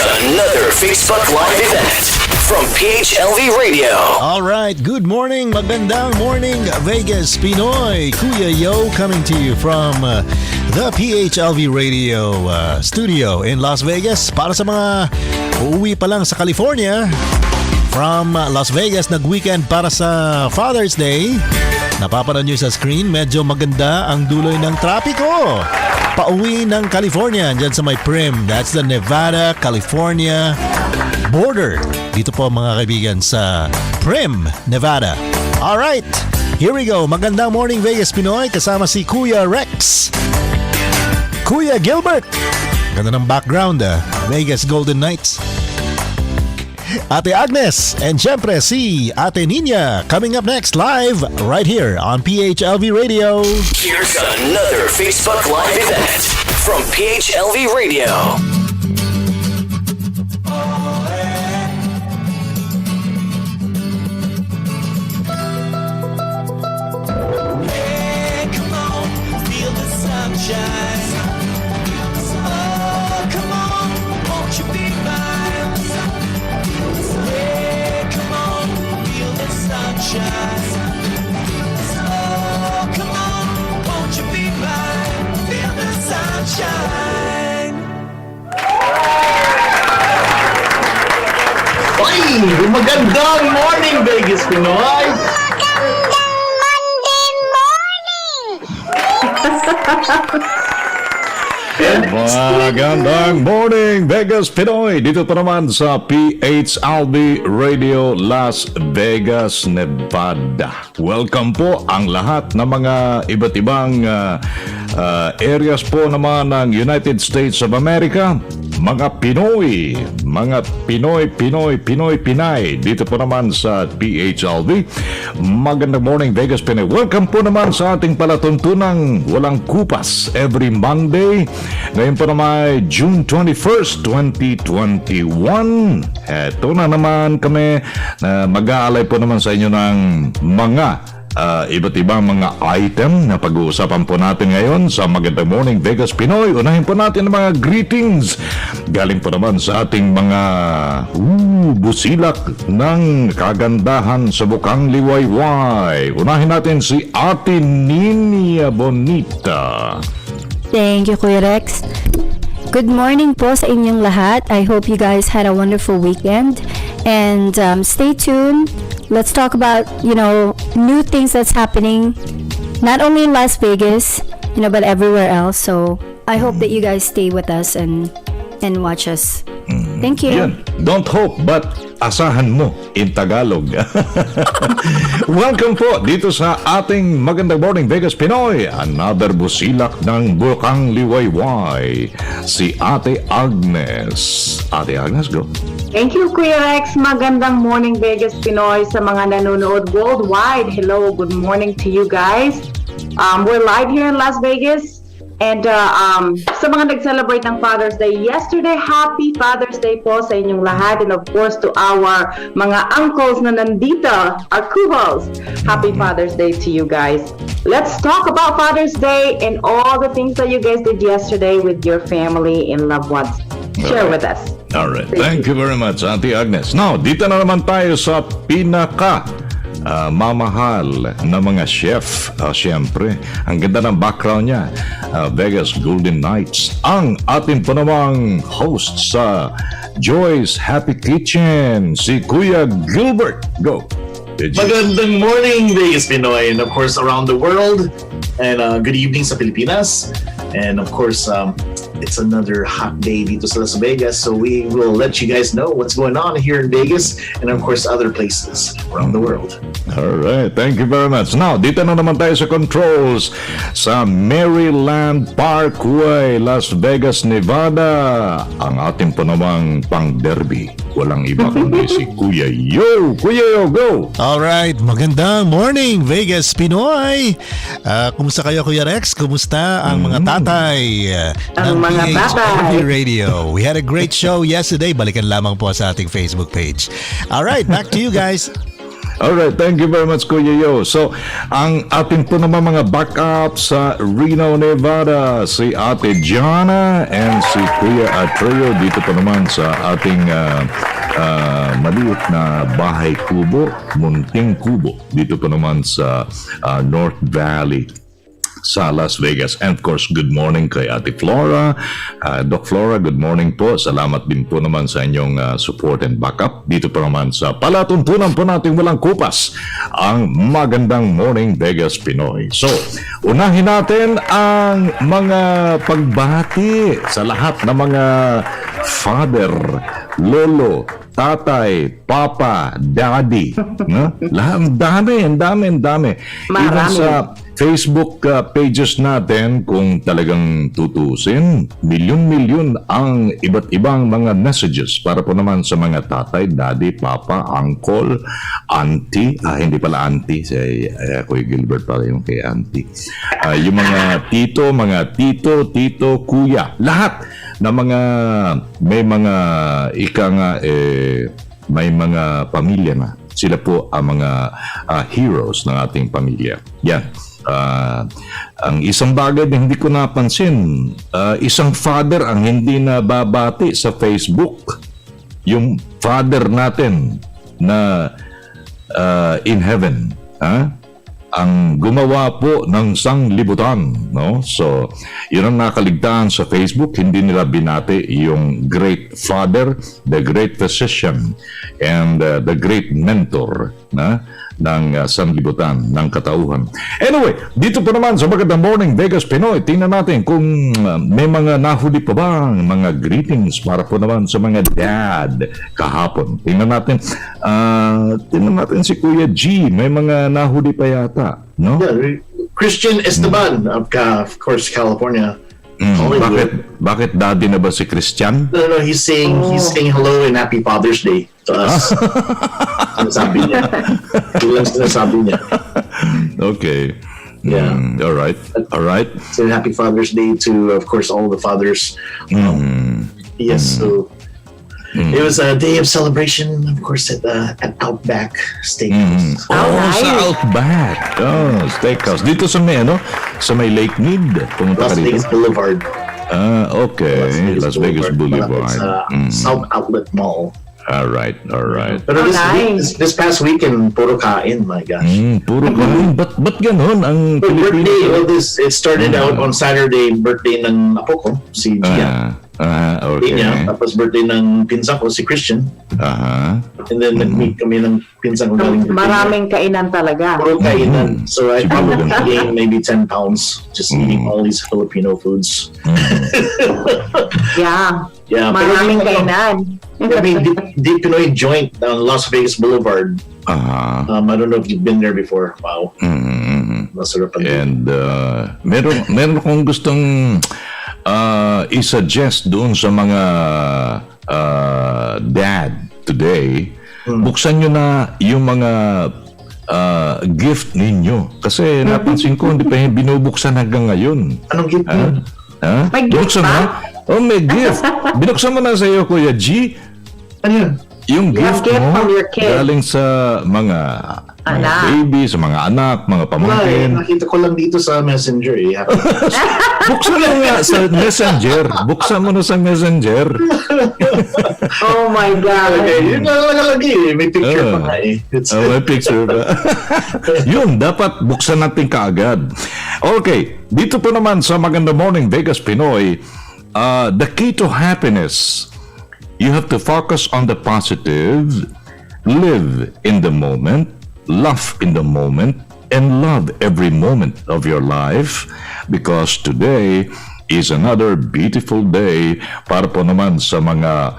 another Facebook Live event from PHLV Radio. Alright, good morning, magandang morning, Vegas, Pinoy. Kuya Yo coming to you from the PHLV Radio studio in Las Vegas. Para sa mga uuwi pa lang sa California, from Las Vegas, nag-weekend para sa Father's Day. Napapanood nyo sa screen, medyo maganda ang duloy ng trapiko. Pauwi ng California, dyan sa may Prim. That's the Nevada-California border. Dito po mga kaibigan sa Prim, Nevada. Alright, here we go. Magandang morning Vegas, Pinoy. Kasama si Kuya Rex. Kuya Gilbert. Ganda ng background, Vegas Golden Knights. Ate Agnes, and syempre si Ate Nina coming up next live right here on PHLV Radio. Here's another Facebook Live event from PHLV Radio. Hey, come on, feel the sunshine. Oh, come on, won't you be mine? Sunshine. Oh, come on, won't you be mine? Feel the sunshine. Ay, magandang morning, Vegas, Pinoy! Monday morning! Magandang morning, Vegas, Pinoy. Dito pa naman sa PHLV Radio Las Vegas, Nevada. Welcome po ang lahat ng mga iba't ibang areas po naman ng United States of America. Mga Pinoy, Pinay. Dito po naman sa PHLV. Magandang morning, Vegas, Pinoy. Welcome po naman sa ating palatuntunang walang kupas every Monday. Ngayon po naman June 21st, 2021. Eto na naman kami na mag-aalay po naman sa inyo ng mga iba't ibang mga item na pag-uusapan po natin ngayon sa Magandang Morning Vegas, Pinoy. Unahin po natin ang mga greetings galing po naman sa ating mga busilak ng kagandahan sa Bukang Liwayway. Unahin natin si Ate Ninia Bonita. Thank you, Kuya Rex. Good morning po sa inyong lahat. I hope you guys had a wonderful weekend. And stay tuned. Let's talk about, new things that's happening, not only in Las Vegas, but everywhere else. So I hope that you guys stay with us and watch us. Thank you. Yan. Don't hope, but asahan mo in Tagalog. Welcome po dito sa ating Magandang Morning Vegas, Pinoy. Another busilak ng Bukang Liwayway, si Ate Agnes. Ate Agnes, go. Thank you, Kuya Rex. Magandang morning, Vegas, Pinoy. Sa mga nanonood worldwide, hello, good morning to you guys. We're live here in Las Vegas. And sa mga nag-celebrate ng Father's Day yesterday, happy Father's Day po sa inyong lahat. And of course, to our mga uncles na nandito, our kuhos, happy Father's Day to you guys. Let's talk about Father's Day and all the things that you guys did yesterday with your family and loved ones. Share with us. Alright, thank you very much, Auntie Agnes. Now, dito na naman tayo sa pinaka mamahal na mga chef. Siyempre, ang ganda ng background niya. Vegas Golden Knights. Ang ating po namang host sa Joy's Happy Kitchen, si Kuya Gilbert. Go! Magandang morning, Vegas, Pinoy, and of course around the world. And good evening sa Pilipinas. And of course, it's another hot day dito sa Las Vegas, so we will let you guys know what's going on here in Vegas and of course other places around the world. Alright, thank you very much. Now, dito na naman tayo sa controls sa Maryland Parkway, Las Vegas, Nevada. Ang ating po namang pang-derby. Walang iba kundi si Kuya Yo. Kuya Yo, go! Alright, magandang morning Vegas, Pinoy. Kumusta kayo, Kuya Rex? Kumusta ang mga tatay ng mga PHLV Radio? We had a great show yesterday. Balikan lamang po sa ating Facebook page. Alright, back to you guys. Alright, thank you very much, Kuya Yo. So, ang ating po naman mga backup sa Reno, Nevada, si Ate Jana and si Kuya Atreyo dito po naman sa ating maliit na bahay kubo, munting kubo, dito po naman sa North Valley sa Las Vegas. And of course, good morning kay Ate Flora. Doc Flora, good morning po. Salamat din po naman sa inyong support and backup. Dito po naman sa palatuntunan po natin walang kupas, ang magandang Morning Vegas Pinoy. So, unahin natin ang mga pagbati sa lahat ng mga father, lolo, tatay, papa, daddy. No? Lahat, ang dami. Even sa Facebook pages natin, kung talagang tutusin, milyon-milyon ang iba't ibang mga messages para po naman sa mga tatay, daddy, papa, uncle, auntie, hindi pala auntie, si Kuya Gilbert pala yung kay auntie. Yung mga tito, kuya, lahat na mga, may mga may mga pamilya na. Sila po ang mga heroes ng ating pamilya. Yan. Ang isang bagay na hindi ko napansin, isang father ang hindi nababati sa Facebook. Yung father natin na in heaven, ang gumawa po ng sanglibutan, no? So, yun ang nakaligtaan sa Facebook. Hindi nila binati yung great father, the great physician, and the great mentor ng sanglibutan, ng katauhan. Anyway, dito po naman sa Magandang Morning Vegas Pinoy, tingnan natin kung may mga nahuli pa bang mga greetings para po naman sa mga dad kahapon. Tingnan natin si Kuya G, may mga nahuli pa yata, no? Yeah, Christian Esteban of course, California. Bakit daddy na ba si Christian? No, he's saying hello and happy Father's Day to us. Sinasabi niya. Yun lang sinasabi niya. Okay. Yeah. All right. So happy Father's Day to, of course, all the fathers. Yes, so it was a day of celebration, of course, at Outback Steakhouse. Sa Outback. Steakhouse. Dito sa may, sa may Lake Mead. Pumunta Las ka dito? Vegas Boulevard. Okay. Las Vegas Boulevard. South Outlet Mall. All right. Pero this past weekend, puro kain, my gosh. Puro kain. Ba't ganun ang Birthday, it started out on Saturday, birthday ng apo ko, si Gia. Okay. Niya, tapos birthday ng pinsan ko, si Christian. And then nag-meet kami ng pinsan ko galing. Maraming kainan talaga. Puro kainan. So I probably gained maybe 10 pounds just eating all these Filipino foods. Yeah, maraming kainan. I mean, Deep Pinoy joint on Las Vegas Boulevard. I don't know if you've been there before. Wow. Masarap ang And meron akong gustong i-suggest doon sa mga dad today. Buksan nyo na yung mga gift ninyo. Kasi napansin ko, hindi pa yung binubuksan hanggang ngayon. Anong gift mo? May gift Binuksan pa? mo? May gift. Binuksan mo na sa iyo, Kuya G. Ano yun? Yung gift gift mo from your kid. galing sa mga Anak. baby, sa mga anak, mga pamangkin. Nakita ko lang dito sa Messenger. Buksan mo nga sa Messenger. Buksan mo na sa Messenger. Oh my God. Okay, yun na nakalagay. May picture pa nga eh. May picture ba? Yun, dapat buksan natin kaagad. Okay, dito po naman sa Magandang Morning Vegas Pinoy, the key to happiness, you have to focus on the positive, live in the moment, laugh in the moment, and love every moment of your life, because today is another beautiful day para po naman sa mga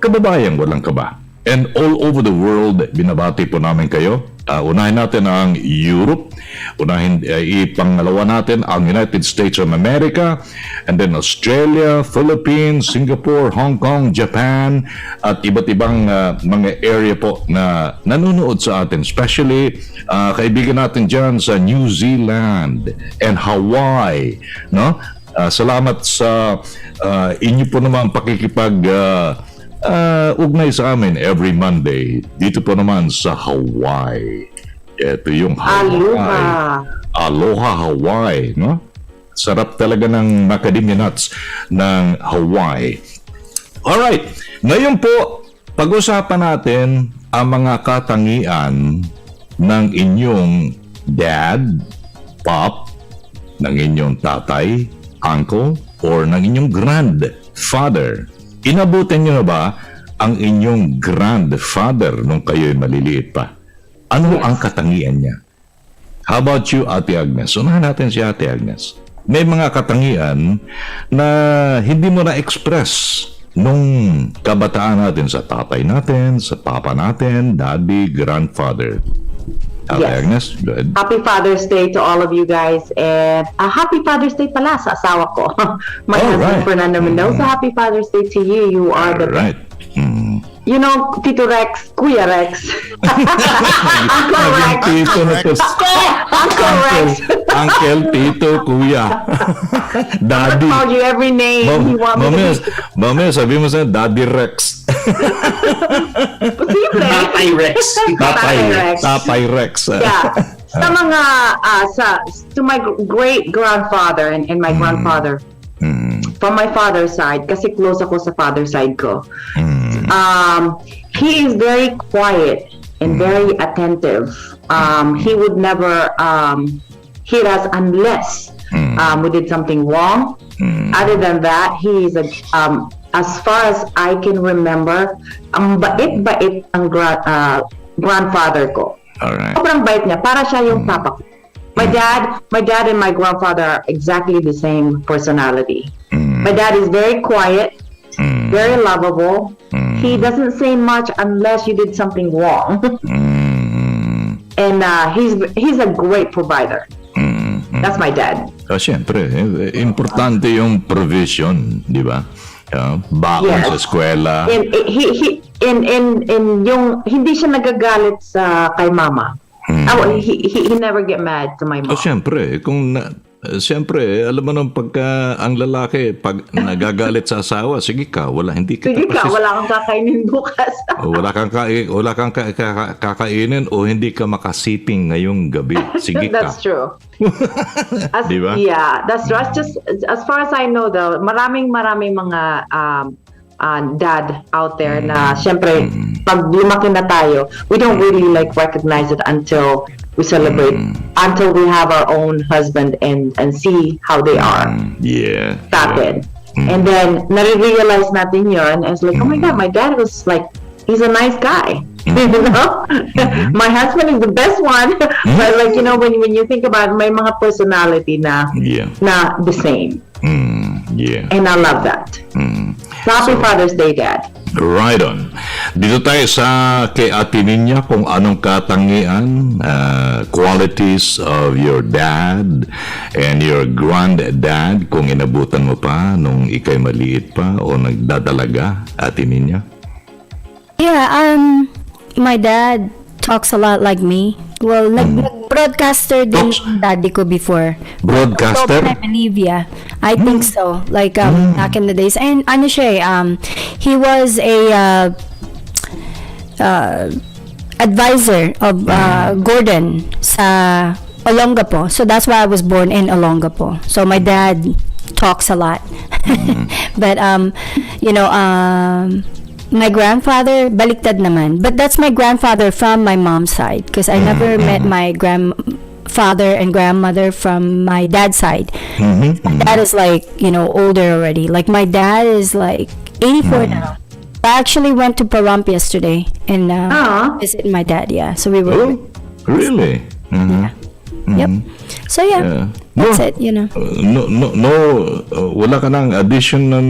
kababayang walang kaba. And all over the world, binabati po namin kayo. Unahin natin ang Europe. Ipangalawa natin ang United States of America. And then Australia, Philippines, Singapore, Hong Kong, Japan, at iba't ibang mga area po na nanonood sa atin. Especially, kaibigan natin dyan sa New Zealand and Hawaii. No? Salamat sa inyo po naman ugnay sa amin every Monday. Dito po naman sa Hawaii. Ito yung Hawaii. Aloha Hawaii, no? Sarap talaga ng macadamia nuts ng Hawaii. Alright, ngayon po, pag-usapan natin ang mga katangian ng inyong dad, pop, ng inyong tatay, uncle, or ng inyong grandfather. Inabutan nyo na ba ang inyong grandfather nung kayo'y maliliit pa? Ano ang katangian niya? How about you, Ate Agnes? Unahan natin si Ate Agnes. May mga katangian na hindi mo na-express nung kabataan natin sa tatay natin, sa papa natin, daddy, grandfather. Ate Agnes, good. Happy Father's Day to all of you guys. And happy Father's Day pala sa asawa ko. My husband, Fernando Mendoza. Happy Father's Day to you. You are the best. You know, Tito Rex, Kuya Rex. Uncle Rex. Uncle Rex. Uncle, Tito, Kuya. Daddy. I called you every name. Mamaya, sabi mo sa Daddy Rex. Posible. Tatay Rex. Tatay Rex. Yeah. Sa mga, to my great grandfather and my grandfather, from my father's side, kasi close ako sa father's side ko. He is very quiet and very attentive. He would never hit us unless we did something wrong. Other than that, he is as far as I can remember, ang bait-bait ang grandfather ko. Alright. Sobrang bait niya. Para siya yung papa ko. My dad and my grandfather are exactly the same personality. My dad is very quiet, very lovable. He doesn't say much unless you did something wrong. And he's a great provider. That's my dad. Siyempre, importante yung provision, di ba? Baon sa eskwela. And yung hindi siya nagagalit sa kay mama. He never get mad to my mom. Siyempre, siyempre, alam mo nang pagka ang lalaki, pag nagagalit sa asawa, sige ka, wala kang kakainin bukas. wala kang kakainin o hindi ka makasiping ngayong gabi. Sige ka. That's true. Diba? Yeah, that's true. Just as far as I know though, maraming mga dad out there na syempre pag lumaki na tayo, we don't really recognize it until we celebrate, until we have our own husband and see how they are. Started. And then nare-realize natin yun, and it's like, oh my God, my dad was like, he's a nice guy. You know? My husband is the best one. But when you think about it, may mga personality na the same. And I love that. Happy Father's Day, Dad. Right on. Dito tayo sa kay Ate Ninya kung anong katangian, qualities of your dad and your granddad kung inabutan mo pa nung ikay maliit pa o nagdadalaga, Ate Ninya. Yeah, my dad talks a lot like me. Well, nag-broadcaster din yung daddy ko before. Broadcaster? I believe, yeah. I think so. Like, back in the days. And ano siya, he was a advisor of Gordon sa Olongapo. So that's why I was born in Olongapo. So my dad talks a lot. But, my grandfather, baliktad naman. But that's my grandfather from my mom's side. Because I never met my grandfather and grandmother from my dad's side. My dad is older already. Like my dad is 84 now. I actually went to Pahrump yesterday and visit my dad. Yeah, so we were. Really? Yep. So that's it. Wala ka ng additional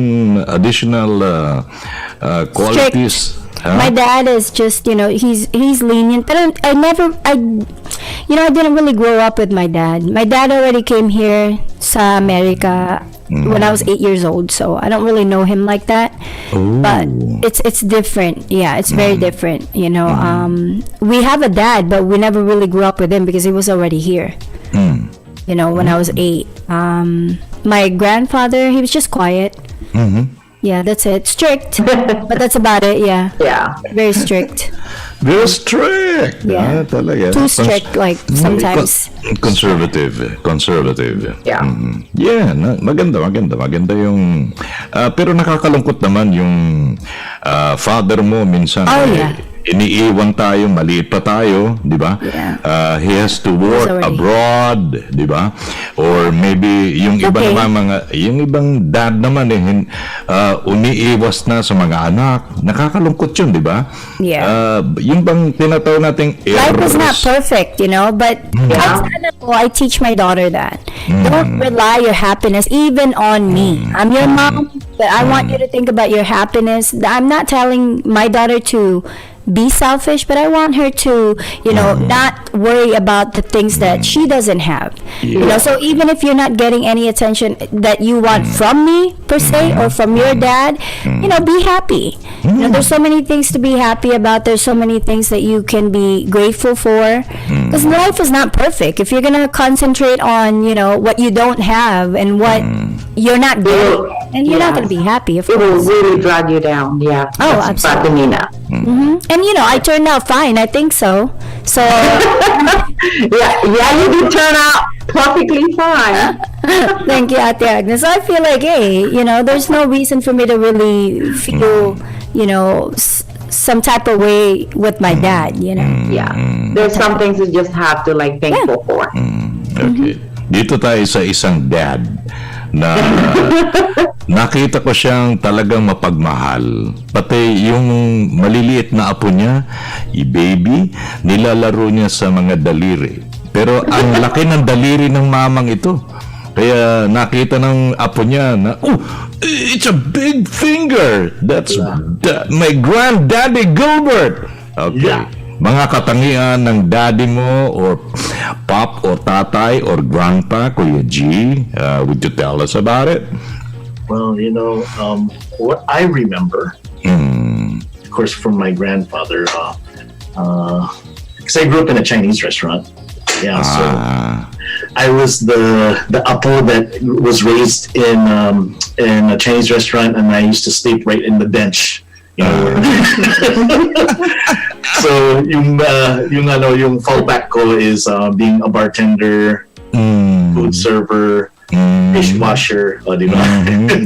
qualities. My dad is just, he's lenient. But I didn't really grow up with my dad. My dad already came here sa America when I was 8 years old, so I don't really know him like that. Ooh. But it's different. Yeah, it's very different. We have a dad, but we never really grew up with him because he was already here. When I was 8. My grandfather, he was just quiet. Yeah, that's it. Strict, but that's about it. Yeah, Yeah. very strict. Very strict. Yeah. Talaga. Too strict, like sometimes. Conservative. Yeah. Yeah, maganda yung pero nakakalungkot naman yung father mo minsan Oh, yeah. iniiwan tayo, maliit pa tayo, di ba? Yeah. He has to work already. abroad, di ba? Or maybe yung iba Okay. naman yung ibang dad naman umiiwas na sa mga anak. Nakakalungkot yun, di ba? Yeah. Yung bang tinatawag nating Life is not perfect, but I teach my daughter that. Don't rely your happiness even on me. I'm your mom, but I want you to think about your happiness. I'm not telling my daughter to be selfish, but I want her to, not worry about the things that she doesn't have. So even if you're not getting any attention that you want from me per se or from your dad, be happy. There's so many things to be happy about. There's so many things that you can be grateful for. Because life is not perfect. If you're gonna concentrate on, what you don't have and what you're not getting, and you're not gonna be happy. Of It will course. really drag you down. Yeah. Oh, That's absolutely. Nina. And I turned out fine. I think so. So Yeah, you did turn out perfectly fine. thank you, Ate Agnes. So I feel like, hey, there's no reason for me to really feel, some type of way with my dad. Yeah. There's some things you just have to thankful for. Okay. Dito tayo sa isang dad na nakita ko siyang talagang mapagmahal. Pati yung maliliit na apo niya, baby, nilalaro niya sa mga daliri. Pero ang laki ng daliri ng mamang ito. Kaya nakita ng apo niya na, it's a big finger. That's my granddaddy Gilbert. Okay. Yeah. Mga katangian ng daddy mo or pop or tatay or grandpa, Kuya G, would you tell us about it? Well, what I remember, of course, from my grandfather, because I grew up in a Chinese restaurant. Yeah, so I was the apo that was raised in a Chinese restaurant, and I used to sleep right in the bench. So yung fallback ko is being a bartender, food server, dishwasher, di ba?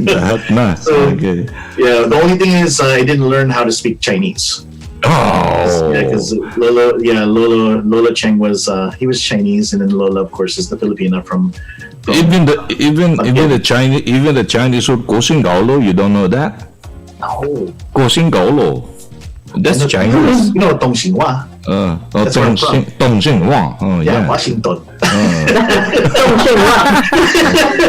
Lahat na. So, Okay. yeah, the only thing is I didn't learn how to speak Chinese. Oh. Yeah, because Lola Cheng was he was Chinese, and then Lola, of course, is the Filipina from Even the Chinese word Kosingaulo, you don't know that? Oh, Kosingaulo. That's Chinese. You know Tong Xinhua. That's where I'm from. Tongxinghua. Oh, Yeah, yeah. Washington.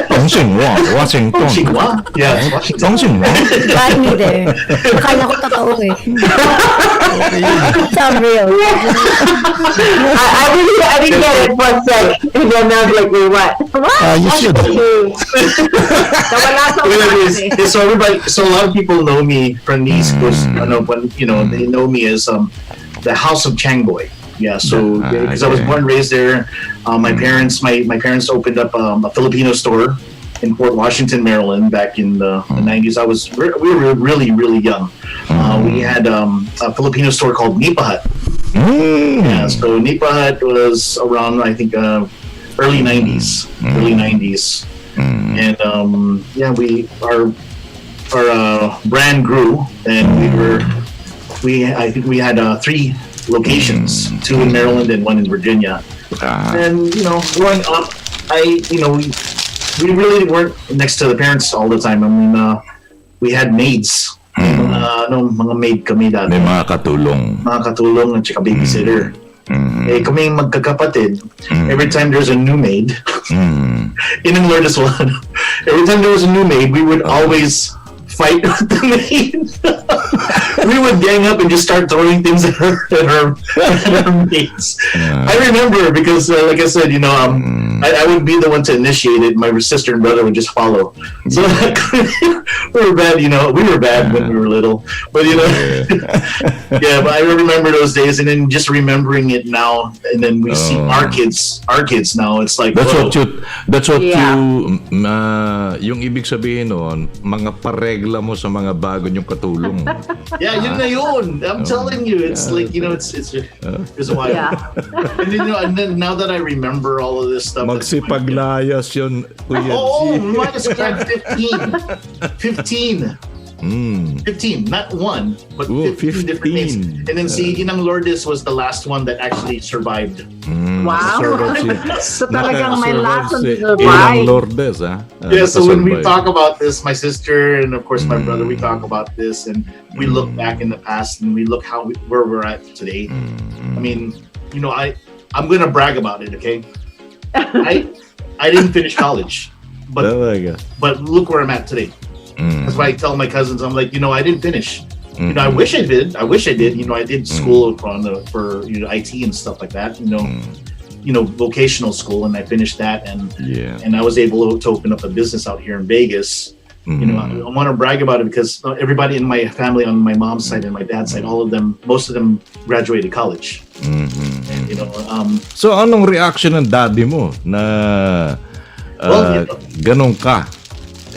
Tongxinghua. Washington. Xinhua. Yeah, Washington. Tongxinghua. got me there. Akala ko totoo eh. Sound real. I didn't get it for a sec. And then I was like, wait, what? You should. Nawala sa So a lot of people know me from the East Coast. They know me as the House of Changoy. Yeah, so because I was born and raised there, my parents opened up a Filipino store in Fort Washington, Maryland, back in the 90s. We were really, really young. We had a Filipino store called Nipa Hut. Yeah, so Nipa Hut was around, I think, early 90s. And our brand grew, and I think we had 3 locations, 2 in Maryland and 1 in Virginia. And growing up, we really weren't next to the parents all the time. I mean, we had maids. Mga maid kami dati. May mga katulong. Mga katulong at saka babysitter. Eh, kami magkakapatid. Every time there's a new maid, in Lourdes one, every time there was a new maid, we would always fight with the maid. We would gang up and just start throwing things at her mates. I remember because, like I said, I would be the one to initiate it. My sister and brother would just follow. So we were bad. We were bad when we were little. But yeah. But I remember those days, and then just remembering it now, and then we see our kids now. It's like That's whoa. what Yeah. yung ibig sabihin noon, mga paregla regla mo sa mga bago niyong katulong. Yeah, yun na yun. I'm telling you, it's like, you know, it's wild. Yeah. And you know, and then now that I remember all of this stuff, Magsipaglayas yun, Kuya oh, G. minus 15, not one, but Ooh, 15 different names. 15. And then si Inang Lourdes was the last one that actually survived. Wow. So talagang may lesson to Ilang survive. Lourdes, ha? Yeah, so when we Nakasurvive. talk about this, my sister and of course my brother, we talk about this and we look back in the past and we look where we're at today. I mean, you know, I'm gonna brag about it, okay? I didn't finish college, Talaga. but look where I'm at today. That's why I tell my cousins, I'm like, you know, I didn't finish. You know, I wish I did. You know, I did school for you know, IT and stuff like that. You know, vocational school, and I finished that, and I was able to open up a business out here in Vegas. You know, I want to brag about it because everybody in my family, on my mom's side and my dad's side, most of them graduated college. And, you know, So, anong reaction ng daddy mo na Well, you know, ganun ka,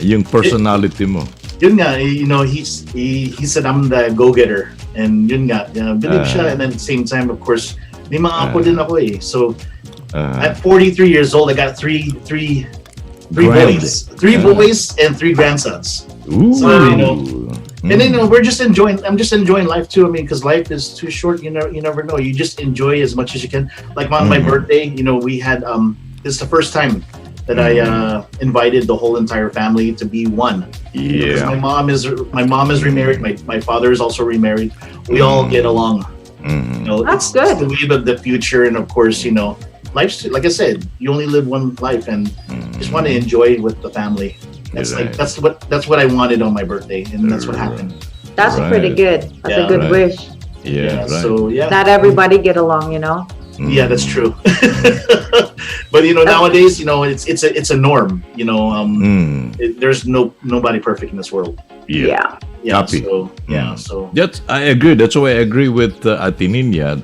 yung personality mo? yun nga, you know, he said I'm the go-getter, and yun nga, believe siya, and then at the same time, of course, may mga apo din ako eh. So at 43 years old, I got three boys, and 3 grandsons. Ooh. So you know, and then you know, I'm just enjoying life too. I mean, because life is too short. You never know. You just enjoy as much as you can. Like on my birthday, you know, we had this is the first time that I invited the whole entire family to be one. Because my mom is remarried. My father is also remarried. We all get along. You know, That's it's good. the wave of the future, and of course, you know, life's like I said, you only live one life, and just want to enjoy it with the family. That's Right. like that's what I wanted on my birthday, and that's what happened. That's Right. pretty good. That's a Yeah. good Right. wish. Yeah, right. So yeah, Not everybody get along, you know. yeah, that's true. But you know, nowadays, you know, it's a norm. You know, there's nobody perfect in this world. Yeah. Yeah. Copy. So yeah. So I agree. That's why I agree with Ate Nina.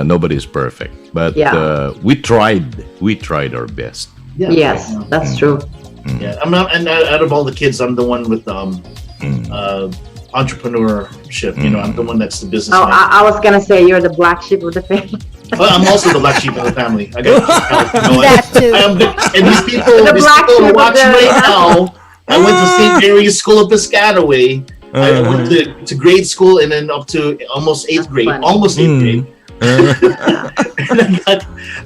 Nobody's perfect, but Yeah. we tried our best. yeah. Yes, that's true. Yeah. I'm not, and out of all the kids, I'm the one with entrepreneurship. You know, I'm the one that's the business. Oh, I was gonna say you're the black sheep of the family. Well, I'm also the black sheep of the family. I got That too. and these people The black who sheep are of watching the- right now. I went to St. Mary's School of Piscataway. I went to grade school and then up to almost 8th grade. funny. Almost 8th grade. And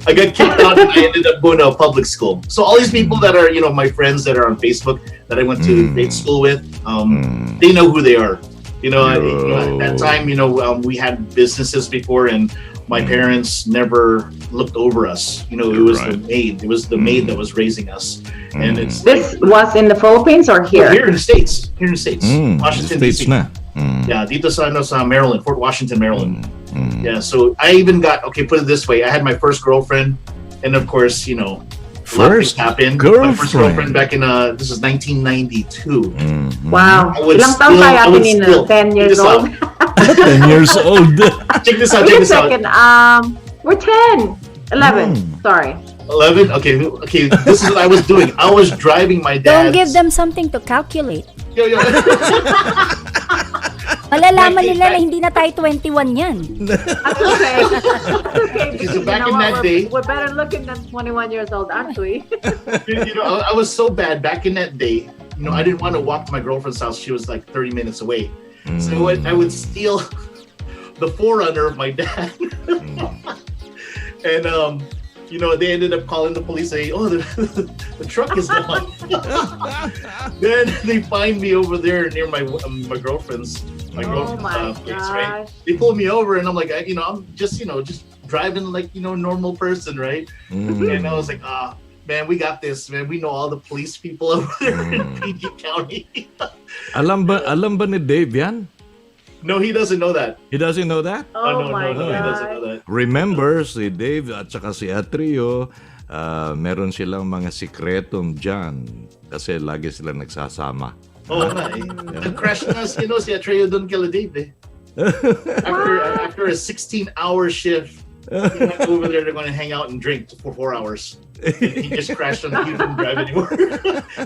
I got kicked out and I ended up going to a public school. So all these people that are, you know, my friends that are on Facebook that I went to grade school with, they know who they are. You know, at that time, you know, we had businesses before, and my parents never looked over us. You know, it was the maid. It was the maid that was raising us. And it's This was in the Philippines or here? here in the States. Here in the States. Washington, States D.C. na. Yeah, dito sa Maryland, Fort Washington, Maryland. Yeah, so I even got, okay, put it this way. I had my first girlfriend, and of course, you know, a lot of things happened. My first girlfriend back in, this is 1992. Wow. I would Ilang taon still- tayo I Ate would Nina? still- 10 years check this old? out. 10 years old. Check this out, Wait check a this out. second. We're 10. 11. Sorry. 11? Okay, this is what I was doing. I was driving my Don't dad's... give them something to calculate. Yo. Malalaman nila na hindi na tayo 21 yan. That's okay. That's okay. Okay, so You back know in what? that day- We're better looking than 21 years old, aren't we? You know, I was so bad back in that day. You know, I didn't want to walk to my girlfriend's house. She was like 30 minutes away. So I would steal the Forerunner of my dad. And you know, they ended up calling the police, saying, "Oh, the truck is gone." Then they find me over there near my girlfriend's my place, right? gosh. They pull me over, and I'm like, I'm just driving like normal person, right? And I was like, man, we got this, man. We know all the police people over there in PG County. Alam ba ni Dave yan? No, he doesn't know that. He doesn't know that? Oh no, my he doesn't god. know that. Remember, si Dave at saka si Atrio, meron silang mga sikretong dyan kasi lagi sila nagsasama. Oh, nga eh. Nag-crash na si Atreo doon kila Dave eh. After a 16-hour shift, he went over there, they're going to hang out and drink for 4 hours. He just crashed on. He couldn't drive anymore.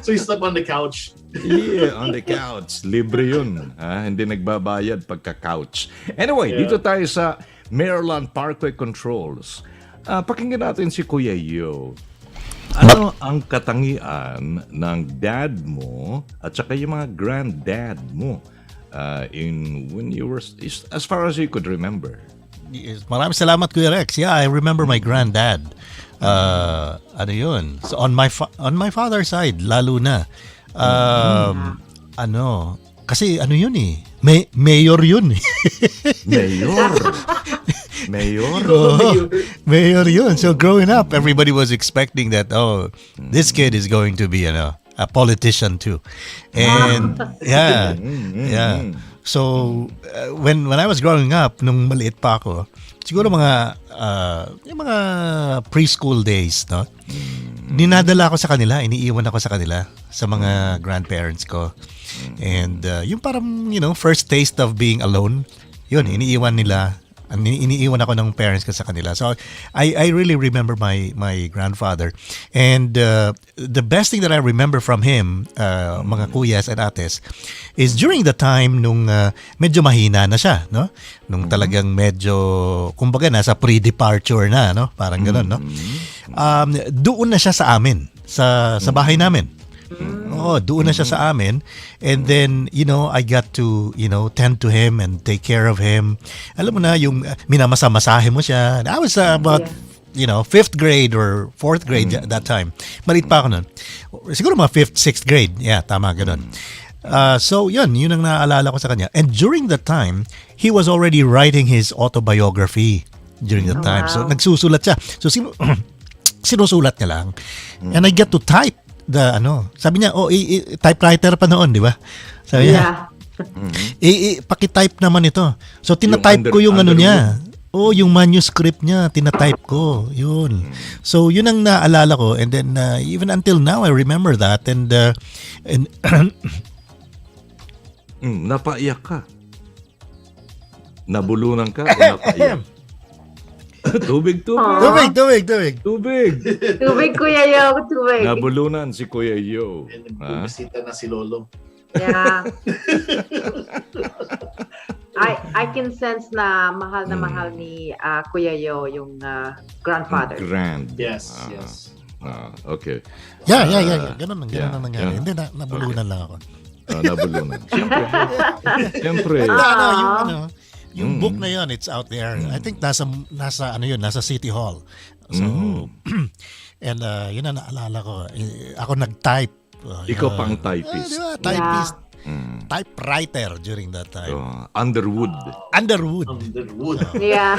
So he slept on the couch. Yeah, on the couch. Libre yun. Hindi nagbabayad pagka-couch. Anyway, dito tayo sa Maryland Parkway Controls. Pakinggan natin si Kuya Yo. Ano ang katangian ng dad mo at saka yung mga granddad mo when you were, as far as you could remember? Yes, maraming salamat, Kuya Rex. Yeah, I remember my granddad. Ano yun? So on my father's side, lalo na. Ano? Kasi ano yun eh? Mayor yun eh. Mayor? Mayor? Mayor yun. So growing up, everybody was expecting that, this kid is going to be a politician too. And yeah. So when I was growing up, nung maliit pa ako, siguro yung mga preschool days, no? Dinadala ako sa kanila, iniiwan ako sa kanila, sa mga grandparents ko. And yung parang, first taste of being alone, yun, iniiwan ako ng parents ko sa kanila. So I really remember my grandfather. And the best thing that I remember from him, mga kuyas and ates, is during the time nung medyo mahina na siya, no? Nung talagang medyo, kumbaga nasa pre-departure na, no? Parang gano'n, no? Doon na siya sa amin, sa bahay namin. Doon na siya sa amin. And then, I got to, tend to him and take care of him. Alam mo na, yung minamasa-masahe mo siya. I was about, 5th grade or 4th grade that time. Maliit pa ako nun. Siguro mga 5th, 6th grade. Yeah, tama, ganun. So, yun ang naaalala ko sa kanya. And during that time, he was already writing his autobiography during that time. So, nagsusulat siya. So, sinusulat niya lang. And I get to type sabi niya, typewriter pa noon, di ba? Sabi niya, paki-type naman ito. So, tinatype ko yung niya. Yung manuscript niya, tinatype ko. Yun. So, yun ang naalala ko. And then, even until now, I remember that. And napaiyak ka. Nabulunan ka o napaiyak? Tubig. Tubig. Tubig, Kuya Yo. Tubig. Nabulunan si Kuya Yo. Bumisita na si Lolo. Yeah. I can sense na mahal ni Kuya Yo yung grandfather. Yes. Okay. Yeah. Ganun ang nangyari. Hindi, nabulunan lang ako. Nabulunan. Siyempre. Yung book na yun, it's out there. I think nasa City Hall. So, and yun ang naalala ko. Ako nag-type. Ikaw pang typist. Diba? Typist. Typewriter during that time. Underwood. Yeah.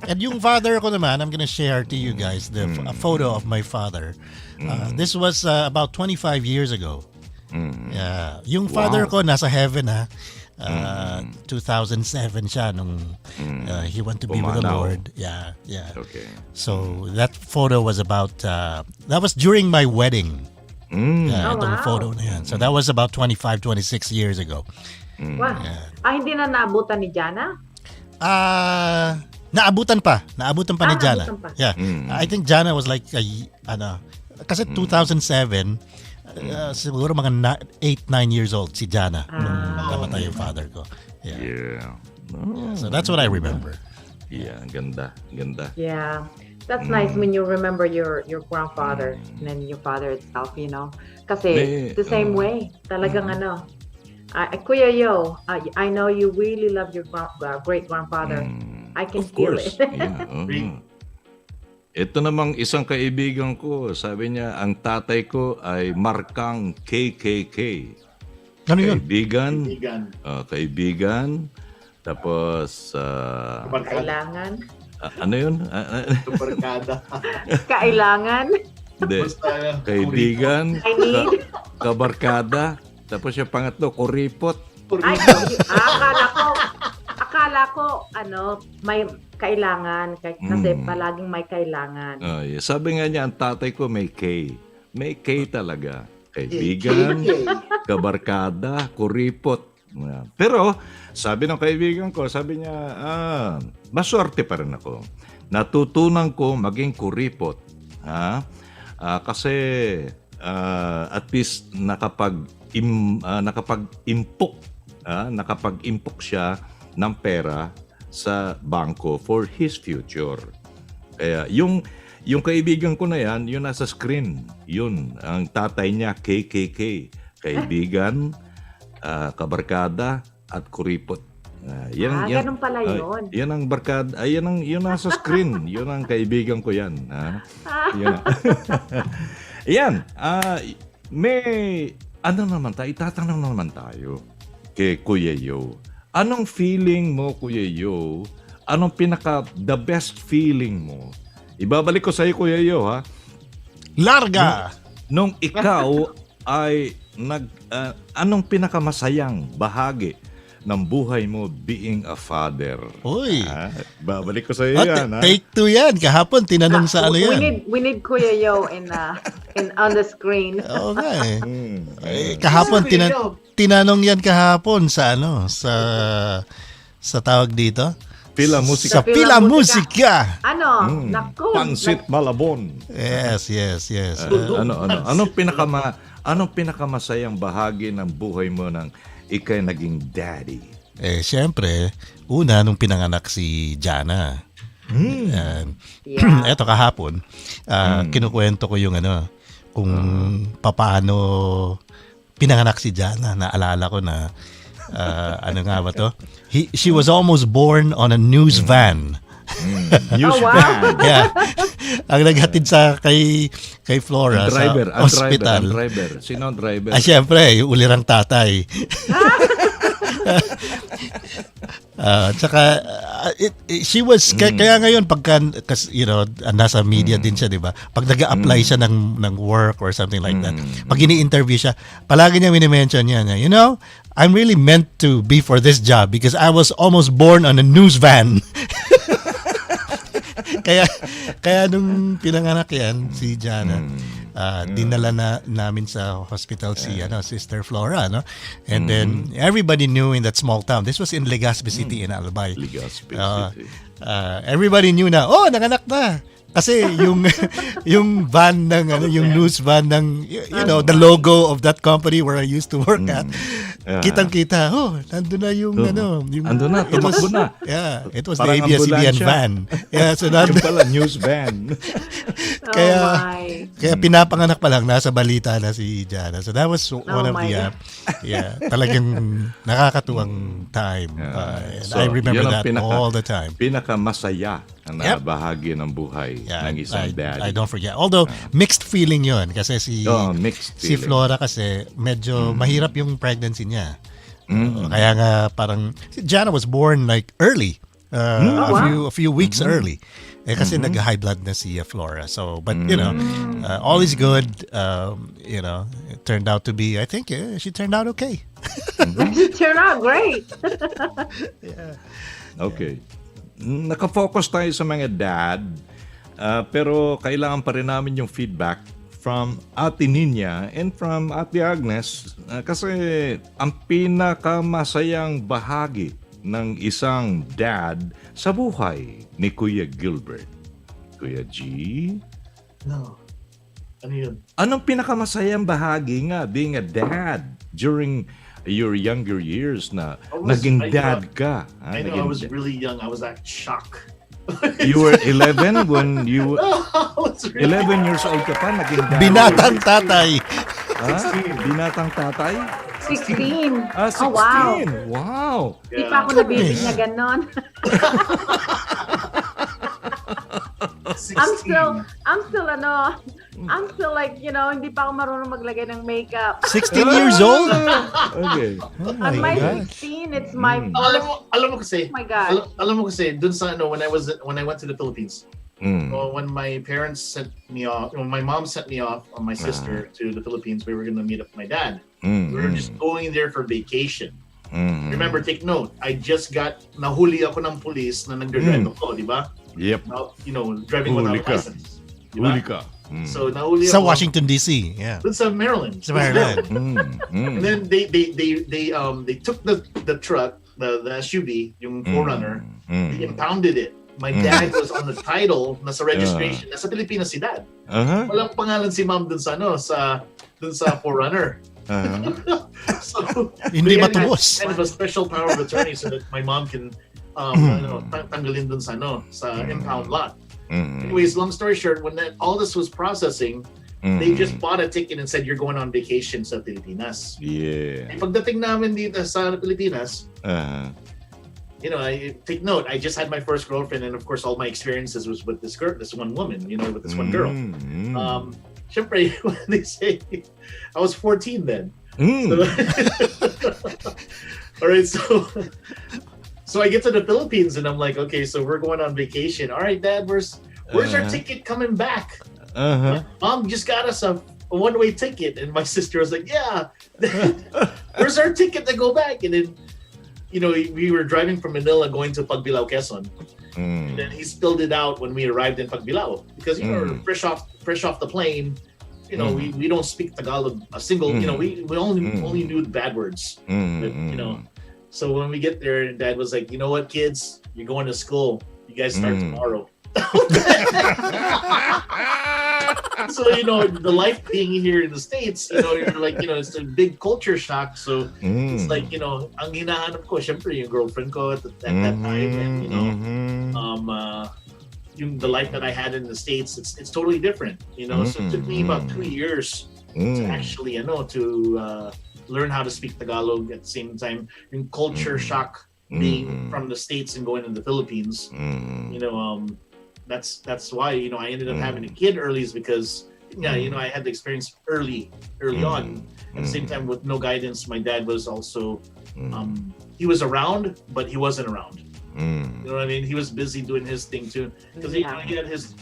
And yung father ko naman, I'm gonna share to you guys a photo of my father. This was about 25 years ago. Yeah. Yung father ko nasa heaven 2007 siya nung he went to be with the Lord. Yeah. Okay. So that photo was about that was during my wedding. Itong photo na yan. So that was about 25, 26 years ago. Wow. Yeah. Hindi na naabutan ni Jana? Naabutan pa ni Jana. Naabutan pa. Yeah. I think Jana was like kasi 2007 siguro mga 8-9 years old si Jana nung namatay yung father ko. Yeah. So that's what I remember. Yeah, ganda. Yeah. That's nice when you remember your grandfather and then your father itself, Kasi the same way. Talagang Kuya Yo, I know you really love your great-grandfather. I can feel it. Yeah. Ito namang isang kaibigan ko, sabi niya, ang tatay ko ay markang KKK. Ano yun? Kaibigan. Tapos, Kailangan. ano yun? Barkada. Kailangan. Hindi. Kaibigan. I need. Kabarkada. Tapos yung pangatlo, kuripot. Ay, akala ko, may kailangan. Kasi palaging may kailangan. Yeah. Sabi nga niya, ang tatay ko may K. May K talaga. Kaibigan, kabarkada, kuripot. Pero, sabi ng kaibigan ko, sabi niya, maswerte pa rin ako. Natutunan ko maging kuripot Ha? Kasi at least nakapag-impok siya ng pera sa bangko for his future. Kaya yung kaibigan ko na yan, yung nasa screen, yun, ang tatay niya, KKK. Kaibigan, kabarkada, at kuripot. Ganun pala yun. Yan ang barkada, yun nasa screen. Yun ang kaibigan ko yan. Yan. Yan. May, itatanong naman tayo kay Kuya Yo. Anong feeling mo, Kuya Yo? Anong the best feeling mo? Ibabalik ko sa iyo, Kuya Yo, ha? Larga! Nung ikaw ay anong pinakamasayang bahagi ng buhay mo being a father? Uy! Babalik ko sa iyo yan, ha? Take 2 yan. Kahapon, tinanong sa ano yan. We need Kuya Yo in on the screen. Okay. Kahapon, tinanong yan kahapon sa sa tawag dito? Fil-Am musika. Sa Fil-Am musika. Naku. Pansit Malabon. Yes. Anong pinakamasayang bahagi ng buhay mo nang ikay naging daddy? Siyempre, una nung pinanganak si Jana. Eto kahapon, kinukwento ko yung kung paano pinanganak si Jana. Naalala ko na ano nga ba to? She was almost born on a news van. News van. Yeah. Ang naghatid sa kay Flora sa hospital. Ang driver. Sino ang driver? Siyempre, yung ulirang tatay. She was kaya ngayon pagka nasa media din siya, 'di ba? Pag nag-a-apply siya ng work or something like that. Pag ini-interview siya, palagi niya mini-mention niya, I'm really meant to be for this job because I was almost born on a news van. kaya nung pinanganak yan si Jana, dinala namin sa hospital si Sister Flora, no? And then everybody knew in that small town. This was in Legazpi City in Albay. Legazpi City. Everybody knew na, nanganak na. Kasi yung van ng yung news van ng the logo of that company where I used to work at. Kitang-kita, nandun na yung andun na, tumakbo na. Yeah, it was Parang the ABS-CBN van. Yeah, so yung pala news van. Kaya pinapanganak pa lang, nasa balita na si Jana. So that was one of the talagang nakakatuwang time. So, I remember that all the time. Pinakamasaya na bahagi ng buhay ng isang daddy. I don't forget. Although mixed feeling 'yon kasi si Flora kasi medyo mahirap yung pregnancy niya. Kaya nga parang si Jana was born like early. A few weeks early. Kasi nag-high blood na si Flora. So but all is good. It turned out to be, I think she turned out okay. She turned out great. Okay. Nakafocus tayo sa mga dad, pero kailangan pa rin namin yung feedback from Ate Ninya and from Ate Agnes kasi ang pinakamasayang bahagi ng isang dad sa buhay ni Kuya Gilbert. Kuya G? No. Ano yun? Anong pinakamasayang bahagi nga being a dad during your younger years na naging dad ka? I know, I was really young. I was at shock. You were 11 when you... 11 years old ka pa, naging dad. Binatang tatay. Binatang tatay? 16. 16. Oh, wow. Wow. Hindi pa ako nabibig na ganon. I'm still like, hindi pa ako marunong maglagay ng makeup. 16 years old? Okay. On my 16, it's my alam mo kasi, oh my God. Alam mo kasi, dun sa when I went to the Philippines, when my parents sent me off, when my mom sent me off on my sister to the Philippines, we were going to meet up with my dad. We were just going there for vacation. Remember, take note, I just nahuli ako ng police na nagdadrive ako, di ba? Yep. Driving without a license. Huli ka. So nahuli Sa ako. Washington DC, yeah. Sa Maryland. Sa Maryland. And then they took the truck, the SUV, yung 4Runner, they impounded it. my dad was on the title, nasa registration, nasa Pilipinas si dad. Walang pangalan si mom dun sa forerunner. So Hindi we had matubos. kind of a special power of attorney so that my mom can tanggalin dun sa impound lot. Anyways, long story short, when all this was processing, they just bought a ticket and said, you're going on vacation sa Pilipinas. Yeah. Pagdating namin dito sa Pilipinas, I take note, I just had my first girlfriend, and of course all my experiences was with this one woman, with this one girl. Syempre, when they say, I was 14 then. So, all right, so I get to the Philippines and I'm like, okay, so we're going on vacation. All right, Dad, where's our ticket coming back? Mom just got us a one-way ticket, and my sister was like, yeah, where's our ticket to go back? And then, we were driving from Manila going to Pagbilao, Quezon. And then he spilled it out when we arrived in Pagbilao because, fresh off the plane, we don't speak Tagalog a single, we only knew the bad words. But, so when we get there, Dad was like, you know what, kids, you're going to school. You guys start tomorrow. So the life being here in the States, you're like, it's a big culture shock. So it's like, ang hinahanap ko, syempre yung girlfriend ko at that time, and the life that I had in the States, it's totally different. So it took me about 2 years to actually, to learn how to speak Tagalog at the same time. In culture shock, being from the States and going to the Philippines, that's why I ended up having a kid early, is because I had the experience early on. At the same time, with no guidance, my dad was also he was around, but he wasn't around. You know what I mean? He was busy doing his thing too, because he had his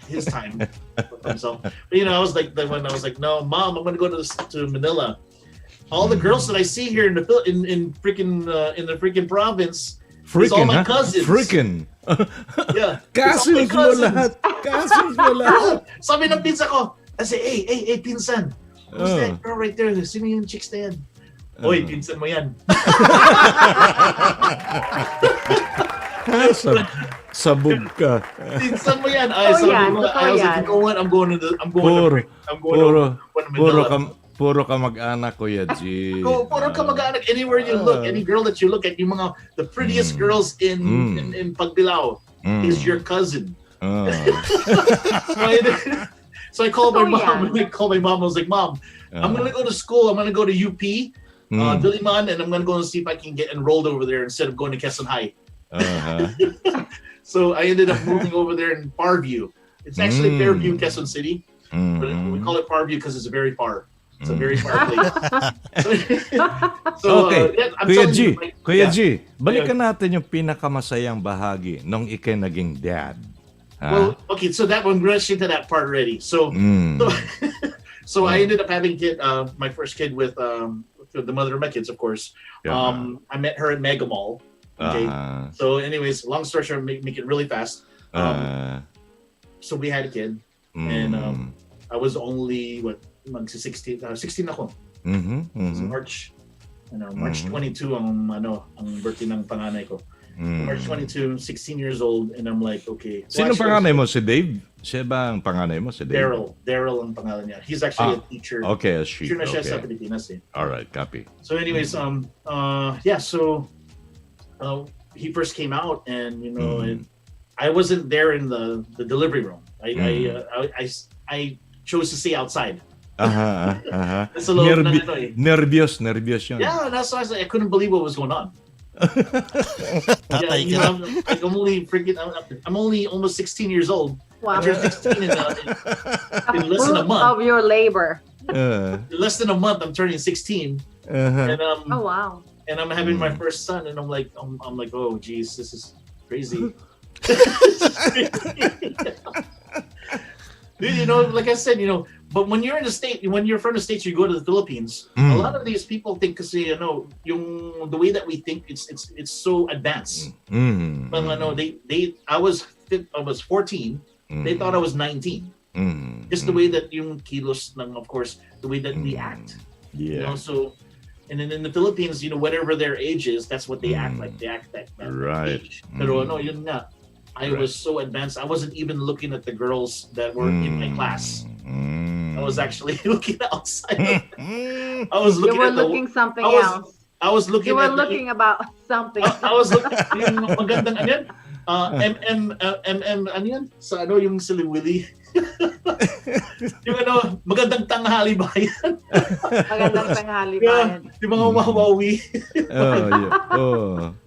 his time for himself. But I was like, when I was like, no, Mom, I'm gonna go to Manila. All the girls that I see here in the freaking province, is all my cousins. Yeah. Cousins mo lahat. Sabi ng pinsan ko, I say, hey, pinsan. Who's that girl right there? Sino yung chicks na yan? Oy, pinsan mo yan. Sabog ka. Pinsan mo yan. I was like, you know what? I'm going to Manila. Puro ka mag-anak, Kuya G. Puro ka mag-anak. Anywhere you look, any girl that you look at, the prettiest girls in Pagbilao is your cousin. So I called my mom. I was like, Mom, I'm going to go to school. I'm going to go to UP, Diliman, and I'm going to go and see if I can get enrolled over there instead of going to Quezon High. So I ended up moving over there in Parview. It's actually Fairview, Quezon City, but we call it Parview because it's very far. It's a very far place. Okay. Kuya G, balikan natin yung pinakamasayang bahagi nung ikay naging dad. Well, okay, so that one, we're into that part already. So I ended up having my first kid with the mother of my kids, of course. I met her at Mega Mall. Okay. So anyways, long story short, make it really fast. So we had a kid, and I was only 16 ako. So March 22 ang birthday ng panganay ko. March 22, 16 years old, and I'm like, okay. Sino panganay mo? Si Dave? Siya ba ang panganay mo? Si Dave? Daryl ang pangalan niya. He's actually a teacher. Okay, a teacher. Teacher na siya sa Pilipinas eh. Alright, copy. So anyways, he first came out, and and I wasn't there in the delivery room. I chose to stay outside. It's a little nervyos yun. Yeah, that's why I couldn't believe what was going on. I'm only almost 16 years old. Wow. I turned 16 in less than a month. Of your labor. In less than a month, I'm turning 16. And Oh wow. And I'm having my first son, and I'm like, oh geez, this is crazy. Dude, like I said, but when you're in the state, when you're from the States, you go to the Philippines. A lot of these people think, kasi the way that we think, it's so advanced. But I was 14. They thought I was 19. Just the way that yung kilos, of course, the way that we act. Yeah. So And then in the Philippines, whatever their age is, that's what they act like. They act that Right. age. Pero no, yun nga. I was so advanced. I wasn't even looking at the girls that were in my class. I was actually looking outside. I was looking You were at the, looking something I was, else. I was looking You were at the, looking about something. I was looking yung magandang ano yan? ano yan? Sa ano yung Silly Willy? yung magandang tanghali ba yan? Magandang tanghali Yeah, ba yan? yung mga wawawi.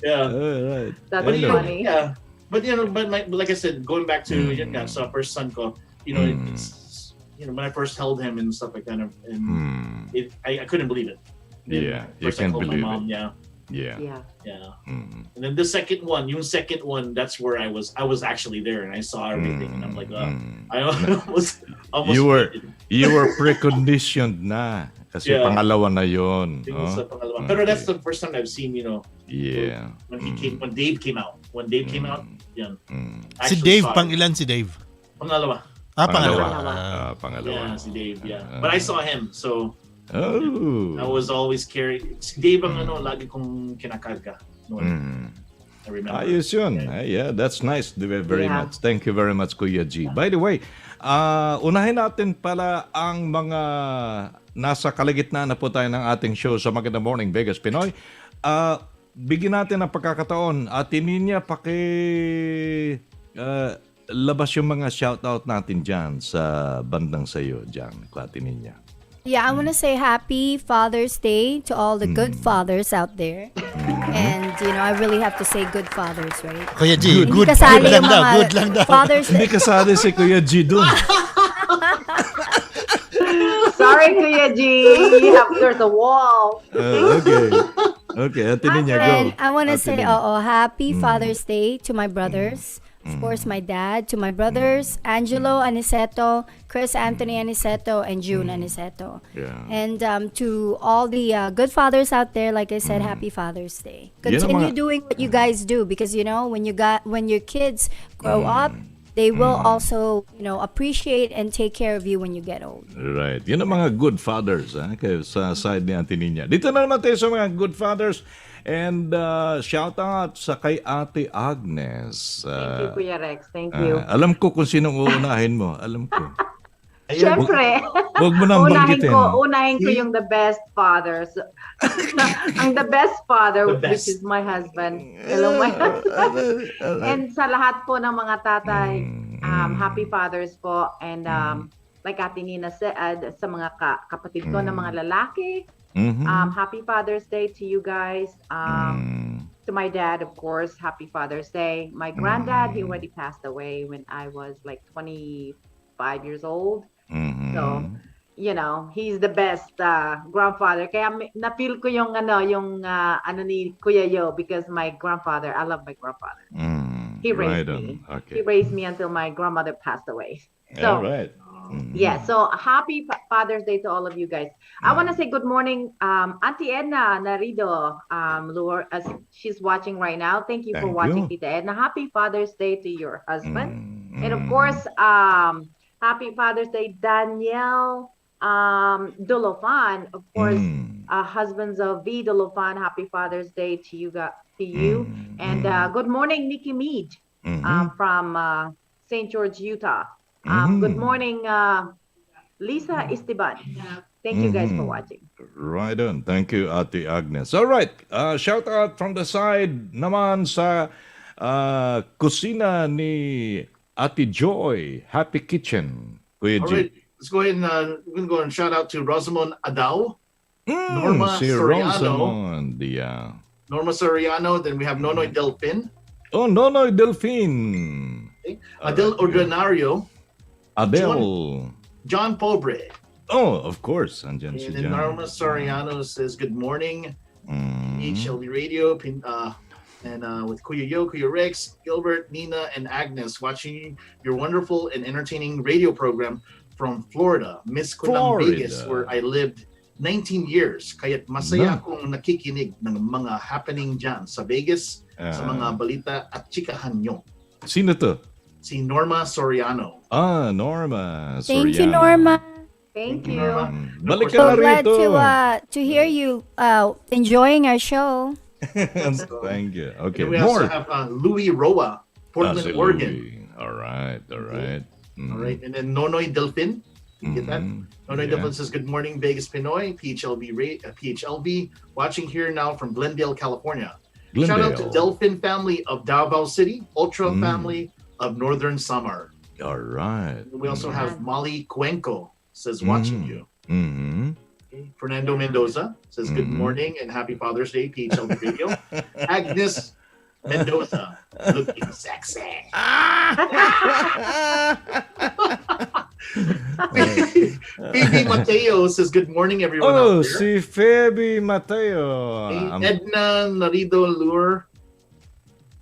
Yeah. Right. That's But funny. yeah. But like I said, going back to yun nga, sa first son ko, it's, when I first held him and stuff like that, and I couldn't believe it. Then Yeah, you first I can't told my believe mom, it. yeah. Yeah. And then the second one, that's where I was actually there and I saw everything and I'm like, I almost You were fainted. you were preconditioned na kasi Yeah. pangalawa na yon. Yung sa pangalawa. Pero that's the first time I've seen, Yeah. when Dave came out. When Dave came out, yan. Si Actually Dave, saw it. pang ilan si Dave? Pangalawa. Pangalawa. Pangalawa. Yeah, si Dave, yeah. But I saw him, so Oh. I was always carrying. Si Dave ang lagi kong kinakarga. Noon. I remember. Ayos yun. Yeah, that's nice. Very Yeah. much. Thank you very much, Kuya G. By the way, unahin natin pala ang mga nasa kalagitnaan na po tayo ng ating show sa Magandang Morning Vegas Pinoy. Bigyan natin ng pagkakataon. Ate Ninya, labas yung mga shoutout natin dyan sa bandang sayo dyan, Ate Ninya. Yeah, I want to say happy Father's Day to all the good fathers out there. And, I really have to say good fathers, right? Kuya G, Hindi kasali yung mga good lang daw. Father's Hindi Day. kasali si Kuya G dun. Sorry, Kuya G. There's a wall. Okay, Ate Ninya, go. And I want to Ate say, Ninya. happy Father's Day to my brothers. Of course, my dad, to my brothers, Angelo Aniceto, Chris Anthony Aniceto, and June Aniceto. Yeah. And to all the good fathers out there, like I said, happy Father's Day. Yan ang Continue mga- doing what you guys do because, when your kids grow up, they will also, appreciate and take care of you when you get old. Right. Yan ang mga good fathers sa side ni Ate Ninya. Dito na naman tayo sa mga good fathers. And shout out sa kay Ate Agnes. Thank you, Kuya Rex. Thank you. Alam ko kung sinong uunahin mo. Alam ko. Siyempre. Huwag mo nang banggitin. Unahin ko yung the best fathers. Ang the best father, The which best. is my husband. Hello, my husband. And sa lahat po ng mga tatay, happy fathers po. And like Ate Nina said, sa mga kapatid ko na mga lalaki, happy Father's Day to you guys. To my dad, of course, happy Father's Day. My granddad, he already passed away when I was like 25 years old. So, he's the best grandfather. Kaya na-feel ko yung ni Kuya Yo because my grandfather, I love my grandfather. He raised me. Okay. He raised me until my grandmother passed away. So, All right. yeah, so happy Father's Day to all of you guys. I want to say good morning, Auntie Edna Narido, as she's watching right now. Thank you for Thank watching, you. Tita Edna. Happy Father's Day to your husband. And of course, happy Father's Day, Danielle Dolofan. Of course, husbands of V Dolofan. Happy Father's Day to you. And good morning, Nikki Mead from St. George, Utah. Good morning, Lisa Esteban. Thank you guys for watching. Right on. Thank you, Ate Agnes. All right. Shout out from the side naman sa kusina ni Ate Joy. Happy Kitchen. Kuya All G. right, let's go ahead and we're gonna go and shout out to Rosamond Adao, Norma Si Soriano. Rosamond. Yeah. Norma Soriano. Then we have Nonoy Delpin, Oh, Nonoy Delphine. Adel Ordinario, Adele. John Pobre. Oh, of course. Andyan si And then John. Norma Soriano says good morning, PHLV Radio, and with Kuya Yo, Kuya Rex, Gilbert, Nina, and Agnes watching your wonderful and entertaining radio program from Florida, Miss ko ng Florida. Vegas, where I lived 19 years. Kaya't masaya No. akong nakikinig ng mga happening dyan sa Vegas, sa mga balita at chikahan nyo. Sino to? Si Norma Soriano. Norma. Thank you, Soriano. Norma. Thank you, you. Norma. Balik So ka na glad rito. to hear you enjoying our show. Thank you. Okay, And we also more. have Louis Roa, Portland, Si Oregon. Louie. All right. All right, and then Nonoy Delphin. You get that? Nonoy Yeah. Delphin says, "Good morning, Vegas Pinoy, PHLV, watching here now from Glendale, California. Shout out to Glendale. Delphin family of Davao City, Ultra family of Northern Samar. All right. We also have Molly Cuenco says, watching you. Mm-hmm. Fernando Mendoza says, good morning and happy Father's Day, PHLV Radio. Agnes Mendoza, looking sexy. Phoebe Mateo says, good morning, everyone Oh, out there. si Feby Mateo. Edna Narido Lure.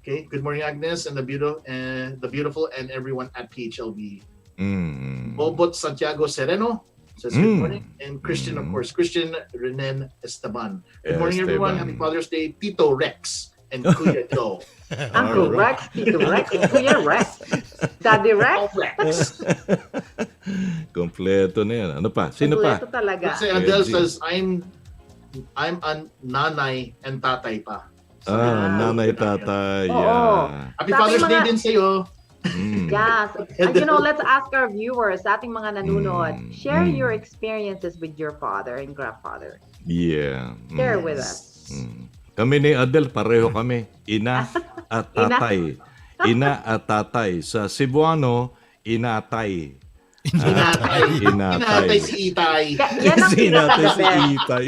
Okay, good morning, Agnes, and the beautiful, and everyone at PHLV. Bobot Santiago Sereno says good morning, and Christian, of course, Christian Renen Esteban. Good morning, everyone. Esteban. Happy Father's Day, Tito Rex and Kuya Joe. Uncle Rex, Tito Rex, Kuya Rex, Daddy Rex. Rex. Kompleto na yan. Ano pa? Sino pa? Kompleto talaga. Kasi Adele says, I'm a nanay and tatay pa. Nanay, tatay. Oo. Yeah. Happy Sa Father's ating Day mga- din sa'yo. Yes. And let's ask our viewers, sa ating mga nanonood, share your experiences with your father and grandfather. Yeah. Share with us. Kami ni Adel, pareho kami. Ina at tatay. Ina at tatay. Sa Cebuano, inatay. Inatay si Itay. Yan ang Sinatay si pinaka-the best. Itay.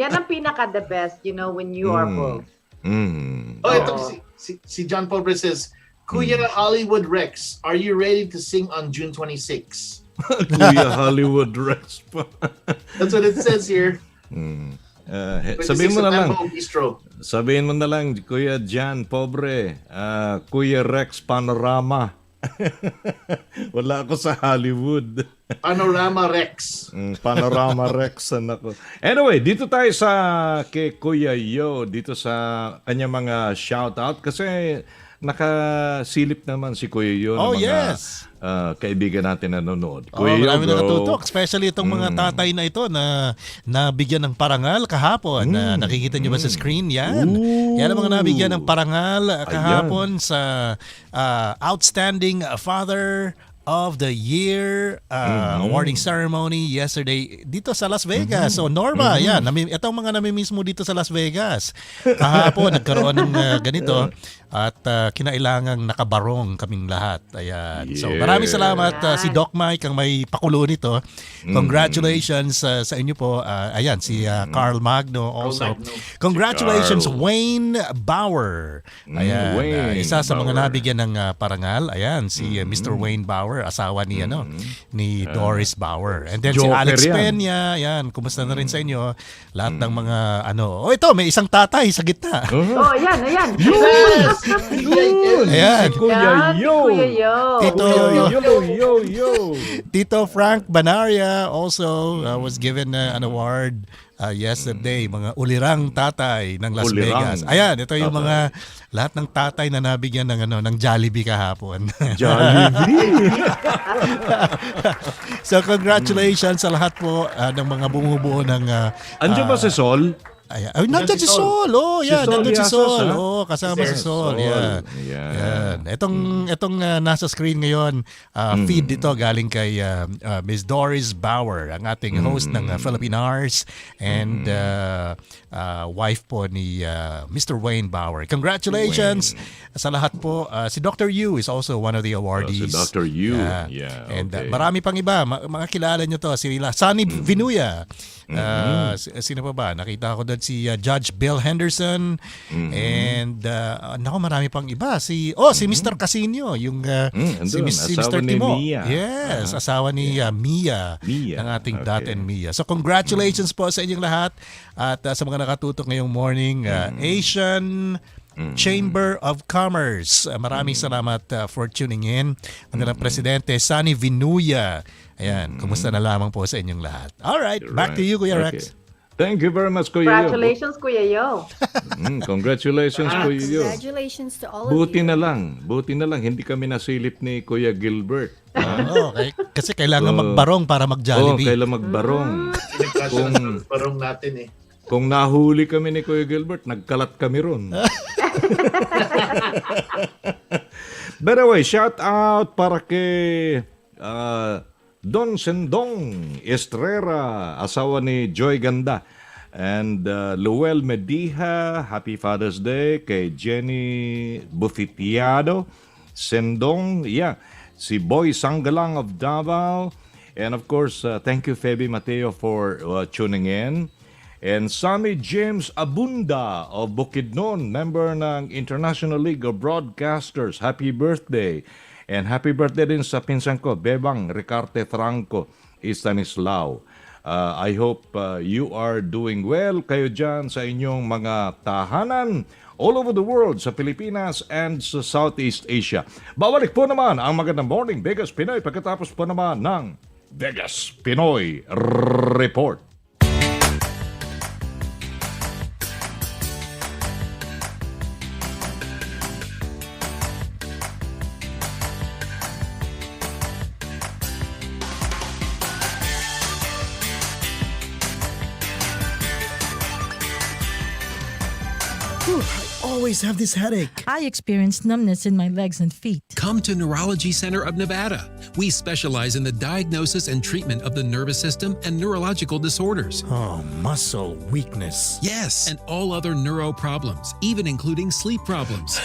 Yan ang pinaka-the best, when you are both. Oh, ito, si John Paul says, Kuya Hollywood Rex, are you ready to sing on June 26? Kuya Hollywood Rex pa. That's what it says here. Sabihin mo na lang. Bistro. Sabihin mo na lang, Kuya Jan, pobre. Kuya Rex Panorama. Wala ako sa Hollywood. Panorama Rex. Panorama Rex. Ako. Anyway, dito tayo sa kay Kuya Yo. Dito sa kanya mga shoutout. Kasi nakasilip naman si Kuya Yo. Oh, ng mga, yes. kaibigan natin na nanonood. Oh, Kuya Yo, marami bro. nakatutok, especially itong mga tatay na ito na nabigyan ng parangal kahapon. Nakikita nyo ba sa screen? Yan. Yan ang mga nabigyan ng parangal kahapon sa Outstanding Father of the Year awarding ceremony yesterday dito sa Las Vegas. So Norma, yan, itong mga namimiss mo dito sa Las Vegas. Kahapon nagkaroon ng ganito at kinailangang nakabarong kaming lahat. Ayan. So maraming salamat si Doc Mike ang may pakulo nito. Congratulations sa inyo po. Ayan, si Carl Magno also. Congratulations Carl. Wayne Bauer. Ayan, Wayne isa sa mga Bauer. nabigyan ng parangal. Ayan, si Mr. Wayne Bauer, asawa ni ni Doris Bauer. And then si Joker Alex yan. Peña, yan, kumusta na rin sa inyo? Lahat ng mga ito, may isang tatay sa gitna. Oh, ayan. Yes! Ayan. Kuya Yan, si Yo. Kuya Yo. Tito, Yo. Tito Frank Banaria also was given an award yesterday, mga ulirang tatay ng Las Ulirang Vegas. Ayan, ito yung tatay. mga lahat ng tatay na nabigyan ng Jollibee kahapon. Jollibee. So congratulations sa lahat po ng mga bumubuo ng Andiyan ba si Sol? Ay, nandiyan si Sol. Oh, yan, Sol nandiyan si Yasas, Sol. ha? Oh, kasama si Sol. Yeah. Yan. Itong nasa screen ngayon, feed dito galing kay Miss Doris Bauer, ang ating host ng Philippine Hours and wife po ni Mr. Wayne Bauer. Congratulations sa lahat po. Si Dr. Yu is also one of the awardees. Si Dr. Yu. And okay. marami pang iba. Mga kilala nyo to. Si Sunny Vinuya. Sino pa ba? Nakita ko doon si Judge Bill Henderson. And nako, marami pang iba. Si Mr. Casino, yung si asawa Mr. ni Timo. Mia. Yes, asawa ni Mia, ng ating Dot and Mia. So congratulations po sa inyong lahat at sa mga nakatutok ngayong morning. Asian Chamber of Commerce. Maraming salamat for tuning in. Ang nilang presidente, Sunny Vinuya. Ayan, kumusta na lamang po sa inyong lahat. All right, back to you, Kuya Rex. Thank you very much, Kuya Yo. Congratulations, Kuya Yo. Congratulations, Kuya Yo. Congratulations to all of Buti you. na lang, hindi kami nasilip ni Kuya Gilbert. Okay. Kasi kailangan magbarong para mag-Jollibee. Kailan magbarong. Parang natin eh. Kung nahuli kami ni Kuya Gilbert, nagkalat kami ron. By the way, shout out para kay Don Sendong Estrera, asawa ni Joy Ganda. And Luel Mediha, Happy Father's Day. Kay Jenny Bufitiado, Sendong, si Boy Sanggalang of Davao. And of course, thank you Feby Mateo for tuning in. And Sammy James Abunda of Bukidnon, member ng International League of Broadcasters. Happy birthday. And happy birthday din sa pinsan ko, Bebang Ricarte Franco Stanislao. I hope you are doing well kayo dyan sa inyong mga tahanan all over the world, sa Pilipinas and sa Southeast Asia. Babalik po naman ang Magandang Morning Vegas Pinoy pagkatapos po naman ng Vegas Pinoy Report. I always have this headache. I experience numbness in my legs and feet. Come to Neurology Center of Nevada. We specialize in the diagnosis and treatment of the nervous system and neurological disorders. Oh, muscle weakness. Yes, and all other neuro problems, even including sleep problems.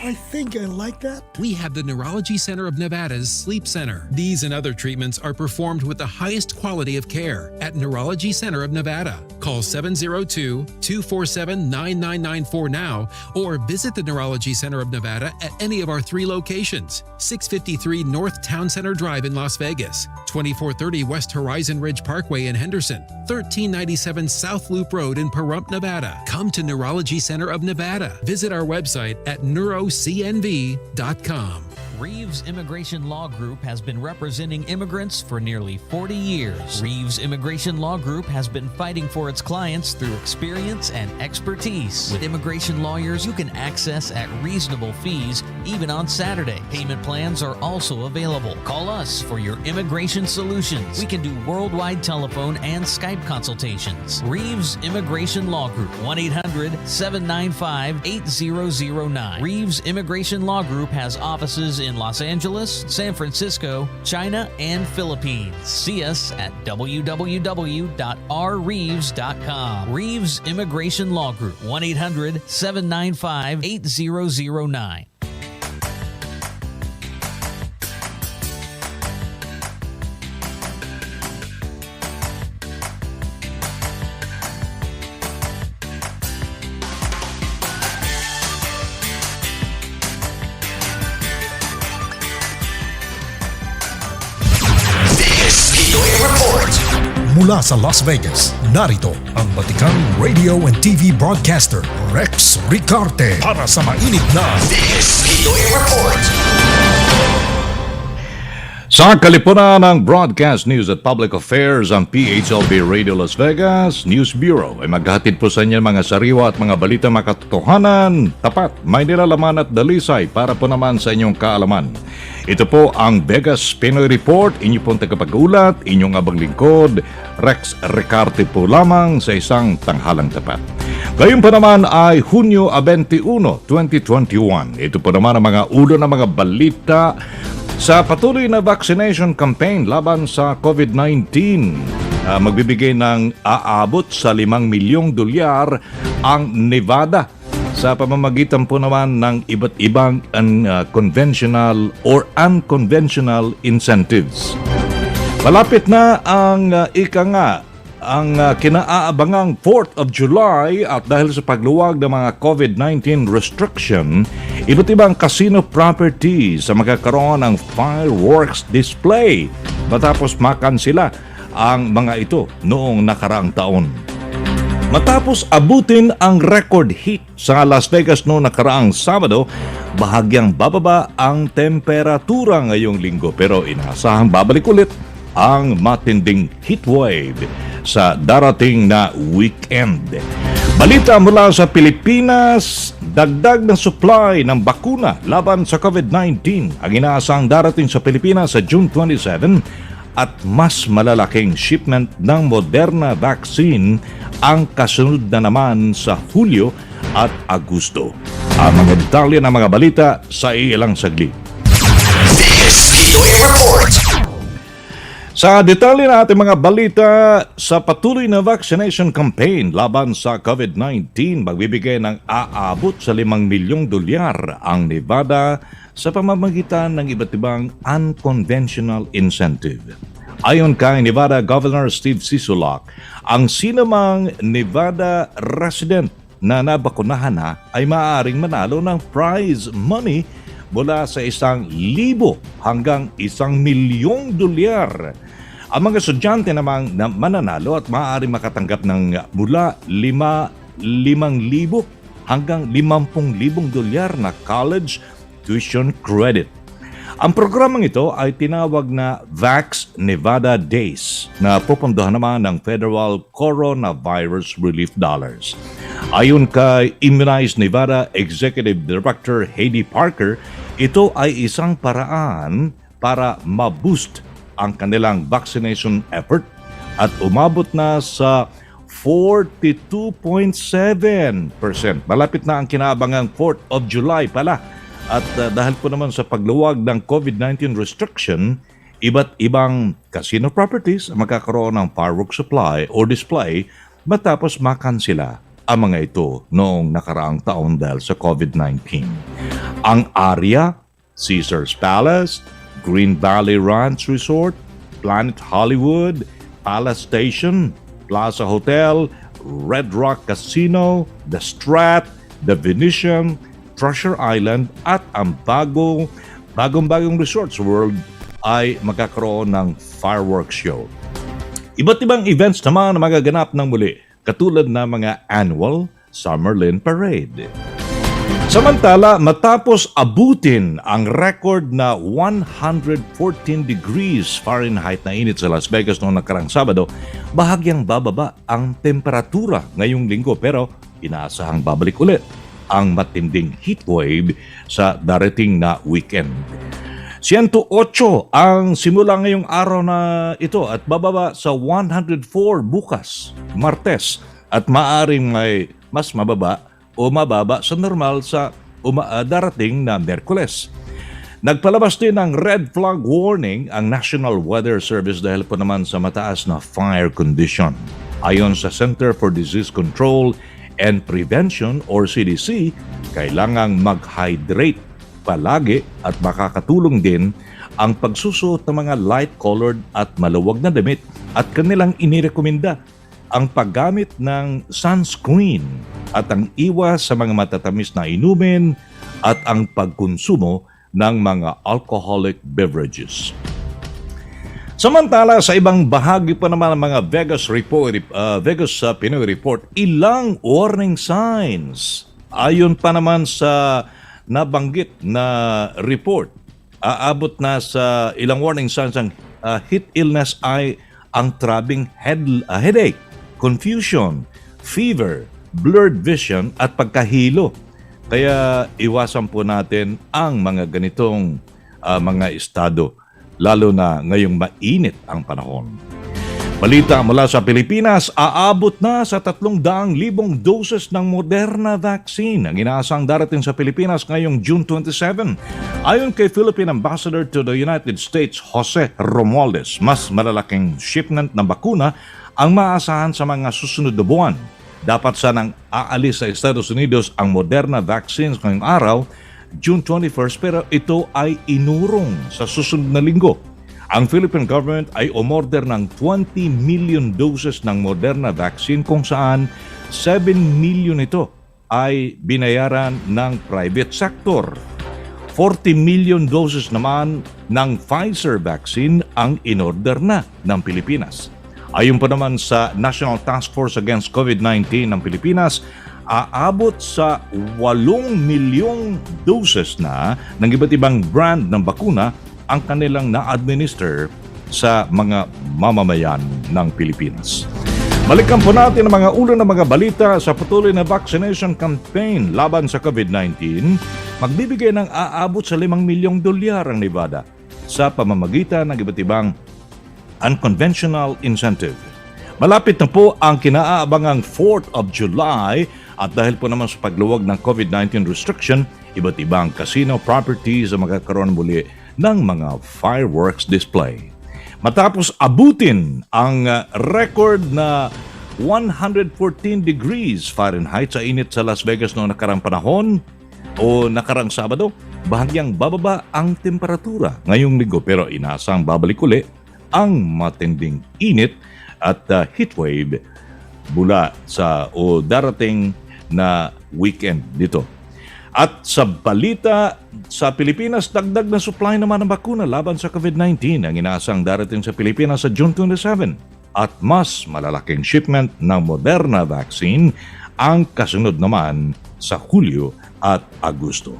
I think I like that. We have the Neurology Center of Nevada's Sleep Center. These and other treatments are performed with the highest quality of care at Neurology Center of Nevada. Call 702-247-9994 now or visit the Neurology Center of Nevada at any of our 3 locations. 653 North Town Center Drive in Las Vegas, 2430 West Horizon Ridge Parkway in Henderson, 1397 South Loop Road in Pahrump, Nevada. Come to Neurology Center of Nevada. Visit our website at neurocnv.com. Reeves Immigration Law Group has been representing immigrants for nearly 40 years. Reeves Immigration Law Group has been fighting for its clients through experience and expertise. With immigration lawyers you can access at reasonable fees, even on Saturday. Payment plans are also available. Call us for your immigration solutions. We can do worldwide telephone and Skype consultations. Reeves Immigration Law Group, 1-800-795-8009. Reeves Immigration Law Group has offices in Los Angeles, San Francisco, China, and Philippines. See us at www.rreeves.com. Reeves Immigration Law Group, 1-800-795-8009. Mula sa Las Vegas, narito ang batikang radio and TV broadcaster, Rex Ricarte, para sa mainit na Pinoy Report. Sa kalipunan ng Broadcast News at Public Affairs ang PHLV Radio Las Vegas News Bureau ay maghatid po sa inyo mga sariwa at mga balita makatotohanan, tapat, may nilalaman at dalisay para po naman sa inyong kaalaman. Ito po ang Vegas Pinoy Report, inyo pong tagapag-ulat, inyong abang lingkod, Rex Ricarte po lamang sa isang tanghalang tapat. Ngayon po naman ay Hunyo 21, 2021. Ito po naman ang mga ulo ng mga balita sa patuloy na vaccination campaign laban sa COVID-19. Magbibigay ng aabot sa 5 milyong dolyar ang Nevada sa pamamagitan po naman ng iba't ibang conventional or unconventional incentives. Malapit na ang ang kinaabangang 4th of July at dahil sa pagluwag ng mga COVID-19 restriction, iba't ibang casino properties sa magkakaroon ng fireworks display matapos makansila ang mga ito noong nakaraang taon. Matapos abutin ang record heat sa Las Vegas noong nakaraang Sabado, bahagyang bababa ang temperatura ngayong linggo pero inaasahang babalik ulit ang matinding heat wave sa darating na weekend. Balita mula sa Pilipinas, dagdag ng supply ng bakuna laban sa COVID-19 ang inaasang darating sa Pilipinas sa June 27 at mas malalaking shipment ng Moderna vaccine ang kasunod na naman sa Hulyo at Agosto. Ang mga detalye ng mga balita sa ilang saglit. Vegas Pinoy Report. Sa detalye na ating mga balita, sa patuloy na vaccination campaign laban sa COVID-19, magbibigay ng aabot sa 5 milyong dolyar ang Nevada sa pamamagitan ng iba't ibang unconventional incentive. Ayon kay Nevada Governor Steve Sisolak, ang sinumang Nevada resident na nabakunahan na ay maaaring manalo ng prize money mula sa 1,000 hanggang 1 milyong dolyar. Ang mga estudyante namang mananalo at maaaring makatanggap ng mula 5,000 hanggang 50,000 dolyar na college tuition credit. Ang programang ito ay tinawag na Vax Nevada Days na pupundohan naman ng Federal Coronavirus Relief Dollars. Ayon kay Immunize Nevada Executive Director Heidi Parker, ito ay isang paraan para ma-boost ang kanilang vaccination effort at umabot na sa 42.7%. Malapit na ang kinaabangang 4th of July pala. At dahil po naman sa pagluwag ng COVID-19 restriction, iba't ibang casino properties magkakaroon ng fireworks supply or display matapos makansela ang mga ito noong nakaraang taon dahil sa COVID-19. Ang area, Caesars Palace, Green Valley Ranch Resort, Planet Hollywood, Palace Station, Plaza Hotel, Red Rock Casino, The Strat, The Venetian, Treasure Island at ang bagong Resorts World ay magkakaroon ng fireworks show. Iba't ibang events naman na magaganap ng muli, katulad ng mga annual Summerlin Parade. Samantala, matapos abutin ang record na 114 degrees Fahrenheit na init sa Las Vegas noong nakarang Sabado, bahagyang bababa ang temperatura ngayong linggo pero inaasahang babalik ulit ang matinding heatwave sa darating na weekend. 108 ang simula ngayong araw na ito at bababa sa 104 bukas, Martes, at maaring may mas mababa o mababa sa normal sa darating na Miyerkules. Nagpalabas din ng red flag warning ang National Weather Service dahil po naman sa mataas na fire condition. Ayon sa Center for Disease Control and Prevention or CDC, kailangang mag-hydrate palagi at makakatulong din ang pagsusuot ng mga light-colored at maluwag na damit at kanilang inirekomenda ang paggamit ng sunscreen at ang iwas sa mga matatamis na inumin at ang pagkonsumo ng mga alcoholic beverages. Samantala, sa ibang bahagi pa naman ng mga Vegas Pinoy Report, ilang warning signs. Ayon pa naman sa nabanggit na report, aabot na sa ilang warning signs ang heat illness ay ang trabing headache, confusion, fever, blurred vision at pagkahilo. Kaya iwasan po natin ang mga ganitong mga estado, lalo na ngayong mainit ang panahon. Balita mula sa Pilipinas, aabot na sa 300,000 doses ng Moderna vaccine ang inaasang darating sa Pilipinas ngayong June 27. Ayon kay Philippine Ambassador to the United States, Jose Romualdez, mas malalaking shipment ng bakuna ang maasahan sa mga susunod na buwan. Dapat sanang aalis sa Estados Unidos ang Moderna vaccines ngayong araw, June 21st, pero ito ay inurong sa susunod na linggo. Ang Philippine government ay umorder ng 20 million doses ng Moderna vaccine kung saan 7 million ito ay binayaran ng private sector. 40 million doses naman ng Pfizer vaccine ang inorder na ng Pilipinas. Ayon pa naman sa National Task Force Against COVID-19 ng Pilipinas, aabot sa 8 milyong doses na ng iba't ibang brand ng bakuna ang kanilang na-administer sa mga mamamayan ng Pilipinas. Balikan po natin ang mga ulo ng mga balita sa patuloy na vaccination campaign laban sa COVID-19. Magbibigay ng aabot sa 5 milyong dolyar ang Nevada sa pamamagitan ng iba't ibang unconventional incentive. Malapit na po ang kinaabangang 4th of July at dahil po naman sa pagluwag ng COVID-19 restriction, iba't ibang casino properties ang magkakaroon muli ng mga fireworks display. Matapos abutin ang record na 114 degrees Fahrenheit sa init sa Las Vegas noong nakarang panahon o nakarang Sabado, bahagyang bababa ang temperatura ngayong linggo pero inasang babalik uli ang matinding init at heatwave mula sa darating na weekend dito. At sa balita sa Pilipinas, dagdag na supply naman ng bakuna laban sa COVID-19 ang inaasang darating sa Pilipinas sa June 27 at mas malalaking shipment ng Moderna vaccine ang kasunod naman sa Hulyo at Agosto.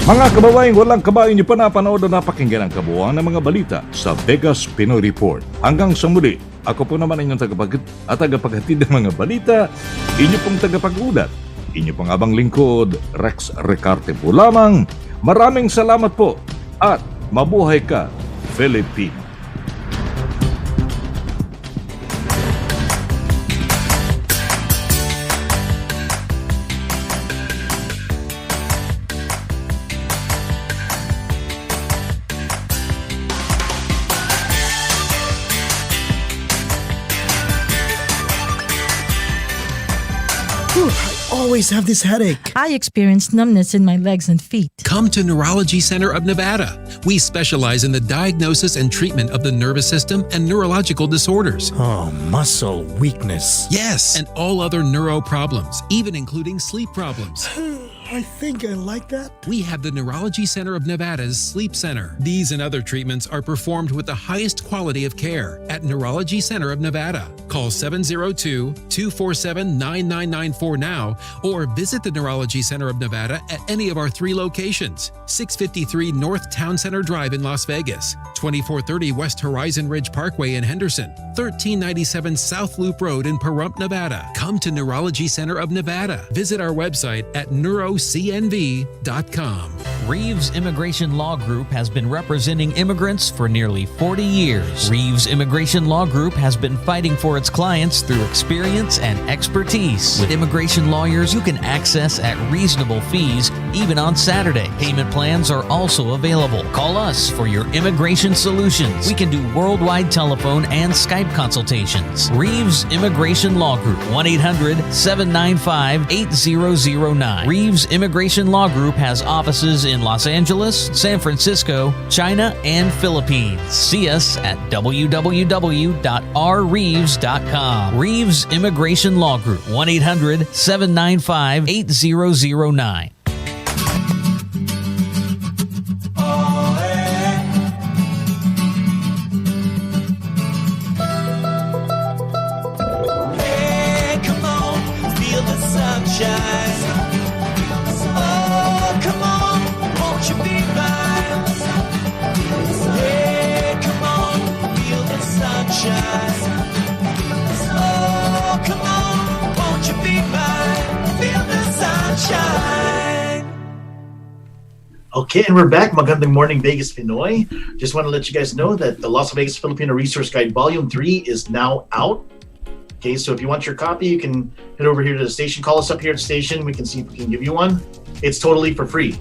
Mga kababaeng walang kabayan niyo pa napanood na napakinggan ang kabuuan ng mga balita sa Vegas Pinoy Report. Hanggang sa muli, ako po naman inyong tagapaghatid ng mga balita, inyo pong tagapag-ulat, inyo pong abang lingkod, Rex Ricarte po lamang. Maraming salamat po at mabuhay ka, Filipino. Always have this headache. I experience numbness in my legs and feet. Come to Neurology Center of Nevada. We specialize in the diagnosis and treatment of the nervous system and neurological disorders. Oh, muscle weakness. Yes, and all other neuro problems, even including sleep problems. I think I like that. We have the Neurology Center of Nevada's Sleep Center. These and other treatments are performed with the highest quality of care at Neurology Center of Nevada. Call 702-247-9994 now or visit the Neurology Center of Nevada at any of our 3 locations. 653 North Town Center Drive in Las Vegas, 2430 West Horizon Ridge Parkway in Henderson, 1397 South Loop Road in Pahrump, Nevada. Come to Neurology Center of Nevada. Visit our website at neurocnv.com. Reeves Immigration Law Group has been representing immigrants for nearly 40 years. Reeves Immigration Law Group has been fighting for its clients through experience and expertise. With immigration lawyers you can access at reasonable fees, even on Saturday. Payment plans are also available. Call us for your immigration solutions. We can do worldwide telephone and Skype consultations. Reeves Immigration Law Group, 1-800-795-8009. Reeves Immigration Law Group has offices in Los Angeles, San Francisco, China, and Philippines. See us at www.rreeves.com. Reeves Immigration Law Group, 1-800-795-8009. Hey, come on, feel the sunshine. Oh, come on, won't you be mine? Hey, come on, feel the sunshine. Oh, come on, won't you be mine? Feel the sunshine. Okay, and we're back. Magandang morning, Vegas Pinoy. Just want to let you guys know that the Las Vegas Filipino Resource Guide Volume 3 is now out. Okay, so if you want your copy, you can head over here to the station. Call us up here at the station. We can see if we can give you one. It's totally for free.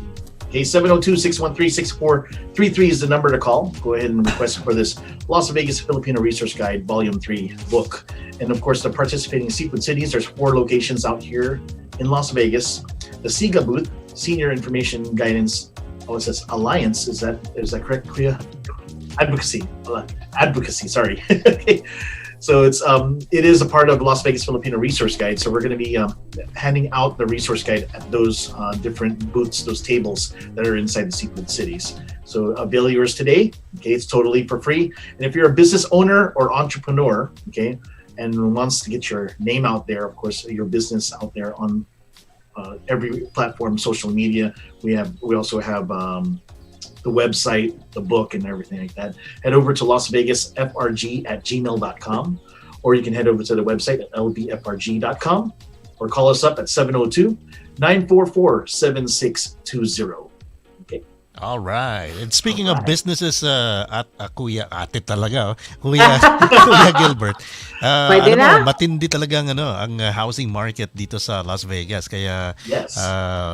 Okay, 702-613-6433 is the number to call. Go ahead and request for this Las Vegas Filipino Resource Guide Volume 3 book. And of course, the participating sequence cities, there's 4 locations out here in Las Vegas. The SIGA booth, Senior Information Guidance, it says Alliance. Is that correct, Kuya? Advocacy, sorry. Okay. So it is a part of Las Vegas Filipino Resource Guide. So we're going to be handing out the resource guide at those different booths, those tables that are inside the sequence cities. So avail yours today. Okay, it's totally for free. And if you're a business owner or entrepreneur, okay, and wants to get your name out there, of course, your business out there on every platform, social media. We also have the website, the book, and everything like that. Head over to LasVegasFRG@gmail.com or you can head over to the website at lbfrg.com or call us up at 702-944-7620. Okay. All right. And speaking of businesses, Kuya, ate talaga, Kuya, Kuya Gilbert. Pwede na? Matindi talagang ang housing market dito sa Las Vegas. Kaya, Yes.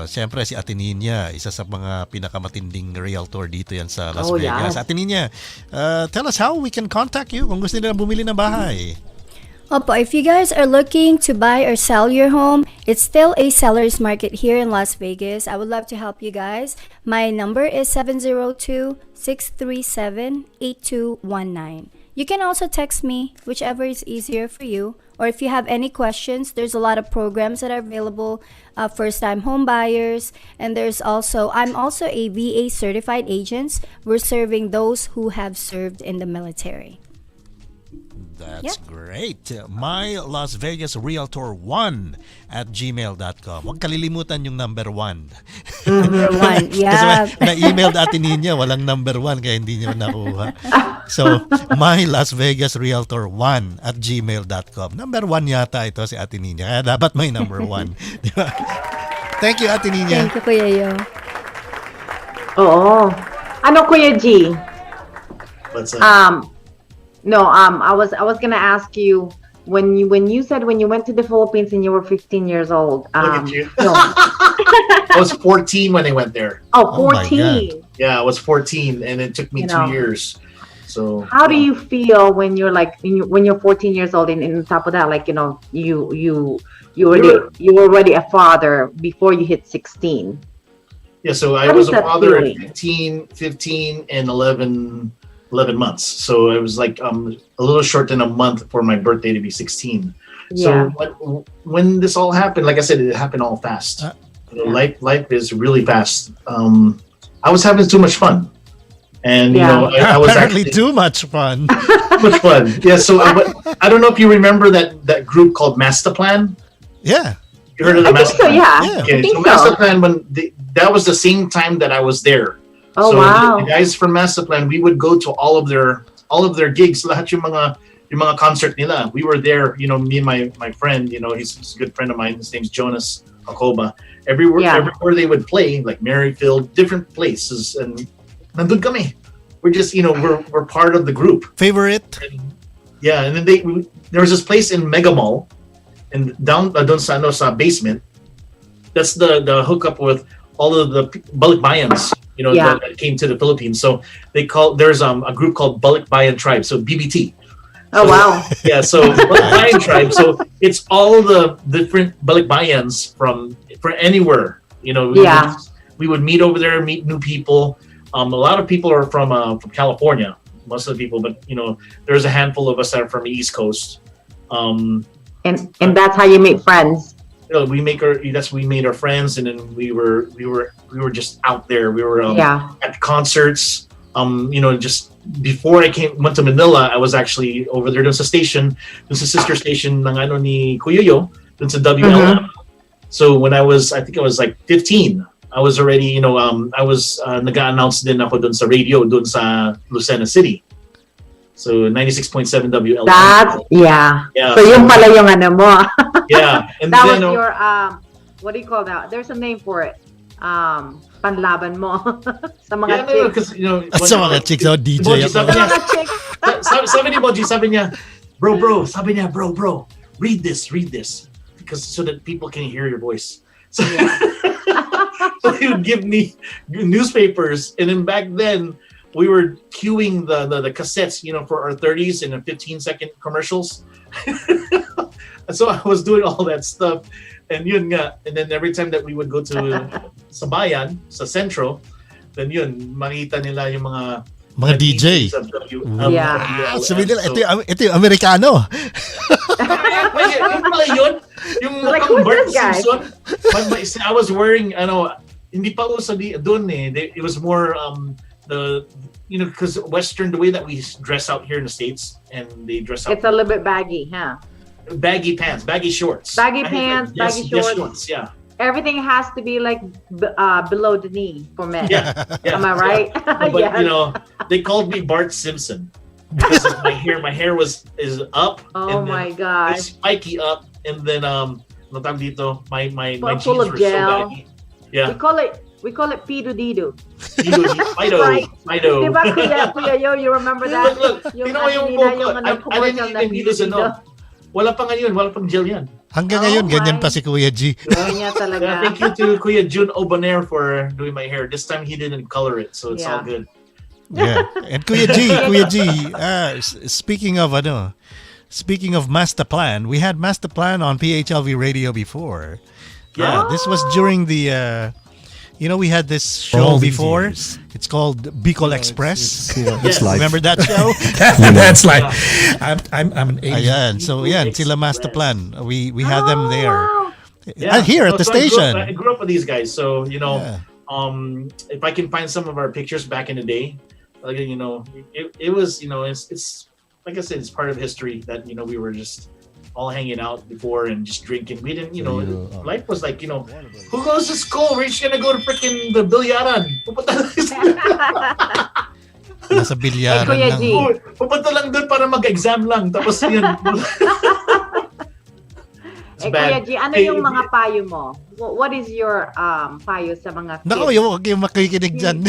siyempre si Ate Nina, isa sa mga pinakamatinding realtor dito yan sa Las Oh, Vegas. yes. Ate Nina, tell us how we can contact you kung gusto nila bumili ng bahay. Opo, if you guys are looking to buy or sell your home, it's still a seller's market here in Las Vegas. I would love to help you guys. My number is 702-637-8219. You can also text me, whichever is easier for you. Or if you have any questions, there's a lot of programs that are available, first-time home buyers. And I'm also a VA certified agent. We're serving those who have served in the military. That's great. My Las Vegas Realtor 1 at gmail.com. Huwag kalilimutan yung number 1. Number 1, yeah. Kasi na-email dati niya, walang number 1 kaya hindi niyo nakuha. So, my Las Vegas Realtor 1 at gmail.com. Number 1 yata ito si Ate Nina. Kaya dapat may number 1. Di ba? Thank you, Ate Nina. Thank you, Kuya Yo. Oo. Ano, Kuya G? What's up? No, I was gonna ask you when you said when you went to the Philippines and you were 15 years old. Look at you. No. I was 14 when I went there. Oh, 14. Yeah, I was 14, and it took me 2 years. So how do you feel when you're when you're 14 years old, and on top of that, you were already a father before you hit 16? Yeah, so I How was is a that father at feeling? 15, and 11 months. So it was like a little short than a month for my birthday to be 16. Yeah. So when this all happened, like I said, it happened all fast. Life is really fast. I was having too much fun. And I was Apparently actually too much fun. much fun. Yeah, so I don't know if you remember that group called Masterplan. Yeah. You heard of the I think so, Masterplan? yeah. Okay, I think so so. Masterplan, that was the same time that I was there. Oh, so wow. the guys from Masterplan, we would go to all of their gigs. Lahat yung mga concert nila. We were there. Me and my friend. He's a good friend of mine. His name's Jonas Akoba. Everywhere they would play, like Merrifield, different places, and nandun kami. We're just we're part of the group. Favorite? Yeah, and then there was this place in Mega Mall, and down sa basement. That's the hookup with all of the Balikbayans. That came to the Philippines. So there's a group called Balikbayan Tribe, so BBT. Oh, wow. Yeah, so Balikbayan Tribe. So it's all the different Balikbayans from anywhere. We would meet over there, meet new people. A lot of people are from California, most of the people, but there's a handful of us that are from the East Coast. And that's how you make friends. We made our friends, and then we were just out there. We were at concerts. Just before I went to Manila, I was actually over there. There's a station, there's a sister station ng ni Kuya Yo, there's a WLM. So when I think I was like 15, I was already, I was nag-announce din ako dun sa radio dun sa Lucena City. So 96.7 WLM. Yeah. So yung pala yung mo. Yeah. And that then, was your what do you call that? There's a name for it. Panlaban mo sa mga chicks. Because Sa mga chicks, DJ Sa ako. mga chicks. sabi ni Boji, sabi niya, bro, read this, because so that people can hear your voice. So, so he would give me newspapers, and then back then we were queuing the cassettes, for our 30s and 15-second commercials. So I was doing all that stuff, and yun nga, and then every time that we would go to sa bayan, sa Centro, then yun, makita nila yung mga DJ. Sabi nila, ito yung Amerikano. Yung pala yun, yung Like, mukhang who's Bart this guy? Simpson. I was wearing, hindi pa uso doon eh. It was more, because Western, the way that we dress out here in the States, and they dress out. It's a little bit baggy, huh? Baggy pants, baggy shorts. Baggy pants, baggy shorts. Yeah. Everything has to be like below the knee for men. Yeah. Am I right? But, Yes. they called me Bart Simpson. because of my hair is up. Oh and then my gosh. it's spiky up, and then no tawag dito, my Full jeans of were gel. so baggy. Yeah. We call it Pido Dido. Fido. Di ba, Kuya Yo, you remember that? Look, tingnan mo yung buhok ko. I commercial didn't even use wala pa ngayon, wala pang gel yan. Hanggang ngayon, ganyan pa si Kuya G. Ganyan talaga. Yeah, thank you to Kuya Jun Obonair for doing my hair. This time he didn't color it, so it's all good. Yeah. And Kuya G, speaking of Master Plan, we had Master Plan on PHLV radio before. Yeah, this was during the we had this show before. It's called Bicol Express. That's life. Remember that show? That's like I'm an Asian. Ayan. So yan, sila Master Plan. We had them there. Yeah. Here at the station. I grew up with these guys, so if I can find some of our pictures back in the day, like it was it's like I said, it's part of history that we were just all hanging out before and just drinking. We didn't, life was like, who goes to school? We're just gonna go to freaking the bilyaran. Nasa bilyaran Kuya lang. G. Pupunta lang doon para mag-exam lang. Tapos yun. Kuya G, ano yung mga payo mo? What is your payo sa mga kids? Naku, huwag kayong makikinig dyan.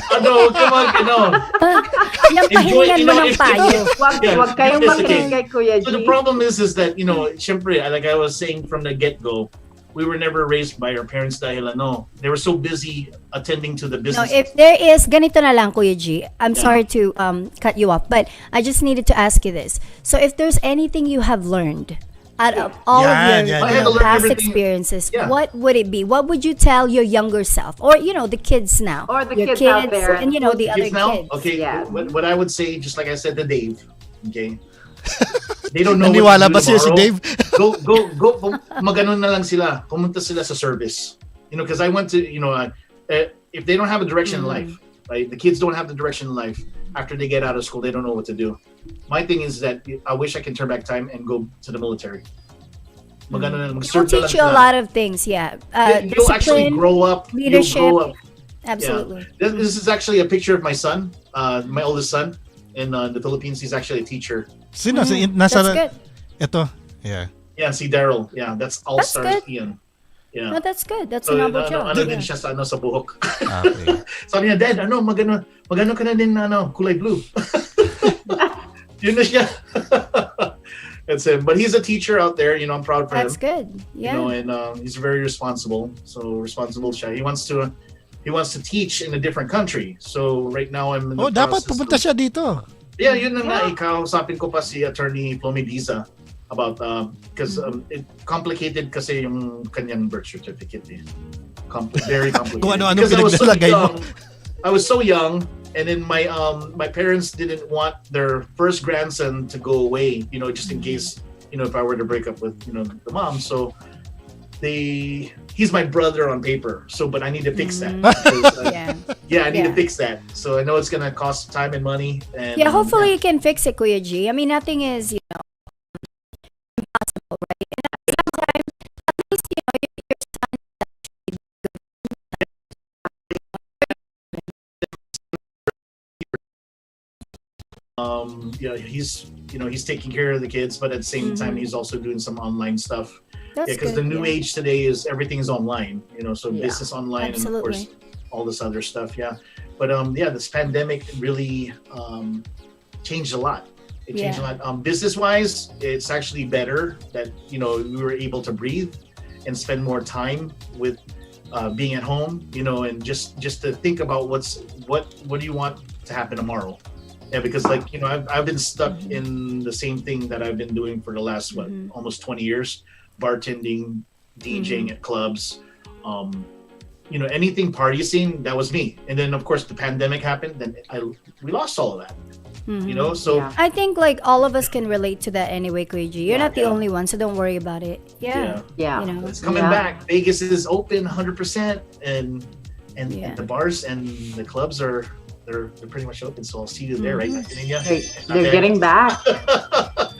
Napahingan mo ng payo. Huwag kayong makinig kay Kuya G. So the problem is that, syempre, like I was saying from the get-go, we were never raised by our parents dahil they were so busy attending to the business. No, if there is, ganito na lang, Kuya G. I'm sorry to cut you off, but I just needed to ask you this. So if there's anything you have learned out of all of your past experiences, what would it be? What would you tell your younger self, or the kids now, or the your kids out there, and the other now? kids? Okay, Yeah. what I would say, just like I said to Dave, okay, they don't know. Naniwala ba siya si Dave? go. Maganon na lang sila. Pumunta sila sa service. Because I went to, if they don't have a direction in life, right? The kids don't have the direction in life. After they get out of school, they don't know what to do. My thing is that I wish I can turn back time and go to the military. It'll teach you a lot of things, you'll actually grow up. Leadership. You'll grow up. Absolutely. Yeah. This is actually a picture of my son, my oldest son, in the Philippines. He's actually a teacher. Sino? That's good. Ito. Yeah. Yeah, see Daryl. Yeah, that's All-Stars good. Ian. Yeah. No, that's good. That's a noble job. Ano din siya sa buhok. Okay. Sabi niya, Dad, magano ka na din kulay blue. Yun na siya. That's him. But he's a teacher out there. I'm proud for him. That's good. Yeah. And he's very responsible. So responsible siya. He wants to teach in a different country. So right now I'm in the dapat process pupunta siya dito. Yeah, yun na nga. Ikausapin ko pa si Attorney Plomi Diza about because it complicated kasi yung kanyang birth certificate eh. Very complicated. Kung ano-ano Because pinaglalagay mo. I was so young, and then my parents didn't want their first grandson to go away, just in case, if I were to break up with, the mom. So he's my brother on paper. So, but I need to fix that. Because, I need to fix that. So I know it's gonna cost time and money. And hopefully you can fix it, Kuya G. I mean, nothing is, impossible, right? And sometimes, at least, your son he's taking care of the kids, but at the same time he's also doing some online stuff. Because the new age today is everything is online, so business online. Absolutely. And of course all this other stuff. But this pandemic really changed a lot. It changed a lot. Business wise, it's actually better that we were able to breathe and spend more time with being at home, and just to think about what do you want to happen tomorrow. Yeah, because I've been stuck in the same thing that I've been doing for the last almost 20 years, bartending, DJing at clubs, anything party scene, that was me. And then of course the pandemic happened, then we lost all of that. So I think all of us can relate to that anyway, Kuya G. You're not the only one, so don't worry about it. Yeah. It's coming back. Vegas is open 100%, and the bars and the clubs are they're pretty much open. So I'll see you there, right? They're getting back.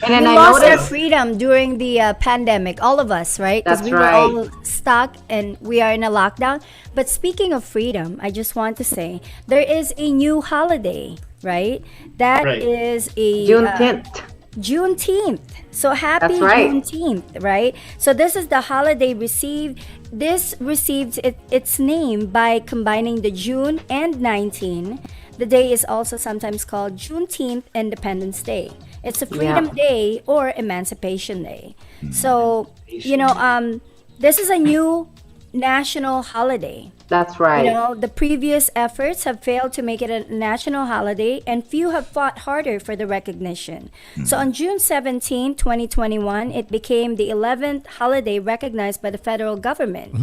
And then we lost our freedom during the pandemic, all of us, right? Because we were all stuck and we are in a lockdown. But speaking of freedom, I just want to say there is a new holiday right? That Right. is a Juneteenth. Juneteenth. So happy That's right. Juneteenth, right? So this is the holiday received its name by combining the June and 19. The day is also sometimes called Juneteenth Independence Day. It's a Freedom Day or Emancipation Day. So, this is a new national holiday. That's right. The previous efforts have failed to make it a national holiday, and few have fought harder for the recognition. So on June 17, 2021, it became the 11th holiday recognized by the federal government.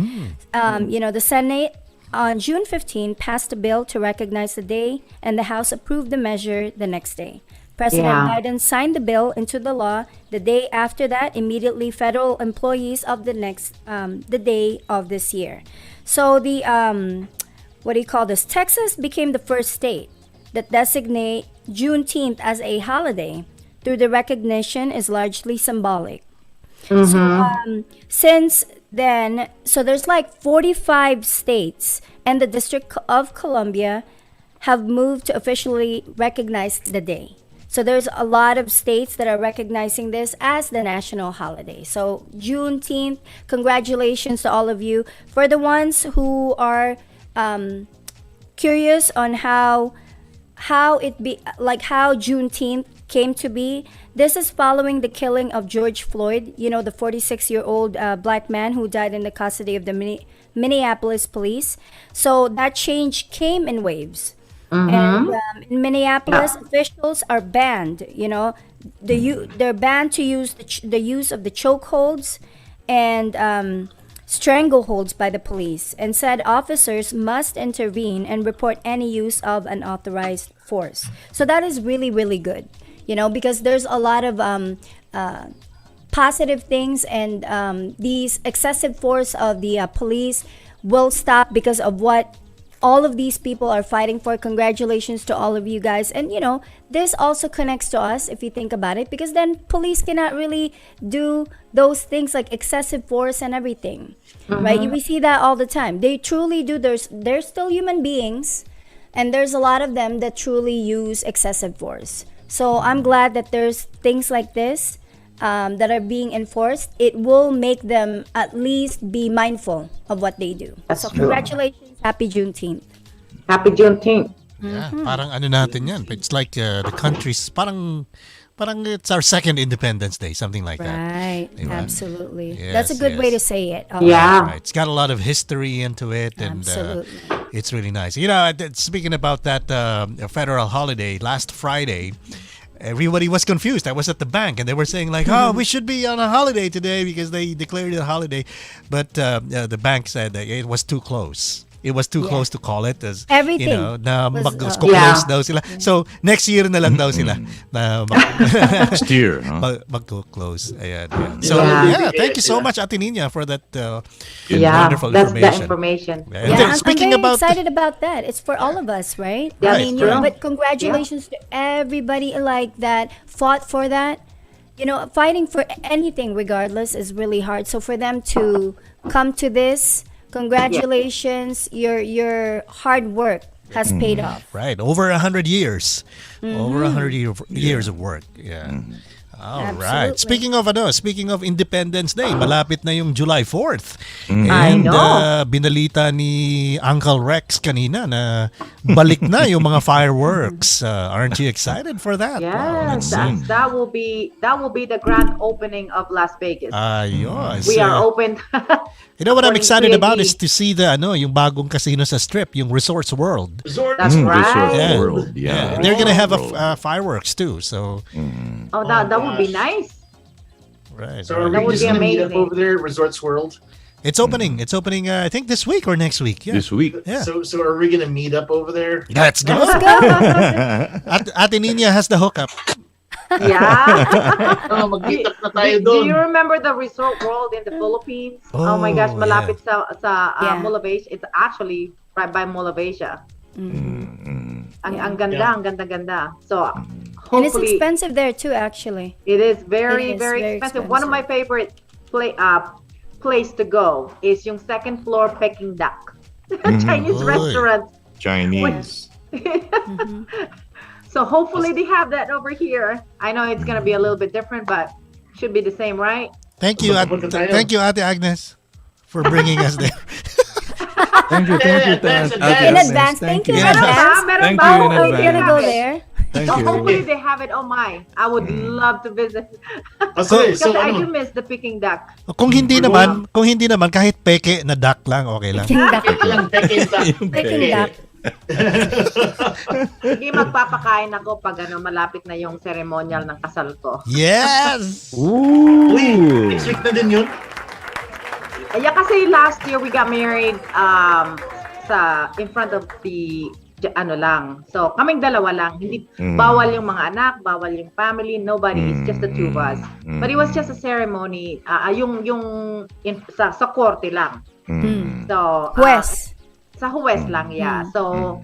The Senate on June 15 passed a bill to recognize the day, and the House approved the measure the next day. President Biden signed the bill into the law. The day after that, immediately federal employees of the day of this year. So the Texas became the first state that designate Juneteenth as a holiday. Through the recognition is largely symbolic. So since then, so there's like 45 states and the District of Columbia have moved to officially recognize the day. So there's a lot of states that are recognizing this as the national holiday. So Juneteenth, congratulations to all of you. For the ones who are curious on how Juneteenth came to be, this is following the killing of George Floyd, the 46-year-old black man who died in the custody of the Minneapolis police. So that change came in waves. And in Minneapolis, officials are banned. They're banned to use the use of the chokeholds and strangleholds by the police, and said officers must intervene and report any use of unauthorized force. So that is really, really good. Because there's a lot of positive things, and these excessive force of the police will stop because of what all of these people are fighting for. Congratulations to all of you guys. And this also connects to us if you think about it, because then police cannot really do those things like excessive force and everything, right? We see that all the time. They truly do. They're still human beings, and there's a lot of them that truly use excessive force. So I'm glad that there's things like this that are being enforced. It will make them at least be mindful of what they do. That's so true. Congratulations. Happy Juneteenth. Happy Juneteenth. Yeah, parang ano natin yan. It's like the country's parang it's our second Independence Day, something like that. Right, Diba? absolutely. Yes, That's a good way to yes. say it. Right. It's got a lot of history into it, and Absolutely. it's really nice. Speaking about that federal holiday, last Friday, everybody was confused. I was at the bank, and they were saying like, "Oh, we should be on a holiday today because they declared it a holiday," but the bank said that it was too close. It was too close to call it as Everything na was, mag-close daw sila. So next year na lang daw sila na Next year, huh? mag-close. Ayan, ayan. So thank you so much, Ate Nina, for that wonderful that's information. the information. And Yeah, speaking I'm very about excited about that. It's for all of us, right? That's I mean, true. but congratulations to everybody like that fought for that. Fighting for anything regardless is really hard. So for them to come to this, congratulations. Your hard work has paid off. Right, over 100 years. Over 100 years of work. Yeah. All right. Absolutely. Speaking of Independence Day, malapit na yung July 4th. I And know. binalita ni Uncle Rex kanina na balik na yung mga fireworks. Aren't you excited for that? Yes, that will be the grand opening of Las Vegas. Ayos. We are open. You know what I'm for excited about is creativity. to see yung bagong casino sa Strip, yung Resorts World. That's right. Yeah. World, yeah. They're gonna have fireworks too. So Oh, that would be nice. right. So are That we would just be gonna meet up amazing. over there at Resorts World? It's opening. It's opening. I think this week or next week. Yeah. This week. Yeah. So are we gonna meet up over there? Let's go. Let's go. Ate Nina has the hookup. Yeah. Mag-meet up na tayo Do you doon. remember the Resort World in the Philippines? Oh, my gosh, Oh, malapit sa Yeah. Mulabesia. It's actually right by Mulabesia. Ang ganda, Yeah. ang ganda. So And it's hopefully expensive there too, actually. it is very, It is very very expensive. One of my favorite place to go is yung second floor Peking Duck. Chinese Oy. restaurant. Chinese. So hopefully they have that over here. I know it's gonna be a little bit different, but should be the same, right? Thank you, Ate Agnes, for bringing us there. Thank you, In advance, thank you in advance. Meron Thank ba? you in Hopefully advance. they Gonna have go it. there. Thank So you. hopefully they have it. Oh my, I would love to visit. Kasi, Kasi I do miss the Peking duck. Kung hindi naman kahit peke na duck lang, okay lang. King duck. Peking duck. Hindi magpapakain ako pag malapit na yung ceremonial ng kasal ko. Yes! Uy, next week na din yun. Yeah, kasi last year we got married in front of the lang. So, kaming dalawa lang. Hindi bawal yung mga anak, bawal yung family, nobody. It's just the two of us. But it was just a ceremony, sa korte lang. So, sa huwes lang, yeah. So,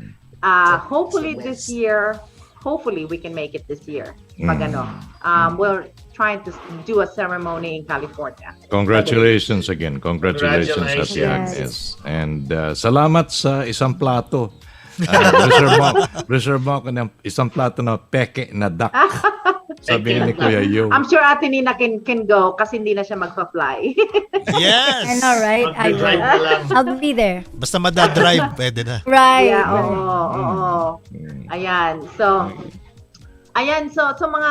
hopefully this year, hopefully we can make it this year. Pag we're trying to do a ceremony in California. Congratulations again. Congratulations, Ate Agnes. And salamat sa isang plato. Reserve mo ako ng isang plato na peke na duck. Sabi ni Kuya Yo. I'm sure Ate Nina can go kasi hindi na siya magpa-fly. Yes! I know, right? I will. I'll be there. Basta madadrive, pwede na. Right. Yeah, oo. Ayan. So mga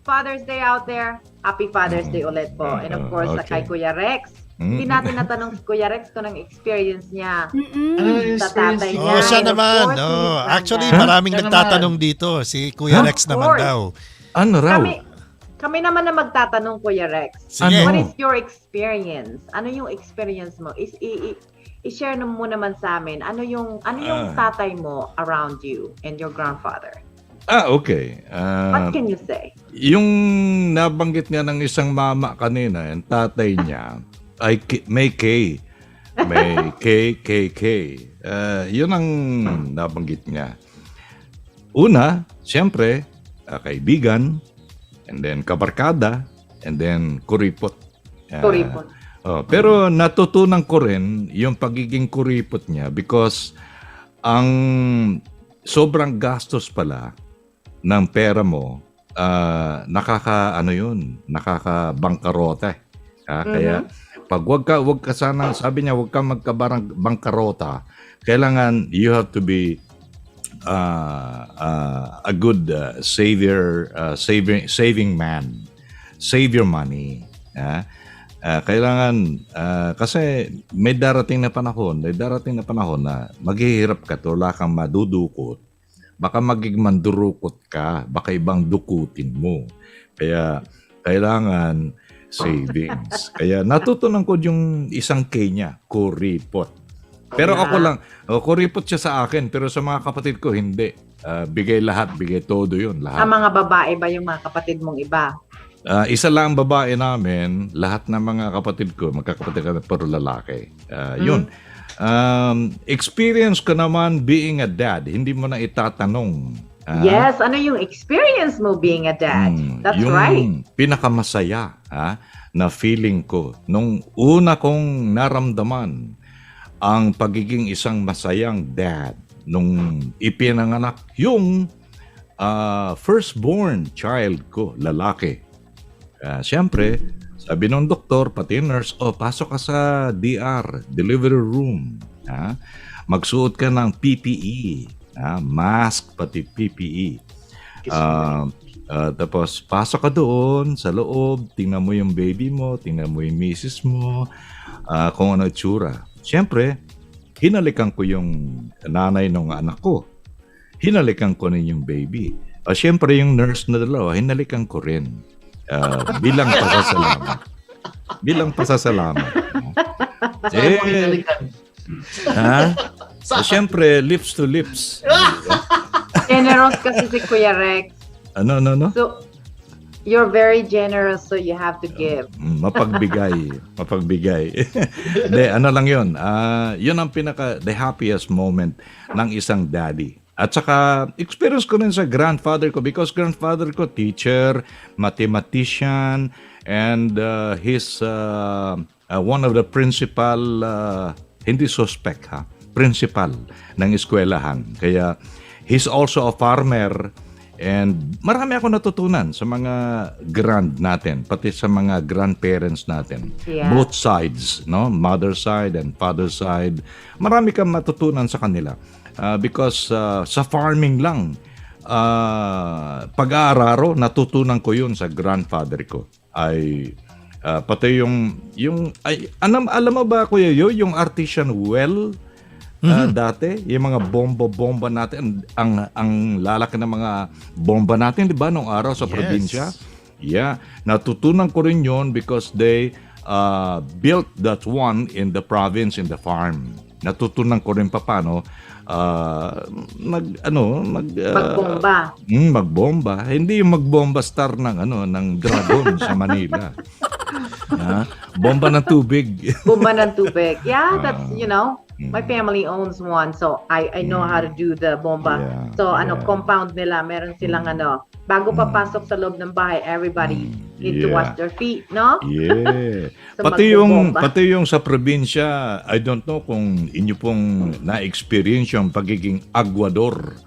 Father's Day out there, happy Father's Day ulit po. And of course, kay Kuya Rex. Hindi natin natanong si Kuya Rex kung ang experience niya sa tatay niya. Oh, siya And of naman. course, his Actually, granddad. maraming nagtatanong dito. Si Kuya Rex naman course. daw. Ano raw? Kami naman na magtatanong, Kuya Rex. Sige. What is your experience? Ano yung experience mo? I-share mo naman sa amin. Ano yung tatay mo around you and your grandfather? Okay. What can you say? Yung nabanggit nga ng isang mama kanina, yung tatay niya, ay may K. May K. Yun ang nabanggit niya. Una, siyempre, kaibigan, and then kabarkada, and then kuripot. Kuripot. Pero natutunan ko rin yung pagiging kuripot niya because ang sobrang gastos pala ng pera mo, nakakabangkarota. Kaya pag wag ka sana, sabi niya, wag ka magkabangkarota. Kailangan you have to be a good saving man. Save your money. Kailangan kasi may darating na panahon na maghihirap ka to, wala kang madudukot. Baka maging mandurukot ka, baka ibang dukutin mo. Kaya kailangan savings. Kaya natutunan ko yung isang K niya, kuripot. Pero ako lang, kuripot siya sa akin, pero sa mga kapatid ko, hindi. Bigay lahat, bigay todo yun. Lahat. Sa mga babae ba yung mga kapatid mong iba? Isa lang ang babae namin, lahat ng mga kapatid ko, magkakapatid ka na puro lalaki. Yun. Experience ko naman being a dad, hindi mo na itatanong. Yes, ano yung experience mo being a dad? That's right. Yung pinakamasaya na feeling ko, nung una kong naramdaman ang pagiging isang masayang dad, nung ipinanganak yung firstborn child ko, lalaki. Siyempre, sabi ng doktor, pati nurse, pasok ka sa DR, delivery room. Magsuot ka ng PPE, mask, pati PPE. Tapos, pasok ka doon sa loob, tingnan mo yung baby mo, tingnan mo yung misis mo, kung ano itsura. Siyempre, hinalikan ko yung nanay ng anak ko. Hinalikan ko rin yung baby. Siyempre, yung nurse na dalawa, hinalikan ko rin. Bilang pasasalamat. Siyempre, lips to lips. Generous kasi si Kuya Rex. Ano? So, you're very generous, so you have to give. Mapagbigay. De, ano lang yun. Yun ang the happiest moment ng isang daddy. At saka, experience ko rin sa grandfather ko because grandfather ko, teacher, mathematician, and he's one of the principal, hindi principal ng eskwelahan. Kaya, he's also a farmer And marami ako natutunan sa mga grand natin, pati sa mga grandparents natin. Yeah. Both sides, no? Mother side and father side. Marami kang matutunan sa kanila. Because sa farming lang, pag-aararo, natutunan ko yun sa grandfather ko. Ay pati yung alam mo ba Kuya Yo, yung artesian well dati, yung mga bomba natin, ang lalaki ng mga bomba natin, di ba, nung araw sa probinsya? Yeah, natutunan ko rin yon because they built that one in the province, in the farm. Natutunan ko rin paano magbomba. Magbomba. Hindi yung magbomba star ng dragon sa Manila. Bomba ng tubig. Bomba ng tubig. Yeah, that's, my family owns one, so I know how to do the bomba. Yeah, So, compound nila, meron silang bago papasok sa loob ng bahay, everybody need to wash their feet, no? Yeah. So, pati magbobomba. yung sa probinsya, I don't know kung inyo pong na-experience yung pagiging aguador.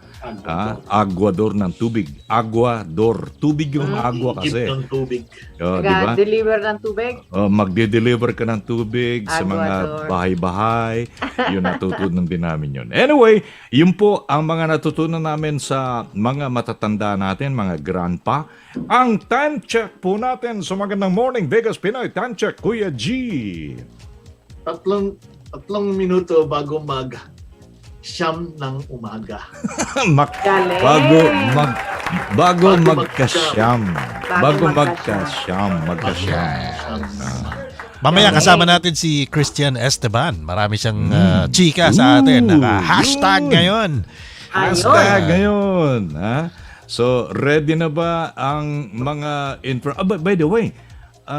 Aguador ng tubig. Aguador. Tubig yung agua kasi. Keep ng tubig. Diba? Deliver ng tubig? Magde-deliver ka ng tubig sa mga bahay-bahay. Yun, natutunan din namin yun. Anyway, yun po ang mga natutunan namin sa mga matatanda natin, mga grandpa. Ang time check po natin sa Magandang Morning Vegas Pinoy. Time check, Kuya G. Tatlong minuto bago siyam ng umaga. Bago magkasyam. Mamaya kasama natin si Christian Esteban. Marami siyang chika sa atin. Naka-hashtag ngayon. Hashtag ngayon. So, ready na ba ang mga by the way,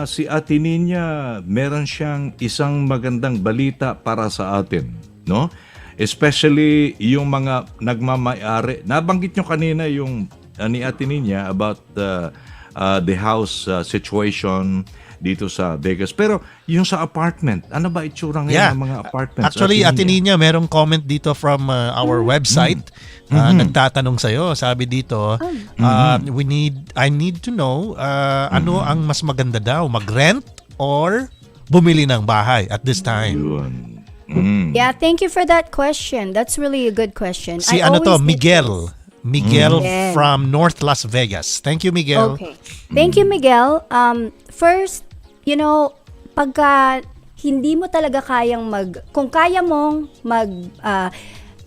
si Ate Nina, meron siyang isang magandang balita para sa atin, no? Especially yung mga nagmamay-ari. Nabanggit nyo kanina yung ni Ate Nina about the house situation dito sa Vegas. Pero yung sa apartment, ano ba itsura ngayon ng mga apartments? Actually, Ate Nina, merong comment dito from our website. Nagtatanong sa'yo. Sabi dito, I need to know ano ang mas maganda daw, mag-rent or bumili ng bahay at this time? Yun. Yeah, thank you for that question. That's really a good question. Si Miguel. Miguel from North Las Vegas. Thank you, Miguel. Okay. Thank you, Miguel. First, pagka hindi mo talaga kayang kung kaya mong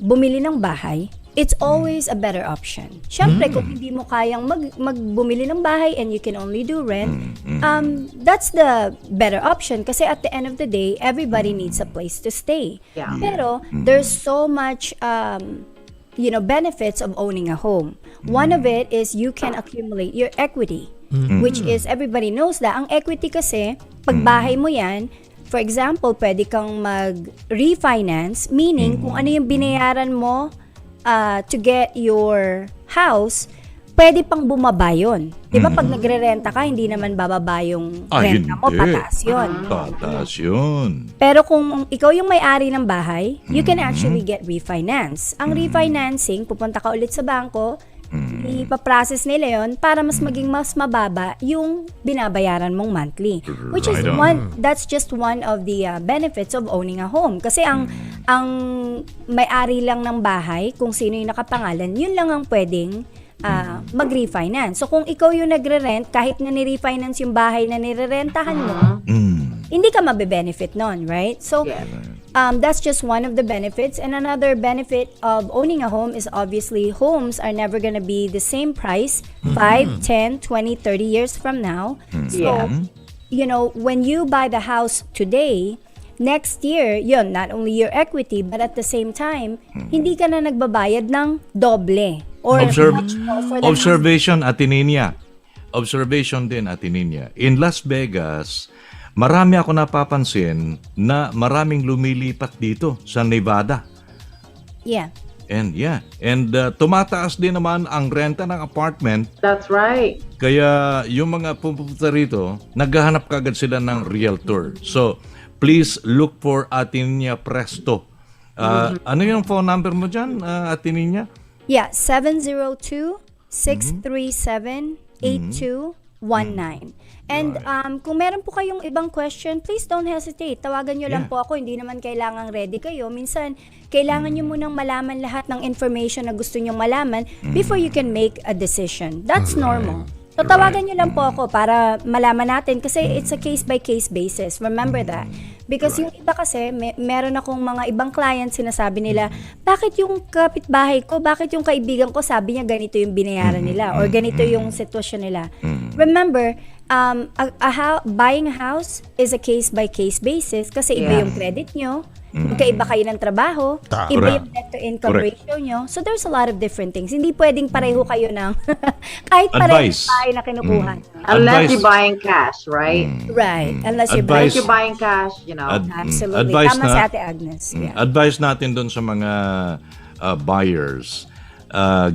bumili ng bahay, it's always a better option. Siyempre, kung hindi mo kayang magbumili ng bahay and you can only do rent, that's the better option kasi at the end of the day, everybody needs a place to stay. Yeah. Pero there's so much benefits of owning a home. One of it is you can accumulate your equity, which is everybody knows that ang equity kasi, pag bahay mo yan, for example, pwede kang mag-refinance, meaning kung ano yung binayaran mo to get your house, pwede pang bumaba yun. Diba pag nagre-renta ka, hindi naman bababa yung renta mo, pataas yun. Pataas yun. Pero kung ikaw yung may-ari ng bahay, you can actually get refinance. Ang refinancing, pupunta ka ulit sa bangko, ipaprocess nila yon para maging mas mababa yung binabayaran mong monthly. Which is that's just one of the benefits of owning a home. Kasi ang may-ari lang ng bahay, kung sino yung nakapangalan, yun lang ang pwedeng mag-refinance. So kung ikaw yung nagre-rent, kahit na ni-refinance yung bahay na nirerentahan mo, hindi ka mabe-benefit nun, right? So that's just one of the benefits. And another benefit of owning a home is obviously homes are never gonna be the same price 5, 10, 20, 30 years from now. So, when you buy the house today, next year, yun, not only your equity, but at the same time, hindi ka na nagbabayad ng doble. Or Observation, Ate Nina. Observation din, Ate Nina. In Las Vegas, marami ako napapansin na maraming lumilipat dito sa Nevada. Yeah. And tumataas din naman ang renta ng apartment. That's right. Kaya yung mga pupunta rito, naghahanap kagad sila ng realtor. So, please look for Ate Nina Presto. Ano yung phone number mo dyan, Ate Nina? Yeah, 0917-637-8219. And kung meron po kayong ibang question, please don't hesitate. Tawagan nyo lang po ako. Hindi naman kailangang ready kayo. Minsan, kailangan nyo munang malaman lahat ng information na gusto nyo malaman before you can make a decision. That's normal. So, tawagan nyo lang po ako para malaman natin kasi it's a case-by-case basis. Remember that. Because yung iba kasi, meron akong mga ibang clients, sinasabi nila, bakit yung kapitbahay ko, bakit yung kaibigan ko, sabi niya ganito yung binayaran nila or ganito yung sitwasyon nila. Remember, buying a house is a case-by-case basis kasi iba yung credit nyo, magkaiba kayo ng trabaho, iba yung debt-to-income ratio nyo. So there's a lot of different things. Hindi pwedeng pareho kayo ng kahit pareho tayo na kinukuha. Unless you're buying cash, right? Right. Unless you're buying cash, you know. Absolutely. Tama si Ate Agnes. Advice natin doon sa mga buyers,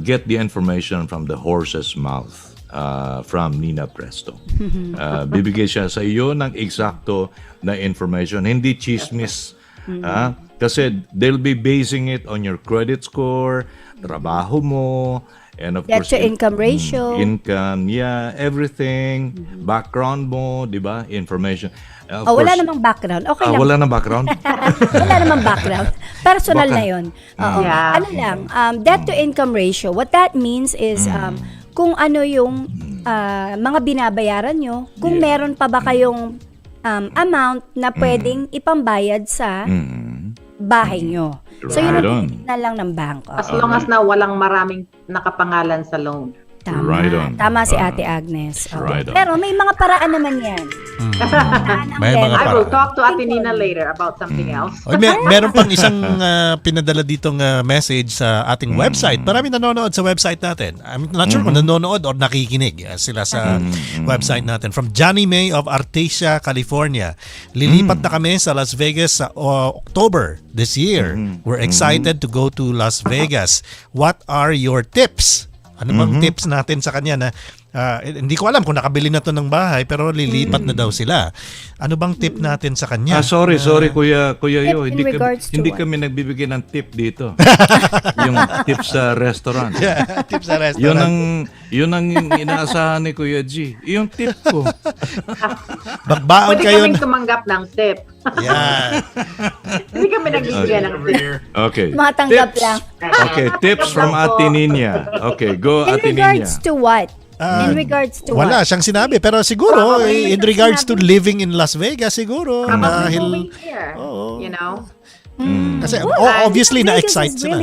get the information from the horse's mouth. From Nina Presto. Bibigay siya sa iyo ng eksakto na information, hindi chismis. Kasi they'll be basing it on your credit score, trabaho mo, and of course, debt-to-income ratio. Income, everything, background mo, di ba? Information. Wala namang background. Okay lang. Wala namang background? Wala namang background. Personal na yun. Ano lang, debt-to-income ratio, what that means is, kung ano yung mga binabayaran nyo, kung meron pa ba kayong amount na pwedeng ipambayad sa bahay nyo. So yun ang na lang ng bangko. As long as na walang maraming nakapangalan sa loan. Tama. Tama si Ate Agnes. Pero may mga paraan naman yan. May mga I will talk to Ate Nina later about something else. Meron pang isang pinadala ditong message sa ating website. Marami nanonood sa website natin. I'm not sure kung nanonood or nakikinig sila sa website natin. From Johnny May of Artesia, California. Lilipat na kami sa Las Vegas sa October this year. We're excited to go to Las Vegas. What are your tips? Ano bang tips natin sa kanya na hindi ko alam kung nakabili na to ng bahay pero lilipat na daw sila. Ano bang tip natin sa kanya? Sorry Kuya Yo, hindi kami nagbibigay ng tip dito. Yung tip sa restaurant. Tip sa restaurant. Yun ang inaasahan ni Kuya G. Yung tip ko. Magbaon Pwede kayo. kaming tumanggap ng tip. Hindi kami nagbibigyan ng tip. Okay. Matanggap lang. Okay, tips from Ate Nina. Okay, go Ate Nina. In regards to what? In regards to wala what? siyang sinabi pero siguro in regards to living in Las Vegas siguro dahil you know. Kasi obviously na-excite sila.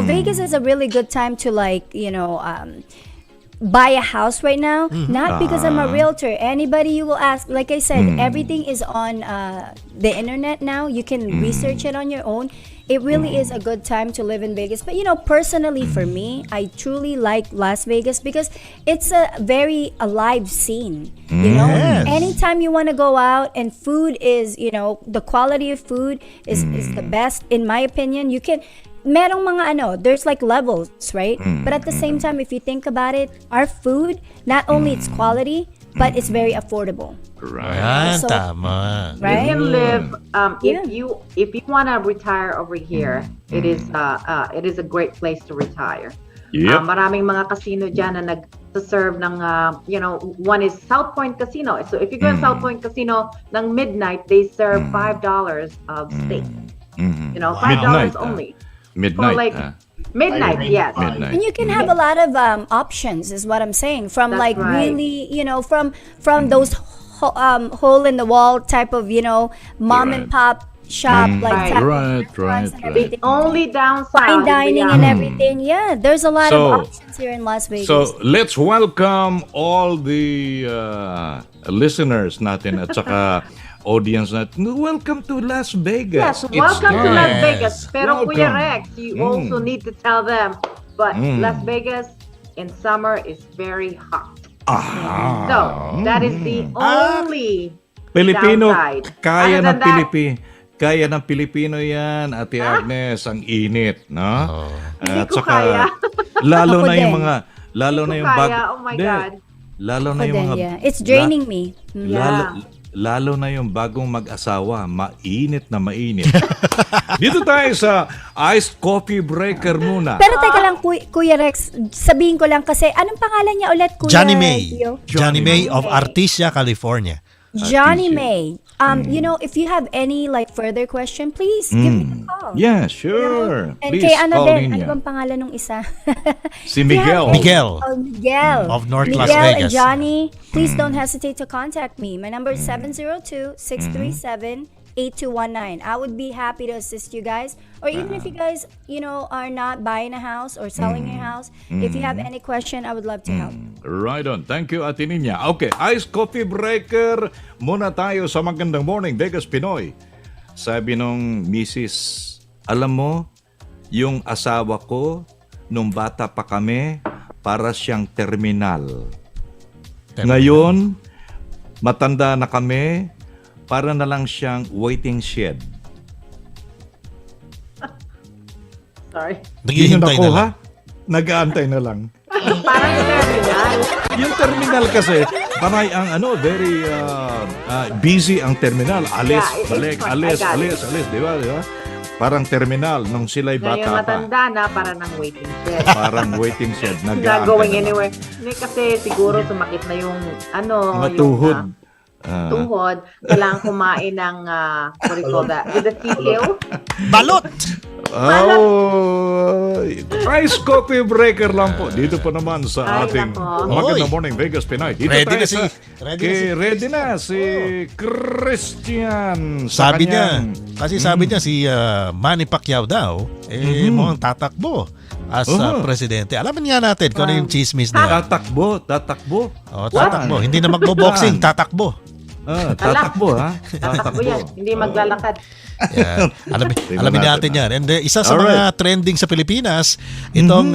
Vegas is a really good time to buy a house right now. Not because I'm a realtor. Anybody you will ask, like I said, everything is on the internet now. You can research it on your own. It really is a good time to live in Vegas. But personally for me, I truly like Las Vegas because it's a very alive scene. You know, anytime you want to go out and food is, the quality of food is the best in my opinion. You can merong mga there's like levels, right? But at the same time, if you think about it, our food, not only its quality, but it's very affordable. Right. Tama. Right? You can live if you want to retire over here, it is a great place to retire. Maraming mga casino diyan na nag-serve ng one is South Point Casino. So if you go to South Point Casino ng midnight, they serve $5 of steak. $5 only. Midnight. Midnight, yes. Midnight. And you can have a lot of options, is what I'm saying. From That's right. really, from those hole in the wall type of, mom and pop shop, like type of restaurants and everything. The only downside, fine dining and everything. Yeah, there's a lot of options here in Las Vegas. So let's welcome all the listeners natin at saka audience natin. Welcome to Las Vegas. Yes, welcome to Las Vegas. Pero Kuya Rex, you also need to tell them, but Las Vegas in summer is very hot. So, that is the only Pilipino, downside. kaya ng Pilipino yan, Ate Agnes, ang init, no? Hindi ko kaya. Lalo na yung Hindi ko bago. kaya, oh my God. Lalo na yung mga It's draining me. lalo na yung bagong mag-asawa, mainit na mainit. Dito tayo sa iced coffee breaker muna. Pero teka lang, Kuya Rex, sabihin ko lang kasi, anong pangalan niya ulit, Kuya? Johnny May. Tio? Johnny May of Artesia, California. Johnny May. You know, if you have any like further question, please give me a call. Yeah, sure. And Please kay ano call din, in ano ya. bang pangalan nung isa? Si Miguel. Miguel. Oh, Miguel. Of North Las Miguel and Vegas. Johnny, please don't hesitate to contact me. My number is 702-637-8219. I would be happy to assist you guys. Or even if you guys, you know, are not buying a house or selling your house, if you have any question, I would love to help. Right on. Thank you, Ate Ninya. Okay, iced coffee breaker. Muna tayo sa Magandang Morning, Vegas, Pinoy. Sabi nung Mrs., alam mo, yung asawa ko, nung bata pa kami, para siyang terminal. Ngayon, matanda na kami, para na lang siyang waiting shed. Sorry. Naghihintay na lang. ha? Nag-aantay na lang. Parang terminal. Yung terminal kasi, panay ang very busy ang terminal. Alis, Yeah, balik, it's fun. alis, I got alis, alis, di ba? Di ba? Parang terminal nung sila'y Ngayon bata pa. matanda na, para ng waiting shed. Parang waiting shed. Not Nag-aantay going na lang. anywhere. Hindi kasi siguro sumakit na yung Mga yung tuhod. tuhod. Kailangan kumain ng what do you call that? With the seahill? Balot! Oh, ice coffee breaker lang po. Dito po naman sa Ay, ating nako. Magandang Oy. Morning Vegas, Pinoy. Dito Ready tayo na si- sa, ready na si Christian. Sa Sabi kanyang- niya, kasi sabi niya si Manny Pacquiao daw, mukhang tatakbo as presidente. Alaman nga natin kung ano yung chismis niya. Tatakbo. Oh, tatakbo. Hindi na magbo-boxing, tatakbo. Tatakbo, ha? Tatakbo yan. Hindi maglalakad. Yeah. Alamin natin yan. And isa sa Alright. mga trending sa Pilipinas, itong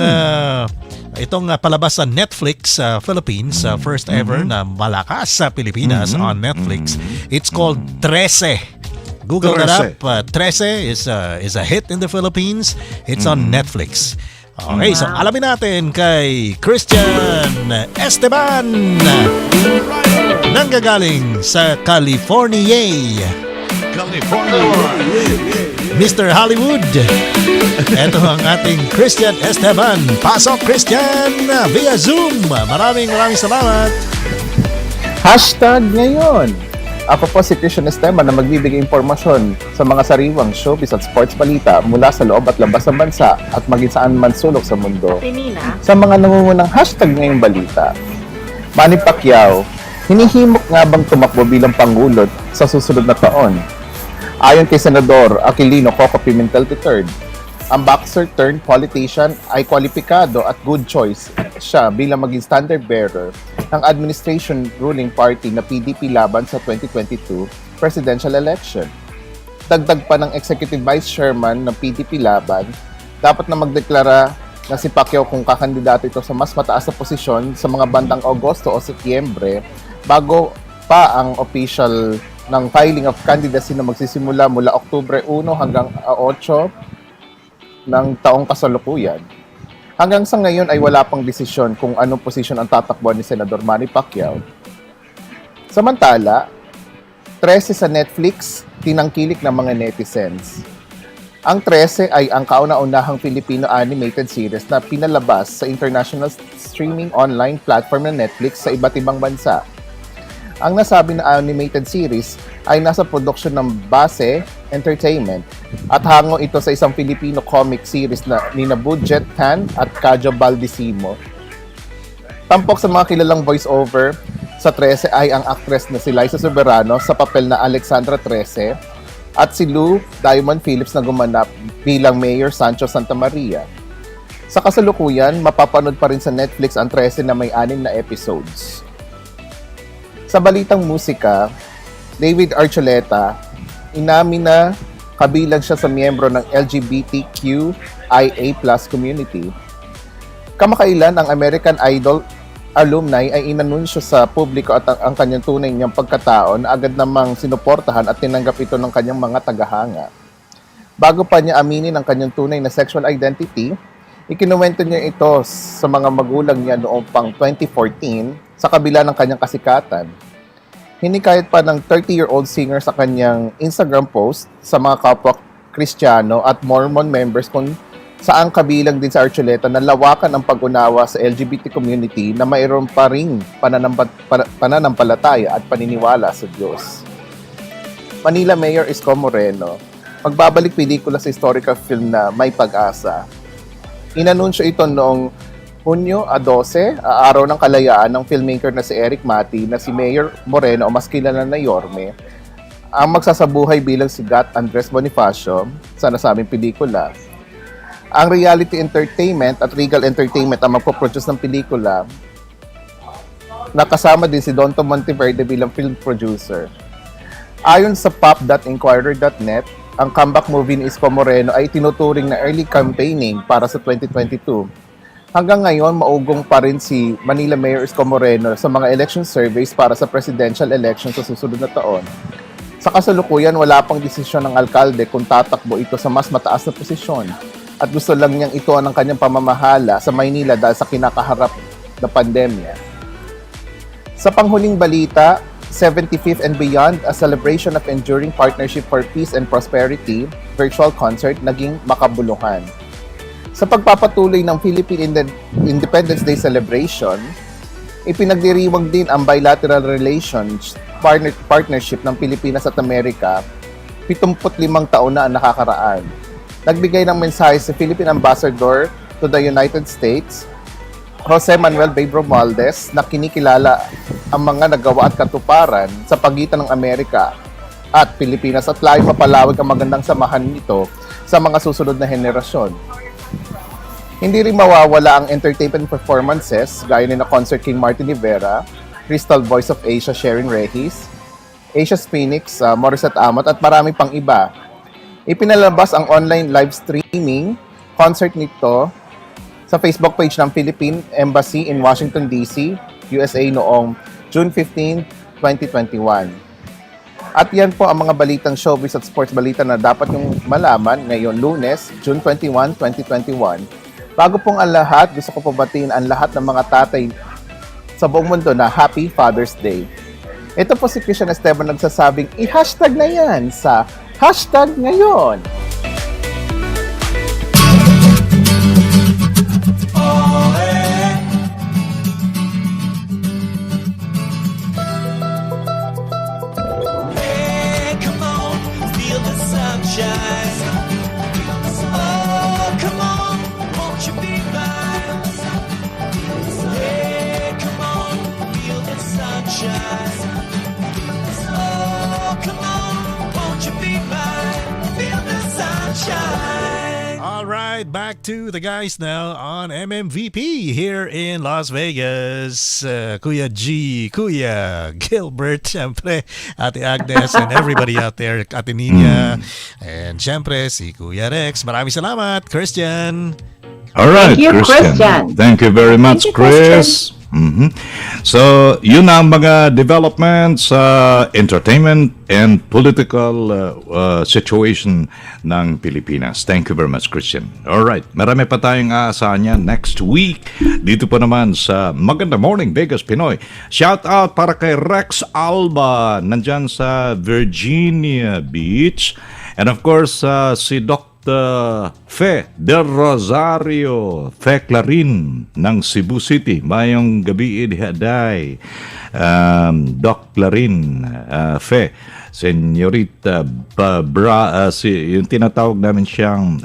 palabas sa Netflix sa Philippines, first ever na malakas sa Pilipinas on Netflix. It's called 13. Google that up. 13 is a hit in the Philippines. It's on Netflix. Okay, so alamin natin kay Christian Esteban, nanggagaling sa California. Mr. Hollywood. Ito ang ating Christian Esteban. Pasok, Christian, via Zoom. Maraming salamat. Hashtag ngayon. Ako po si Christian Esteban na magbibigay impormasyon sa mga sariwang showbiz at sports balita mula sa loob at labas ng bansa at maging saan man sulok sa mundo. Pinina. Sa mga nangungunang hashtag ngayong balita. Manny Pacquiao, hinihimok nga bang tumakbo bilang Pangulo sa susunod na taon? Ayon kay Senador Aquilino Coco Pimentel III, ang boxer turned politician ay kwalipikado at good choice siya bilang maging standard bearer ng administration ruling party na PDP laban sa 2022 presidential election. Dagdag pa ng executive vice chairman ng PDP laban, dapat na magdeklara na si Pacquiao kung kakandidato ito sa mas mataas na posisyon sa mga bandang Agosto o Setyembre bago pa ang official ng filing of candidacy na magsisimula mula Oktubre 1 hanggang 8 ng taong kasalukuyan. Hanggang sa ngayon ay wala pang desisyon kung anong posisyon ang tatakbuhan ni Senador Manny Pacquiao. Samantala, 13 sa Netflix, tinangkilik ng mga netizens. Ang 13 ay ang kauna-unahang Filipino animated series na pinalabas sa international streaming online platform ng Netflix sa iba't ibang bansa. Ang nasabi na animated series ay nasa production ng Base Entertainment at hango ito sa isang Filipino comic series na nina Budget Tan at Kajo Baldisimo. Tampok sa mga kilalang voiceover sa 13 ay ang actress na si Liza Soberano sa papel na Alexandra 13 at si Lou Diamond Phillips na gumanap bilang Mayor Sancho Santa Maria. Sa kasalukuyan, mapapanood pa rin sa Netflix ang 13 na may 6 na episodes. Sa balitang musika, David Archuleta, inamin na kabilang siya sa miyembro ng LGBTQIA+ community. Kamakailan, ang American Idol alumni ay inanunsyo sa publiko at ang kanyang tunay niyang pagkatao na agad namang sinuportahan at tinanggap ito ng kanyang mga tagahanga. Bago pa niya aminin ang kanyang tunay na sexual identity, ikinuwento niya ito sa mga magulang niya noong pang 2014 sa kabila ng kanyang kasikatan. hinikayat pa ng 30-year-old singer sa kanyang Instagram post sa mga kapwa Kristiyano at Mormon members kung saan kabilang din sa Archuleta na lawakan ang pag-unawa sa LGBT community na mayroon pa ring pananampalataya at paniniwala sa Diyos. Manila Mayor Isko Moreno, magbabalik pelikula sa historical film na May Pag-asa. Inanunsyo ito noong Hunyo 12, araw ng kalayaan ng filmmaker na si Eric Mati na si Mayor Moreno o mas kilala na Yorme, ang magsasabuhay bilang si Gat Andres Bonifacio sa nasabing pelikula. Ang Reality Entertainment at Regal Entertainment ang magpo-produce ng pelikula. Nakasama din si Donto Monteverde bilang film producer. Ayon sa pop.inquirer.net, ang comeback movie ni Isko Moreno ay tinuturing na early campaigning para sa 2022. Hanggang ngayon, maugong pa rin si Manila Mayor Isko Moreno sa mga election surveys para sa presidential election sa susunod na taon. Sa kasalukuyan, wala pang desisyon ng alkalde kung tatakbo ito sa mas mataas na posisyon. At gusto lang niyang ito ang kanyang pamamahala sa Maynila dahil sa kinakaharap na pandemya. Sa panghuling balita, 75th and Beyond, a celebration of enduring partnership for peace and prosperity, virtual concert naging makabuluhan. Sa pagpapatuloy ng Philippine Independence Day celebration, ipinagdiriwang din ang bilateral relations partnership ng Pilipinas at Amerika, 75 taon na ang nakakaraan. Nagbigay ng mensahe si Philippine Ambassador to the United States, Jose Manuel Bay Romualdez, na kinikilala ang mga nagawa at katuparan sa pagitan ng Amerika at Pilipinas at layo papalawag ang magandang samahan nito sa mga susunod na henerasyon. Hindi rin mawawala ang entertainment performances gaya ni na Concert King Martin Rivera, Crystal Voice of Asia Sharon Rehis, Asia's Phoenix, Morissette Amot at marami pang iba. Ipinalabas ang online live streaming concert nito sa Facebook page ng Philippine Embassy in Washington, D.C., USA noong June 15, 2021. At yan po ang mga balitang showbiz at sports balita na dapat yung malaman ngayon Lunes, June 21, 2021. Bago pong ang lahat, gusto ko pabatiin ang lahat ng mga tatay sa buong mundo na Happy Father's Day. Ito po si Christian Esteban nagsasabing i-hashtag na yan sa hashtag ngayon. Hey, come on, feel the sunshine. Oh, come on, won't you be mine? Hey, come on, feel the sunshine. Oh, come on, won't you be mine? Feel the sunshine. All right, back to the guys now on MMVP here in Las Vegas. Kuya G, Kuya Gilbert, syempre, Ate Agnes, and everybody out there, Ate Nina, and syempre si Kuya Rex. Maraming salamat, Christian. All right, Thank you, Christian. Thank you very much, Thank you, Chris. So, yun ang mga developments sa entertainment and political situation ng Pilipinas. Thank you very much, Christian. All right, marami pa tayong aasahan yan next week. Dito pa naman sa Maganda Morning Vegas Pinoy. Shout out para kay Rex Alba, nandyan sa Virginia Beach. And of course, si Dr. Fe Del Rosario, Fe Clarin ng Cebu City. Mayong gabi ihaday. Doc Clarin, Fe, Senyorita yung tinatawag namin siyang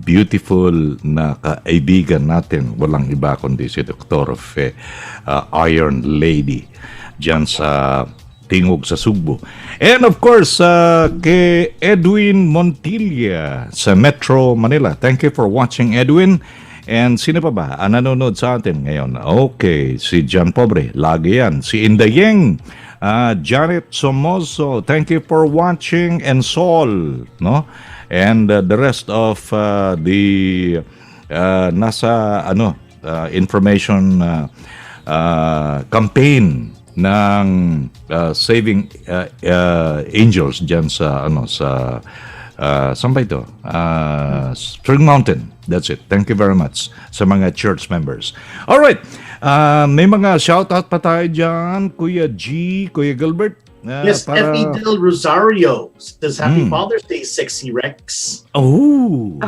beautiful na kaibigan natin. Walang iba kundi si Dr. Fe, Iron Lady, dyan sa Tingog sa Sugbo. And of course, kay Edwin Montilla sa Metro Manila. Thank you for watching, Edwin. And sino pa ba ang nanonood sa atin ngayon? Okay, si John Pobre, lagi yan. Si Indayeng, Janet Somoso, thank you for watching. And Sol, no? And the rest of the nasa information campaign ng Saving Angels diyan sa saan ba ito? Spring Mountain. That's it. Thank you very much sa mga church members. All right. May mga shoutout pa tayo dyan, Kuya G, Kuya Gilbert. Yes, Effie Del Rosario says Happy Father's Day, Sexy Rex. Oh,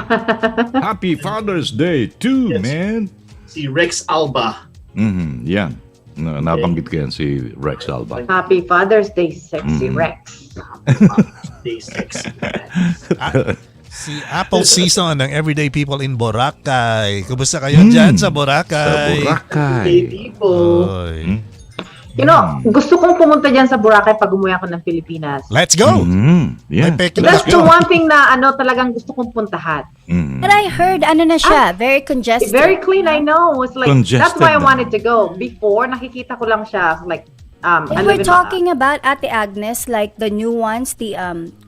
Happy Father's Day too, Yes. man. Si Rex Alba. Yan. Nabanggit ko yan si Rex Alba. Happy Father's Day, Sexy Rex. Day Sexy Rex. Si Apple Season ng Everyday People in Boracay. Kumusta kayo dyan sa Boracay? Sa Boracay. Hey, people. Oy. You know, gusto kong pumunta dyan sa Boracay pag umuwi ako ng Pilipinas. Let's go! Yeah. May peke That's na the one thing na talagang gusto kong puntahan. But I heard, na siya, very congested. Very clean, I know. It's like, that's Congested why I na. wanted to go. Before, nakikita ko lang siya, like, If we're talking about Ate Agnes, like the new ones, the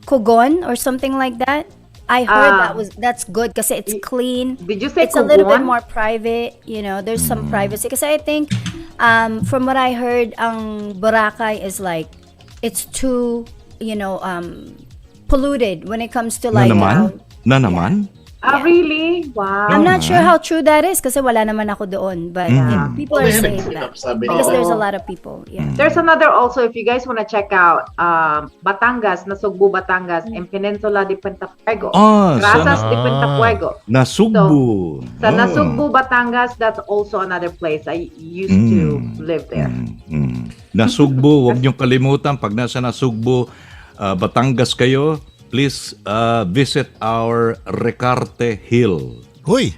Kogon or something like that, I heard that's good kasi it's clean. Did you say it's a little bit Kogon? more private, there's some privacy. Kasi I think, from what I heard, ang Boracay is like, it's too, polluted when it comes to like... Na naman? Really? Wow. I'm not sure how true that is kasi wala naman ako doon. But people are saying that. Because there's a lot of people. Yeah. There's another also, if you guys want to check out Batangas, Nasugbu, Batangas, and Peninsula de Pentafuego. Razas de Pentafuego. Nasugbu. Sa Nasugbu, Batangas, that's also another place. I used to live there. Nasugbu, huwag niyong kalimutan. Pag nasa Nasugbu, Batangas kayo, please visit our Recarte Hill. Huy!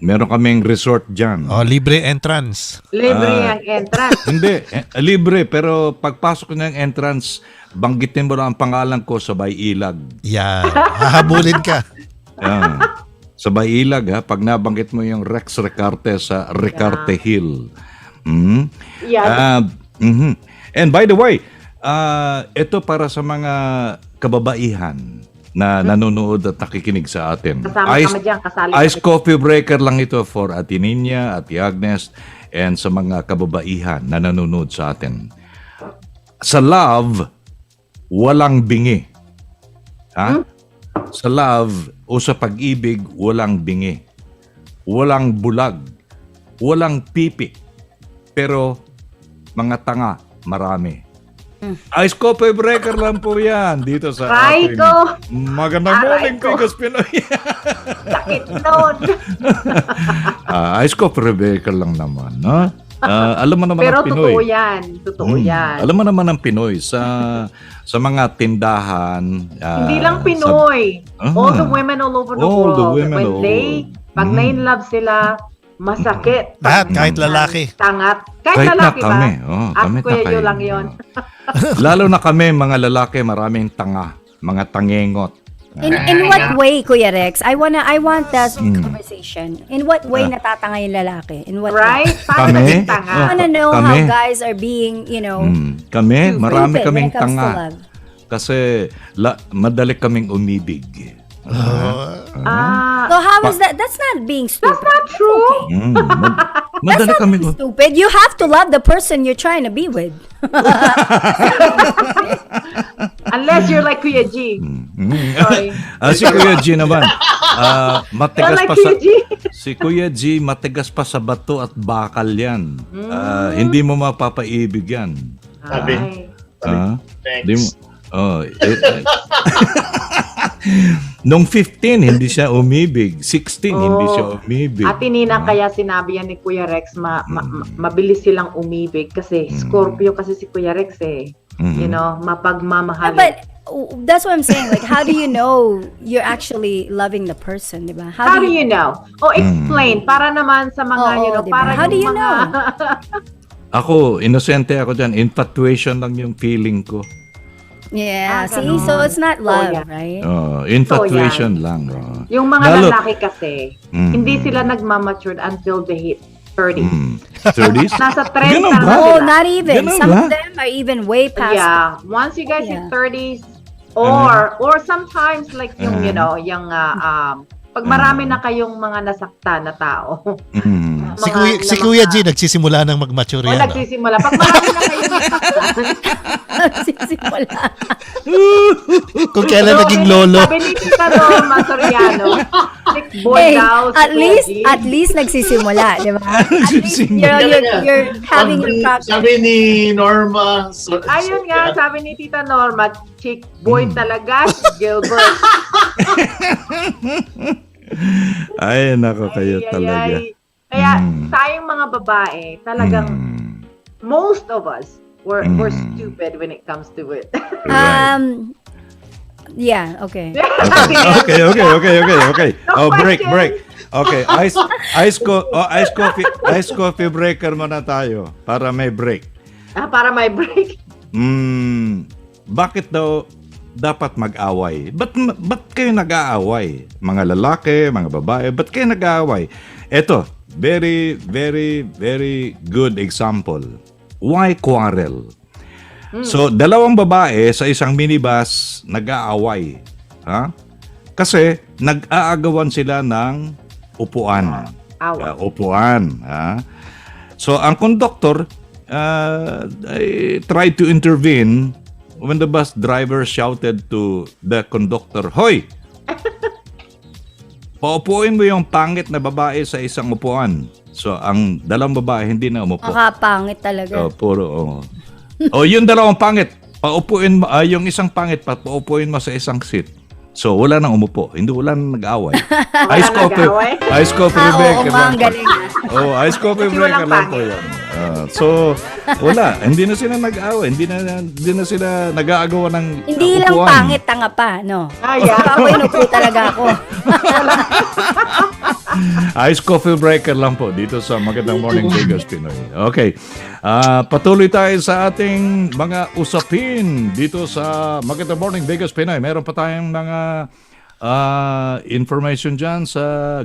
Meron kaming resort dyan. Libre entrance. Libre ang entrance. Hindi, libre. Pero pagpasok ko ng entrance, banggitin mo lang ang pangalan ko sa Ilag. Yeah, hahabulin ka. Sa Ilag, ha? Pag nabanggit mo yung Rex Recarte sa Recarte Hill. Yeah. And by the way, ito para sa mga kababaihan na nanonood at nakikinig sa atin. Kasama kami dyan, kasali Ice kami. Coffee Breaker lang ito for Ate Ninya, Ate Agnes, and sa mga kababaihan na nanonood sa atin. Sa love, walang bingi. Ha? Sa love o sa pag-ibig, walang bingi. Walang bulag. Walang pipi. Pero mga tanga, marami. Ice Coffee Breaker lang po yan dito sa atin. Magandang morning, Vegas Pinoy. Sakit nun. Ice Coffee Breaker lang naman. No? Alam mo naman Pero ang Pinoy. totoo yan. Totoo yan. Alam mo naman ang Pinoy sa mga tindahan. Hindi lang Pinoy. All the women all over the All world. the women all Pag na-in-love sila, masakit. Lahat, kahit lalaki. Tangat. Kahit Kahit lalaki na kami. ba? Kami Kuya na kayo. lang yun. Lalo na kami, mga lalaki, maraming tanga. Mga tangengot. In what way, Kuya Rex? I want that conversation. In what way natatanga yung lalaki? In what Right? way? Paano Kami? naging tanga? I want to know Kami? how guys are being, Kami, marami stupid kaming when it comes to tanga. love. Kasi madali kaming umibig. So how is that? That's not being stupid. That's not true. Madali That's not kaming being stupid. You have to love the person you're trying to be with. Unless you're like Kuya G. Sorry. Si Kuya G naman, matigas You're like pa sa... Kuya G. Si Kuya G, matigas pa sa bato at bakal yan. Hindi mo mapapaibig yan. Sabi. Hindi mo... Nung 15, hindi siya umibig. 16, hindi siya umibig. Ate Nina, kaya sinabi yan ni Kuya Rex, mabilis silang umibig kasi Scorpio kasi si Kuya Rex eh. You know, mapagmamahal. But that's what I'm saying. Like, how do you know you're actually loving the person, diba? How do you know? Explain. Para naman sa mga, diba? para How do you know? Ako, inosente ako dyan. Infatuation lang yung feeling ko. Yeah, see? So it's not love, right? Infatuation lang. Yung mga lalaki kasi, hindi sila nagmamature until they hit 30. 30s? Nasa 30 Ganun na ba? Oh, sila. not even. Ganun Some ba? of them are even way past. Yeah, once you guys hit 30s, or sometimes like yung, yung pag marami na kayong mga nasaktan na tao, Si Kuya G nagsisimula ng mag-mature yan. Nagsisimula. Pag marami na kayo Nagsisimula. Kung kailan naging lolo. Sabi ni Tita Norma Soriano, sick boy daw. At least nagsisimula, di ba? At least you're having your practice. Sabi ni Norma. Ayun nga, sabi ni Tita Norma, chick boy talaga si Gilbert. Ay, nako kayo talaga. Kaya tayong mga babae, talagang most of us, we're stupid when it comes to it. Yeah, okay. Okay. No break. question. Okay, ice coffee breaker muna tayo para may break. Para may break. Bakit daw dapat mag-away? Ba't kayo nag-aaway? Mga lalaki, mga babae, ba't kayo nag-aaway? Eto, very, very, very good example. Why quarrel? So, dalawang babae sa isang minibus nag-aaway. Kasi nag-aagawan sila ng upuan. Upuan. So, ang conductor tried to intervene when the bus driver shouted to the conductor, "Hoy! Paupuin mo yung pangit na babae sa isang upuan." So, ang dalawang babae hindi na umupo. Makapangit talaga. Yung dalawang pangit, paupuin mo, yung isang pangit, paupuin mo sa isang seat. So, wala nang umupo. Wala nang nag-away. Ice coffee breaker lang po. Ice coffee breaker lang po yan. So, wala. Hindi na sila nag-away. Hindi na sila nag-aagawa ng Hindi lang upuan. pangit, tanga pa, no? Yeah. Ako inupo talaga ako. Ice coffee breaker lang po dito sa Magandang Morning Vegas, Pinoy. Okay. Patuloy tayo sa ating mga usapin dito sa Magandang Morning Vegas, Pinoy. Meron pa tayong mga information dyan sa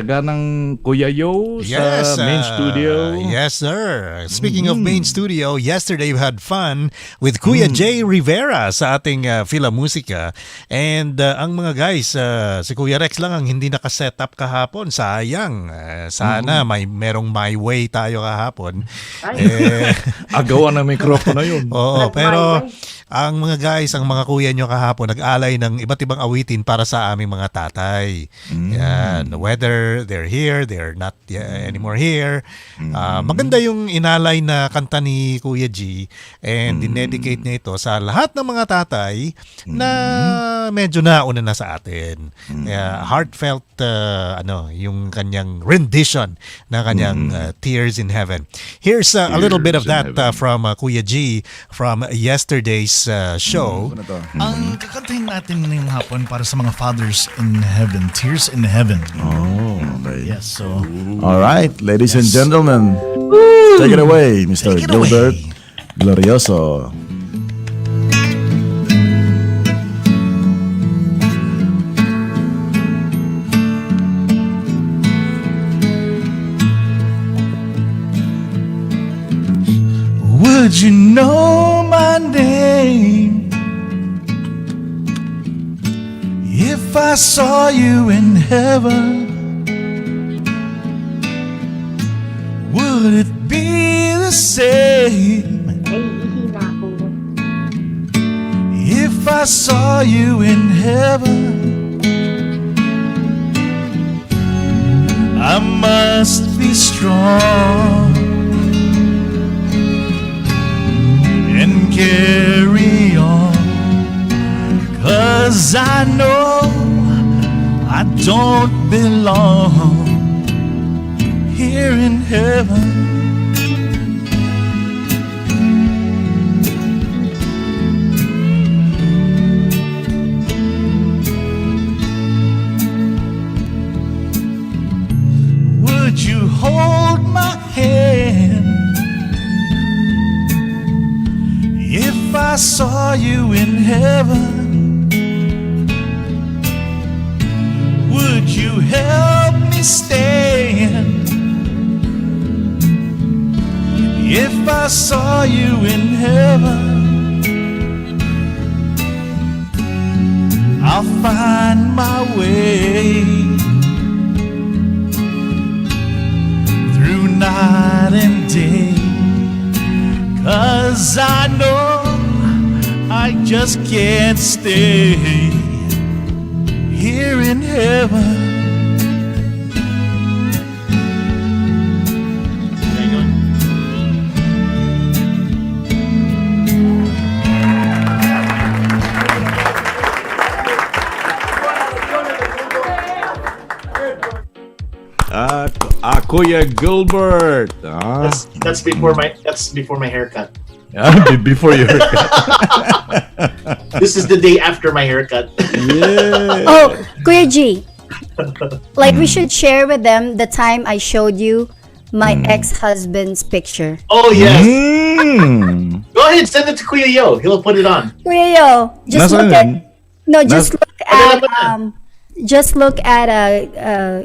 ganang Kuya Yo sa main studio. Yes, sir. Speaking of main studio, yesterday we had fun with Kuya Jay Rivera sa ating Fil-Am Musika. And ang mga guys, si Kuya Rex lang ang hindi nakaset up kahapon. Sayang. Sana merong my way tayo kahapon. Agawan ng mikropono yun. Oo, pero ang mga guys, ang mga kuya nyo kahapon, nag-alay ng iba't ibang awitin para sa aming mga tatay. Yan. Whether they're here, they're not anymore here. Maganda yung inalay na kanta ni Kuya G and dinedicate niya ito sa lahat ng mga tatay na medyo nauna na sa atin. Heartfelt yung kanyang rendition na kanyang Tears in Heaven. Here's a little bit of that from Kuya G from yesterday's show. Ang kakantahin natin ngayong hapon para sa mga fathers in heaven, Tears in Heaven. Okay. Yes, so all right, ladies and gentlemen, take it away, Mr. Gilbert Glorioso. Would you know my name if I saw you in heaven? Would it be the same if I saw you in heaven? I must be strong and carry on, 'cause I know I don't belong here in heaven. Would you hold my hand if I saw you in heaven? Would you help me stand if I saw you in heaven? I'll find my way night and day. 'Cause I know I just can't stay here in heaven. Kuya Gilbert. That's before my haircut. Before your haircut. This is the day after my haircut. Yeah. Oh, Kuya G, like we should share with them the time I showed you my ex-husband's picture. Oh yes. Go ahead, send it to Kuya Yo. He'll put it on. Kuya Yo, just look at just look at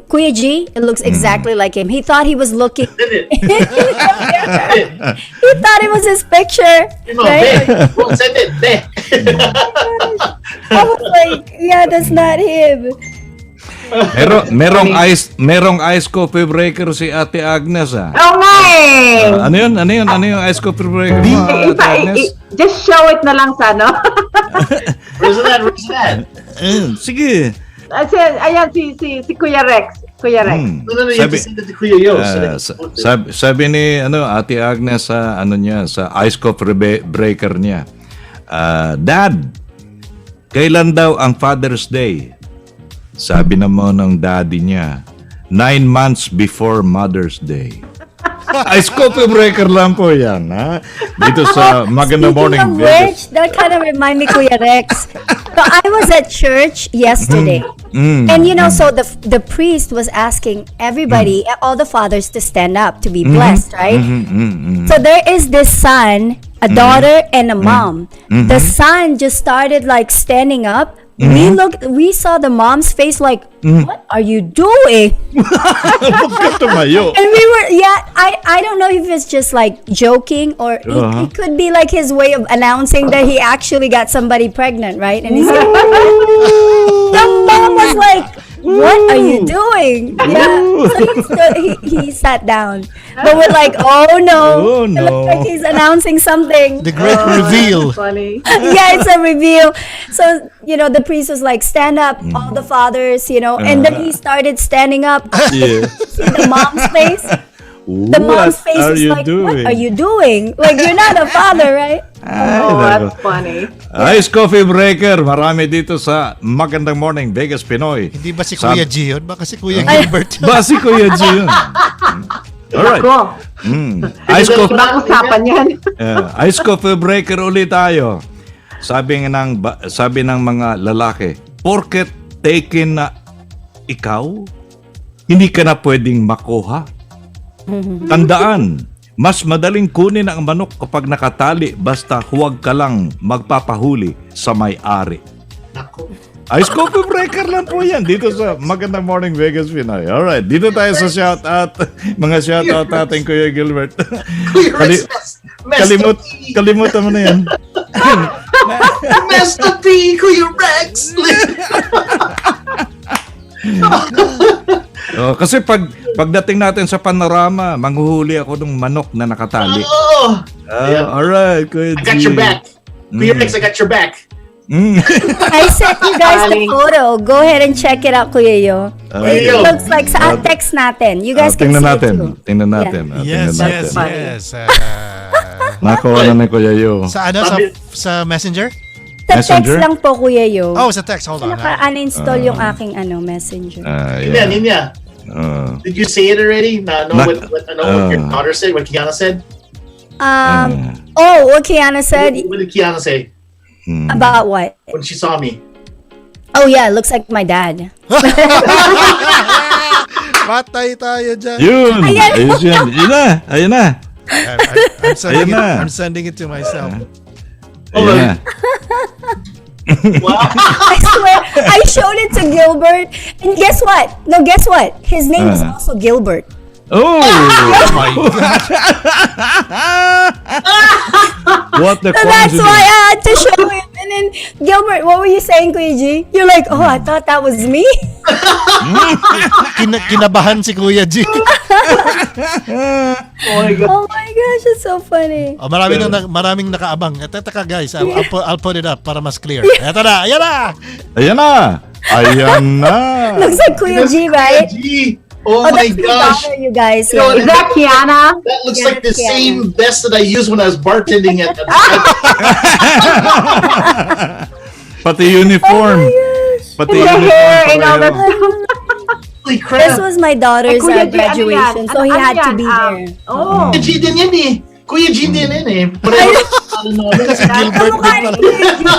Kuya G. It looks exactly like him. He thought he was looking. He thought it was his picture. Right? Send it. I was like, yeah, that's not him. Merong ice coffee breaker si Ate Agnes Oo nga eh. Ano yung ice coffee breaker mo, Ate Agnes? Just show it na lang sa no. Where's that? Sige. Ayan si Kuya Rex. Kuya Rex. No, you have to send it to Kuya Yo. Sabi ni Ate Agnes sa sa ice coffee breaker niya. Dad, kailan daw ang Father's Day? Sabi naman ng daddy niya, 9 months before Mother's Day. Ice coffee breaker lang po yan, ha? Dito sa Magandang Morning Which, that kind of remind me, Kuya Rex. So I was at church yesterday. And so the priest was asking everybody, all the fathers, to stand up to be blessed, right? So there is this son, a daughter, and a mom. The son just started like standing up. We saw the mom's face like, what are you doing? And we were, I don't know if it's just like joking or it could be like his way of announcing that he actually got somebody pregnant, right? And he's like, the mom was like, what are you doing? Yeah. So he sat down. But we're like, oh no. It looks like he's announcing something. The great reveal. Funny. Yeah, it's a reveal. So, the priest was like, stand up, all the fathers, and then he started standing up. Yeah. See the mom's face? The mom's face was like, what are you doing? Like, you're not a father, right? That's funny. Ice coffee breaker, marami dito sa Magandang Morning Vegas Pinoy. Hindi ba si Kuya G yun? Baka si Kuya Gilbert. Ba si Kuya G yun? Alright. Ice coffee. Ibang usapan yan. Ice coffee breaker ulit tayo. Sabi ng mga lalaki, porket taken na ikaw, hindi ka na pwedeng makuha. Tandaan, mas madaling kunin ang manok kapag nakatali basta huwag ka lang magpapahuli sa may-ari. Ice coffee breaker lang po yan dito sa Magandang Morning Vegas Pinoy. Alright, dito tayo sa shoutout. Mga shoutout natin, Kuya Gilbert. Kalimutan mo na yan. Master P, Kuya Rex. Kasi pagdating natin sa panorama, manghuhuli ako ng manok na nakatali. Alright, Kuya G. I got your back. Kuya Rex, I got your back. I sent you guys the photo. Go ahead and check it out, Kuya Yo. It looks like sa text natin. You guys can see it too. Tingnan natin. Yes. Nakuha na ni Kuya Yo. Sa sa Messenger? Sa text lang po, Kuya Yo. Oh, sa text. Hold on. Naka-uninstall yung aking Messenger. Ninya. Did you say it already? What your daughter said? What Kiana said? What Kiana said? What did Kiana say? About what? When she saw me. Oh yeah, looks like my dad. Patay tayo dyan. Yun! Ayun na! I'm sending it to myself. Ayun na. Wow. I swear, I showed it to Gilbert. And guess what? No, guess what? His name is also Gilbert. Oh my God! What the So that's why I had to show him. And then, Gilbert, what were you saying, Kuya G? You're like, I thought that was me. Kinabahan si Kuya G. Oh my God. Oh my gosh, it's so funny. Oh, maraming nakaabang. Teka guys, I'll put it up para mas clear. Eto na, ayan na! Ayan na! Ayan na! Looks like Kuya G, right? G. Oh my that's your gosh. daughter, you guys. You know, Is that Kiana? That looks Yeah, like the that's Kiana. same vest that I used when I was bartending at Pati uniform. Pati The uniform. hair and all that pareho. stuff. Holy This crap. was my daughter's Kuya G, graduation, ano so he yan? had to Ano be yan? there. Oh. Kuya G din yan eh. Kuya G din yan eh. Pareho. Gilbert Kamukha ni Kuya G.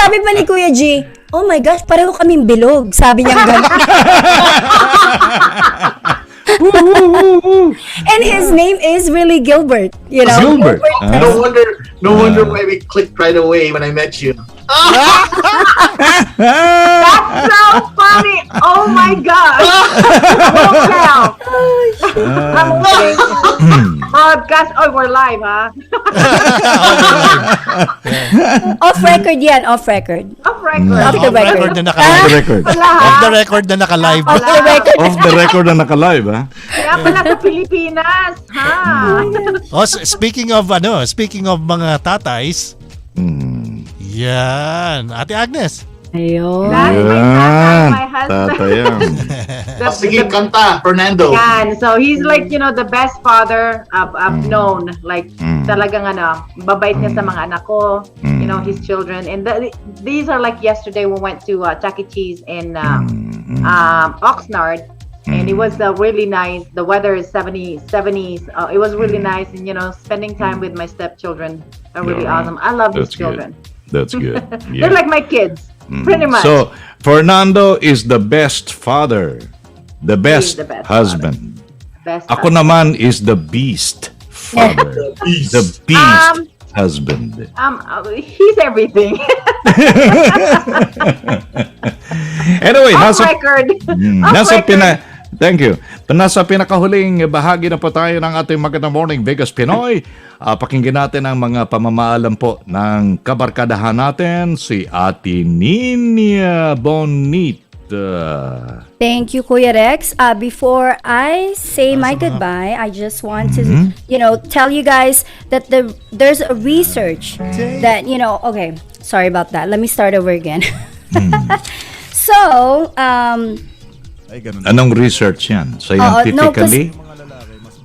Sabi pa ni Kuya G, oh my gosh, pareho kaming bilog. Sabi niya gano'n. And his name is really Gilbert, you know. Gilbert. No wonder why we clicked right away when I met you. That's so funny. Oh my God. Podcast. Oh, we're live, huh? Off record yan, off record. Off record. Off the record. na naka-live. Off the record. Off the record na naka-live. Off the record. Off the record na naka-live, ha? Kaya pala sa Pilipinas, ha? Oh, speaking of mga tatays, yan. Ate Agnes. Ayun. That's my tatay, my husband. Tatayang. Sige, kanta, Fernando. Yan. So he's like, you know, the best father I've known. Like, talagang babait niya sa mga anak ko, you know, his children. And these are like yesterday we went to Chuck E. Cheese in Oxnard. And it was really nice. The weather is 70s. It was really nice. And, you know, spending time with my stepchildren are really awesome. I love these children. That's good. They're like my kids, pretty much. So, Fernando is the best father. The best, the best husband. Best Ako naman is the beast father. The beast husband. He's everything. Anyway, Off record. Thank you. Nasa pinakahuling bahagi na po tayo ng ating Magandang Morning Vegas Pinoy. Pakinggan natin ang mga pamamaalam po ng kabarkadahan natin, si Ate Nina Bonita. Thank you, Kuya Rex. Before I say my goodbye, I just want to, you know, tell you guys that there's a research that, you know, okay, sorry about that. Let me start over again. So, anong research yan? Scientifically?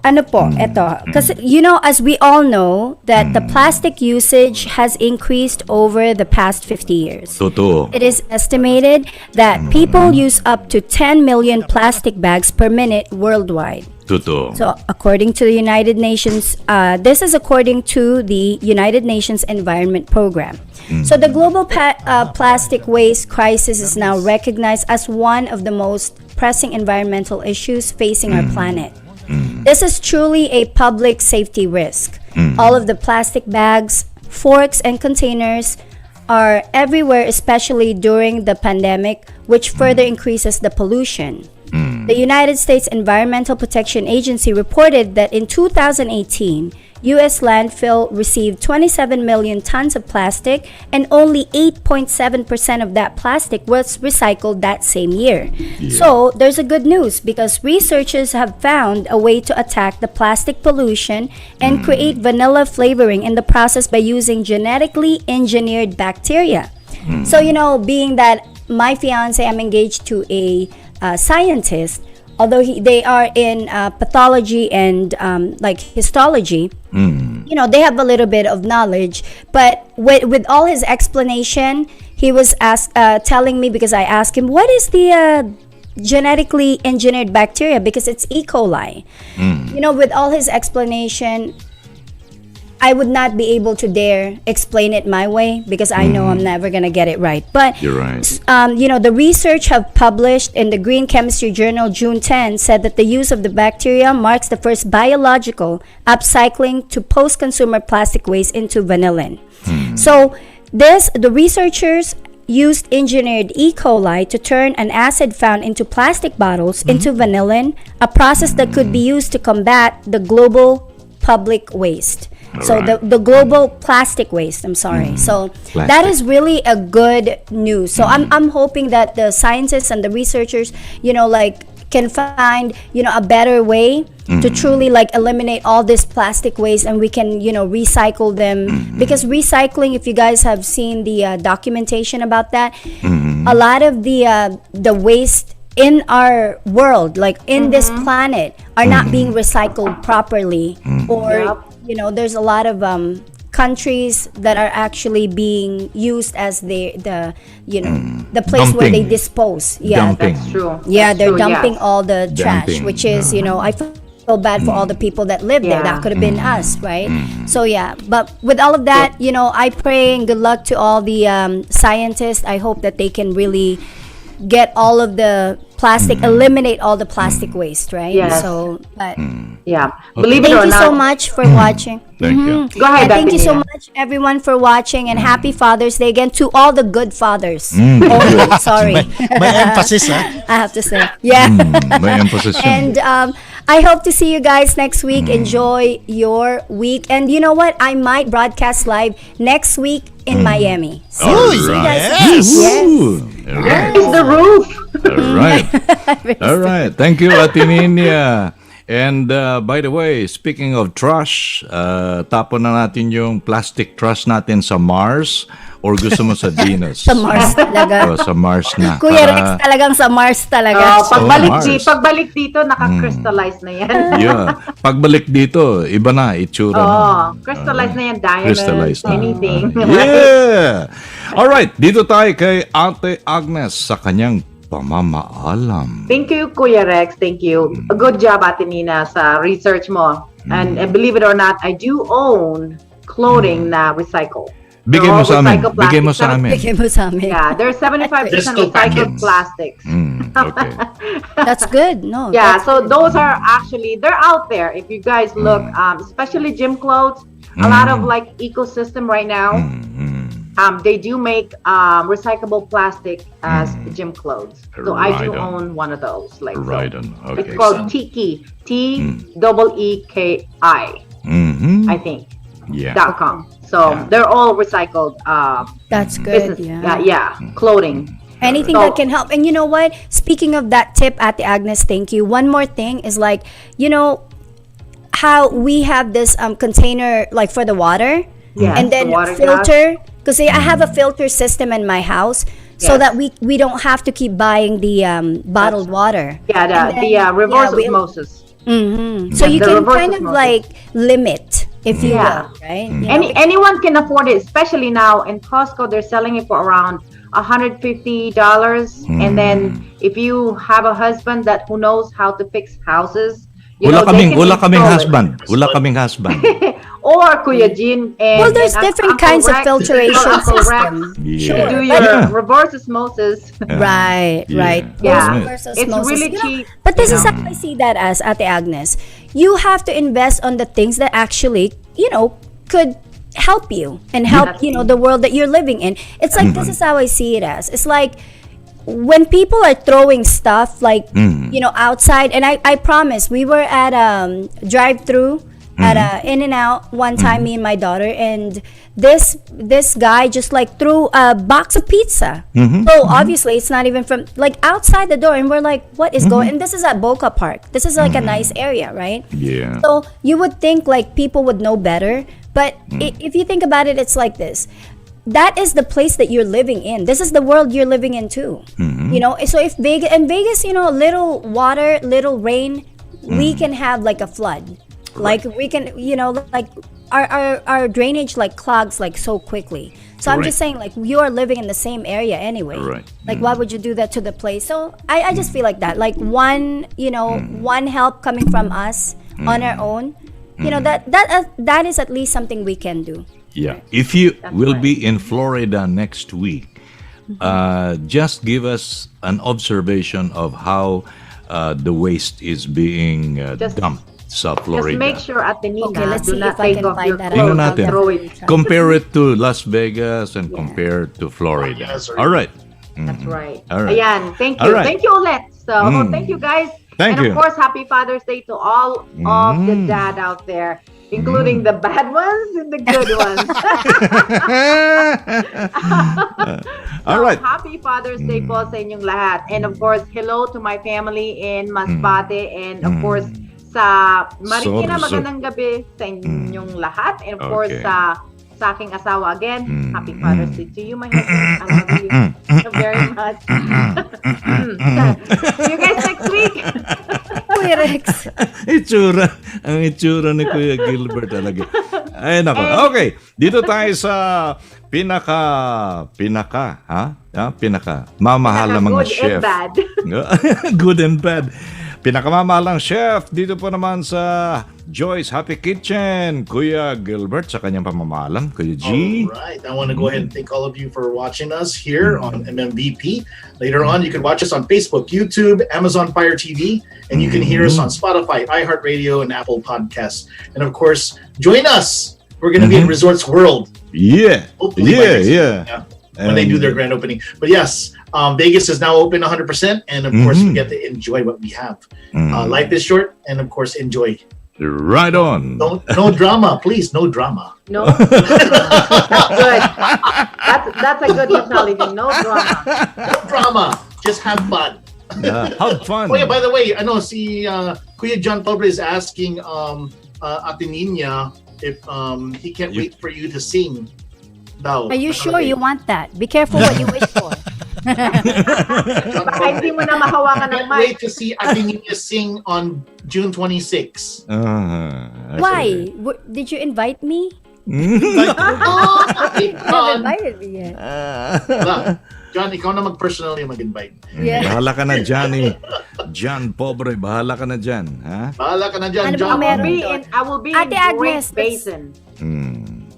Ano po, eto. Kasi, you know, as we all know, that the plastic usage has increased over the past 50 years. Totoo. It is estimated that people use up to 10 million plastic bags per minute worldwide. Totoo. So, according to the United Nations, this is according to the United Nations Environment Program. So, the global plastic waste crisis is now recognized as one of the most pressing environmental issues facing our planet. This is truly a public safety risk. All of the plastic bags, forks, and containers are everywhere, especially during the pandemic, which further increases the pollution. The United States Environmental Protection Agency reported that in 2018, U.S. landfill received 27 million tons of plastic, and only 8.7% of that plastic was recycled that same year. So, there's a good news because researchers have found a way to attack the plastic pollution and create vanilla flavoring in the process by using genetically engineered bacteria. So, you know, being that my fiance, I'm engaged to a scientist, although they are in pathology and like histology, you know, they have a little bit of knowledge. But with all his explanation, he was telling me, because I asked him, what is the genetically engineered bacteria? Because it's E. coli. You know, with all his explanation, I would not be able to dare explain it my way because I know I'm never gonna get it right. But You're right. you know, the research have published in the Green Chemistry Journal June 10 said that the use of the bacteria marks the first biological upcycling to post-consumer plastic waste into vanillin. So the researchers used engineered E. coli to turn an acid found into plastic bottles into vanillin, a process that could be used to combat the global public waste. So the global plastic waste, I'm sorry. So that is really a good news. So I'm hoping that the scientists and the researchers, you know, like can find, a better way to truly like eliminate all this plastic waste, and we can, recycle them. Because recycling, if you guys have seen the documentation about that, a lot of the waste in our world, like in this planet, are not being recycled properly, or there's a lot of countries that are actually being used as the place where they dispose. Dumping. That's true. Yeah, That's they're true, dumping yes. all the trash, Dumping. which is, I feel bad for all the people that live there. That could have been us, right? So yeah, but with all of that, I pray and good luck to all the scientists. I hope that they can really get all of the plastic, eliminate all the plastic waste, right? Yes. So, but Yeah. Believe it thank or you not. so much for watching. Thank you. Go ahead, And thank you so Bethany. much, everyone, for watching, and happy Father's Day again to all the good fathers. Oh, sorry. May emphasis, ha? I have to say, yeah. May emphasis yun. And I hope to see you guys next week. Enjoy your week. And you know what? I might broadcast live next week in Miami. So All see you right. guys. Ooh, all right. It's the roof. All right. All right. Thank you, Ate Ninia. And by the way, speaking of trash, tapon na natin yung plastic trash natin sa Mars, or gusto mo sa Venus? Sa Mars talaga. Sa Mars na. Kuya Rex, talagang sa Mars talaga. Mars. Pagbalik dito, naka-crystallize na yan. Yeah. Pagbalik dito, iba na itsura. Crystallize na yan, diamonds, Crystallize na. anything. Yeah! Alright, dito tayo kay Ate Agnes sa kanyang pamamaalam. Thank you, Kuya Rex. Thank you. A good job, Ate Nina, sa research mo. And believe it or not, I do own clothing na recycle. Bigay mo sa amin. Recycled Bigay mo plastic. sa amin. Bigay mo sa amin. Yeah, there's 75% Disco recycled packets. plastics. Okay. That's good. No. Yeah, that's so those are actually, they're out there. If you guys look, especially gym clothes, a lot of like ecosystem right now, they do make recyclable plastic as gym clothes. So I do Right on. own one of those. Like Right so. on. Okay. It's called Tiki, T-E-E-K-I, I think. Yeah. .com. So they're all recycled. That's good. Business. Yeah. Clothing. Anything So- that can help. And you know what? Speaking of that tip, Ate Agnes, thank you. One more thing is like, how we have this container like for the water, Yes, and then the water filter. Because I have a filter system in my house, so Yes. that we don't have to keep buying the bottled water. Yeah, the reverse osmosis. So you the can reverse kind of osmosis. like limit, if you Yeah. will, right? You know, Anyone can afford it, especially now in Costco. They're selling it for around $150, and then if you have a husband that who knows how to fix houses, Wala kaming install it. husband. Wala kaming husband. Or Kuya Jean. And, Well, there's and different Uncle kinds of Rex, filtration Uncle Rex, system. Yeah. do your reverse osmosis. Right. Yeah. Reverse It's osmosis. really You know, cheap. But this is how I see that as, Ate Agnes. You have to invest on the things that actually, could help you and help, the world that you're living in. It's like, this is how I see it as. It's like, when people are throwing stuff like, outside, and I promise, we were at drive-through at In-N-Out one time, me and my daughter, and this guy just like threw a box of pizza. So obviously it's not even from like outside the door, and we're like, what is going? And this is at Boca Park. This is like a nice area, right? Yeah. So you would think like people would know better, but if you think about it, it's like this. That is the place that you're living in. This is the world you're living in too. So if Vegas, little water, little rain, we can have like a flood. Like we can, like our drainage like clogs like so quickly. So I'm just saying, like, you are living in the same area anyway. Right. Like, why would you do that to the place? So I just feel like that. Like one help coming from us on our own. That is at least something we can do. Yeah. If you will be in Florida next week, just give us an observation of how the waste is being dumped sa Florida. Just make sure at the Nina, Okay, let's do see not if I take can off find your that clothes Tingnan and natin. throw it. Compare it to Las Vegas and compare it to Florida. All right. That's right. All right. Ayan, thank you. All right. Thank you, Olet. So, thank you guys. Thank and you. of course, happy Father's Day to all of the dad out there. including the bad ones and the good ones. All right. Happy Father's Day po sa inyong lahat. And of course, hello to my family in Masbate and of course sa Marikina, magandang gabi sa inyong lahat. And of course sa aking asawa again, Happy Father's Day to you, my husband. I love you very much. See you guys next week. Kuya Rex. Ang itsura ni Kuya Gilbert talaga. Ay, nako. Okay, dito tayo sa pinaka mamahal na mga chef. Good and bad. Good and bad. Pinakamamahalang chef dito po naman sa Joy's Happy Kitchen, Kuya Gilbert sa kanyang pamamahalang, Kuya G. Alright, I want to go ahead and thank all of you for watching us here on MMVP. Later on, you can watch us on Facebook, YouTube, Amazon Fire TV, and you can hear us on Spotify, iHeartRadio, and Apple Podcasts. And of course, join us. We're going to be in Resorts World. Yeah. Hopefully when they do their grand opening. But yes, Vegas is now open 100%, and of course, we get to enjoy what we have. Life is short, and of course, enjoy. Right on. No drama, please. No drama. No. That's good. That's a good mentality. No drama. No drama. Just have fun. Yeah, have fun. Oh yeah, by the way, I know Kuya John Pobre is asking Ate Nina if he can't wait for you to sing. Daw. Are you sure you want that? Be careful what you wish for. Baka hindi mo na mahawakan ng Can't wait to see Ate Nina sing on June 26. Why? Did you invite me? Never invited me yet. John, ikaw na mag-personally mag-invite. Yeah. Bahala ka na dyan John Pobre, bahala ka na dyan. Ha? Bahala ka na dyan, Ano John. ba meron I will be Ate in Agnes, Great Basin.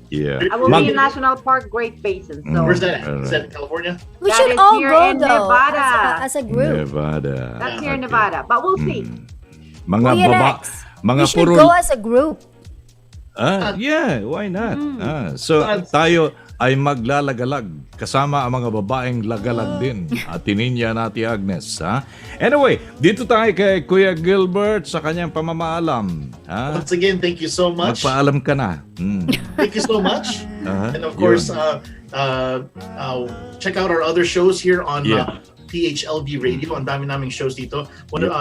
Yeah. I will be in National Park Great Basin. So Where's that at? Is that in California? We That should is all here go in though. Nevada. As a group. Nevada. That's here in Nevada. But we'll see. Mga Kuya baba, Rex, mga we should puro. go as a group. Yeah, why not? So tayo ay maglalagalag kasama ang mga babaeng lagalag din at Nina Ate Agnes. Anyway, dito tayo kay Kuya Gilbert sa kanyang pamamaalam. Once again, thank you so much. Magpaalam ka na. Thank you so much. And of course, check out our other shows here on PHLV Radio. Ang dami naming shows dito.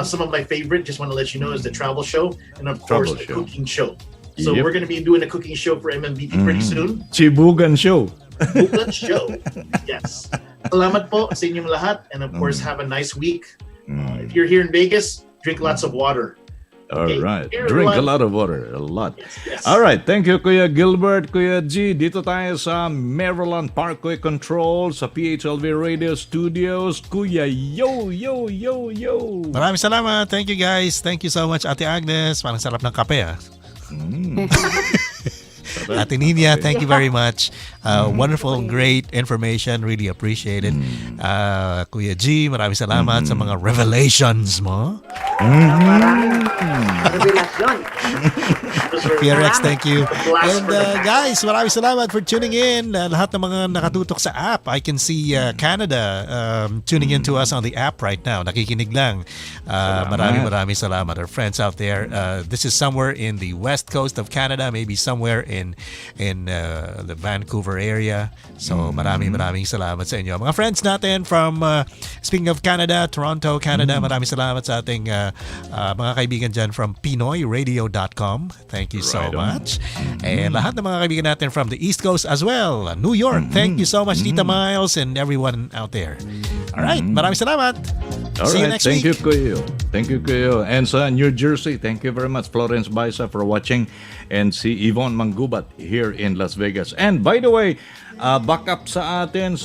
Some of my favorite, just want to let you know, is the travel show and of course the cooking show. So we're going to be doing a cooking show for MMVP pretty soon. Chibugan Show. Chibugan Show. Yes. Salamat po sa inyong lahat, and of course have a nice week. If you're here in Vegas, drink lots of water. All Okay. right. Here, Drink a everyone. lot of water. A lot. Yes. All right. Thank you, Kuya Gilbert. Kuya G, dito tayo sa Maryland Parkway Control sa PHLV Radio Studios. Kuya, yo. Maraming salamat. Thank you guys. Thank you so much, Ate Agnes. Parang sarap ng kape Ate Nina, thank you very much. Wonderful, great information. Really appreciate it. Kuya G, maraming salamat sa mga revelations mo. Revelasyon. Kuya Rex, thank you. And guys, maraming salamat for tuning in. Lahat ng mga nakatutok sa app. I can see Canada tuning in to us on the app right now. Nakikinig lang. Maraming salamat. Our friends out there. This is somewhere in the west coast of Canada, maybe somewhere in the Vancouver area. So maraming salamat sa inyo. Mga friends natin from, speaking of Canada, Toronto, Canada, maraming salamat sa ating mga kaibigan dyan from PinoyRadio.com. Thank you so much. And lahat ng mga kaibigan natin from the East Coast as well. New York, thank you so much, Tita Miles and everyone out there. Alright, maraming salamat. See you next Thank week. you, Kuya. Thank you, Kuya. And sa New Jersey, thank you very much, Florence Baisa, for watching. And si Yvonne Manggubat here in Las Vegas. And by the way, backup sa atin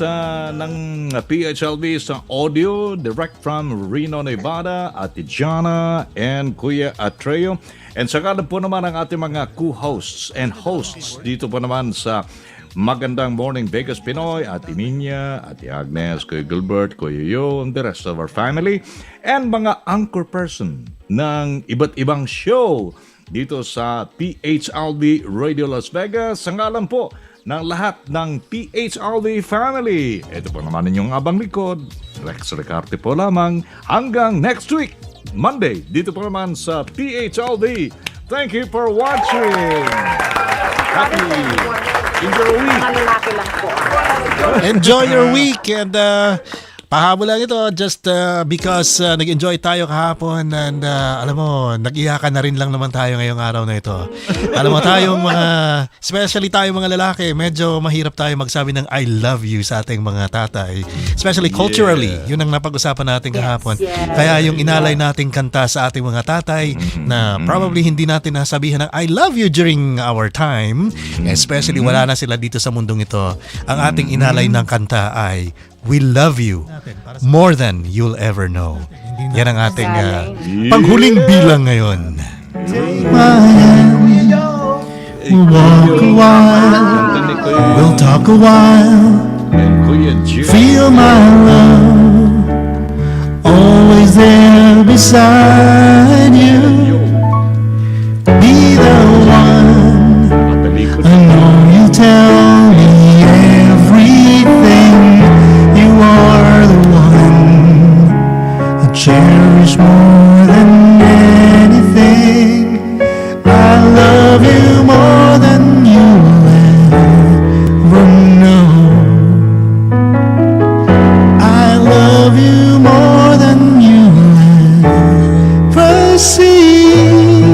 ng PHLV sa audio, direct from Reno, Nevada, Ate Jana and Kuya Atreo. And saka po naman ang ating mga co-hosts and hosts dito po naman sa Magandang Morning Vegas Pinoy, Ate Nina, Ate Agnes, Kuya Gilbert, Kuya Yo, and the rest of our family, and mga anchor person ng iba't ibang show dito sa PHLV Radio Las Vegas. Sa ngalan po ng lahat ng PHLV family, ito po naman inyong abang likod, Rex Ricarte po lamang. Hanggang next week, Monday, dito po naman sa PHLV Thank you for watching. Happy enjoy your week. Mga lalaki lang po. Enjoy your week and pahabol lang ito just because nag-enjoy tayo kahapon and alam mo, nag-iyakan na rin lang naman tayo ngayong araw na ito. Alam mo tayong mga, especially tayong mga lalaki, medyo mahirap tayo magsabi ng I love you sa ating mga tatay. Especially culturally, yun ang napag-usapan natin kahapon. Kaya yung inalay nating kanta sa ating mga tatay na probably hindi natin nasabihan ng I love you during our time, especially wala na sila dito sa mundong ito. Ang ating inalay ng kanta ay We love you more than you'll ever know. Yan ang ating panghuling bilang ngayon. Take my hand, we'll walk a while, we'll talk a while, feel my love, always there beside you, be the one, I know you tell me everything. You are the one I cherish more than anything. I love you more than you'll ever know. I love you more than you'll ever see,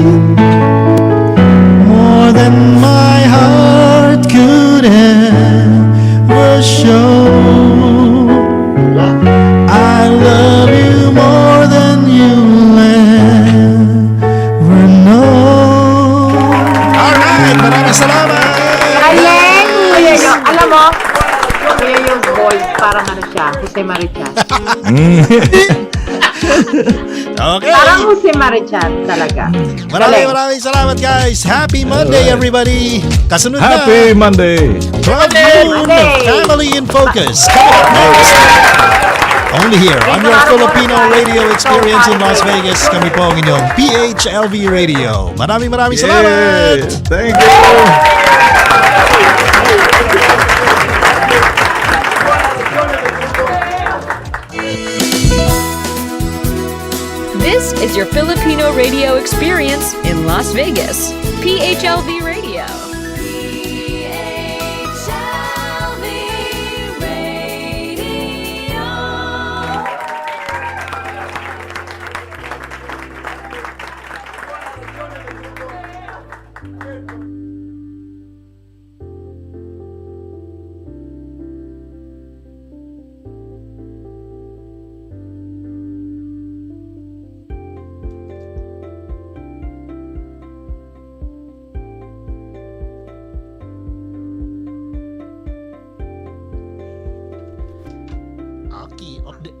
more than my heart could ever show. I love you more than you'll ever know. Alright, maraming salamat! Galing! Kuya Yo, alam mo, Kuya Yo's voice, parang ano siya, Jose Marichan. Okay. Parang Jose Marichan talaga. Maraming salamat guys. Happy Monday everybody. Kasunod na. Happy Monday. 12 noon, Family in Focus. Come on, next. Only here on your Filipino radio experience in Las Vegas. Kami po ang inyong PHLV Radio. Maraming salamat. Thank you. This is your Filipino radio experience in Las Vegas. PHLV Radio. PHLV Radio.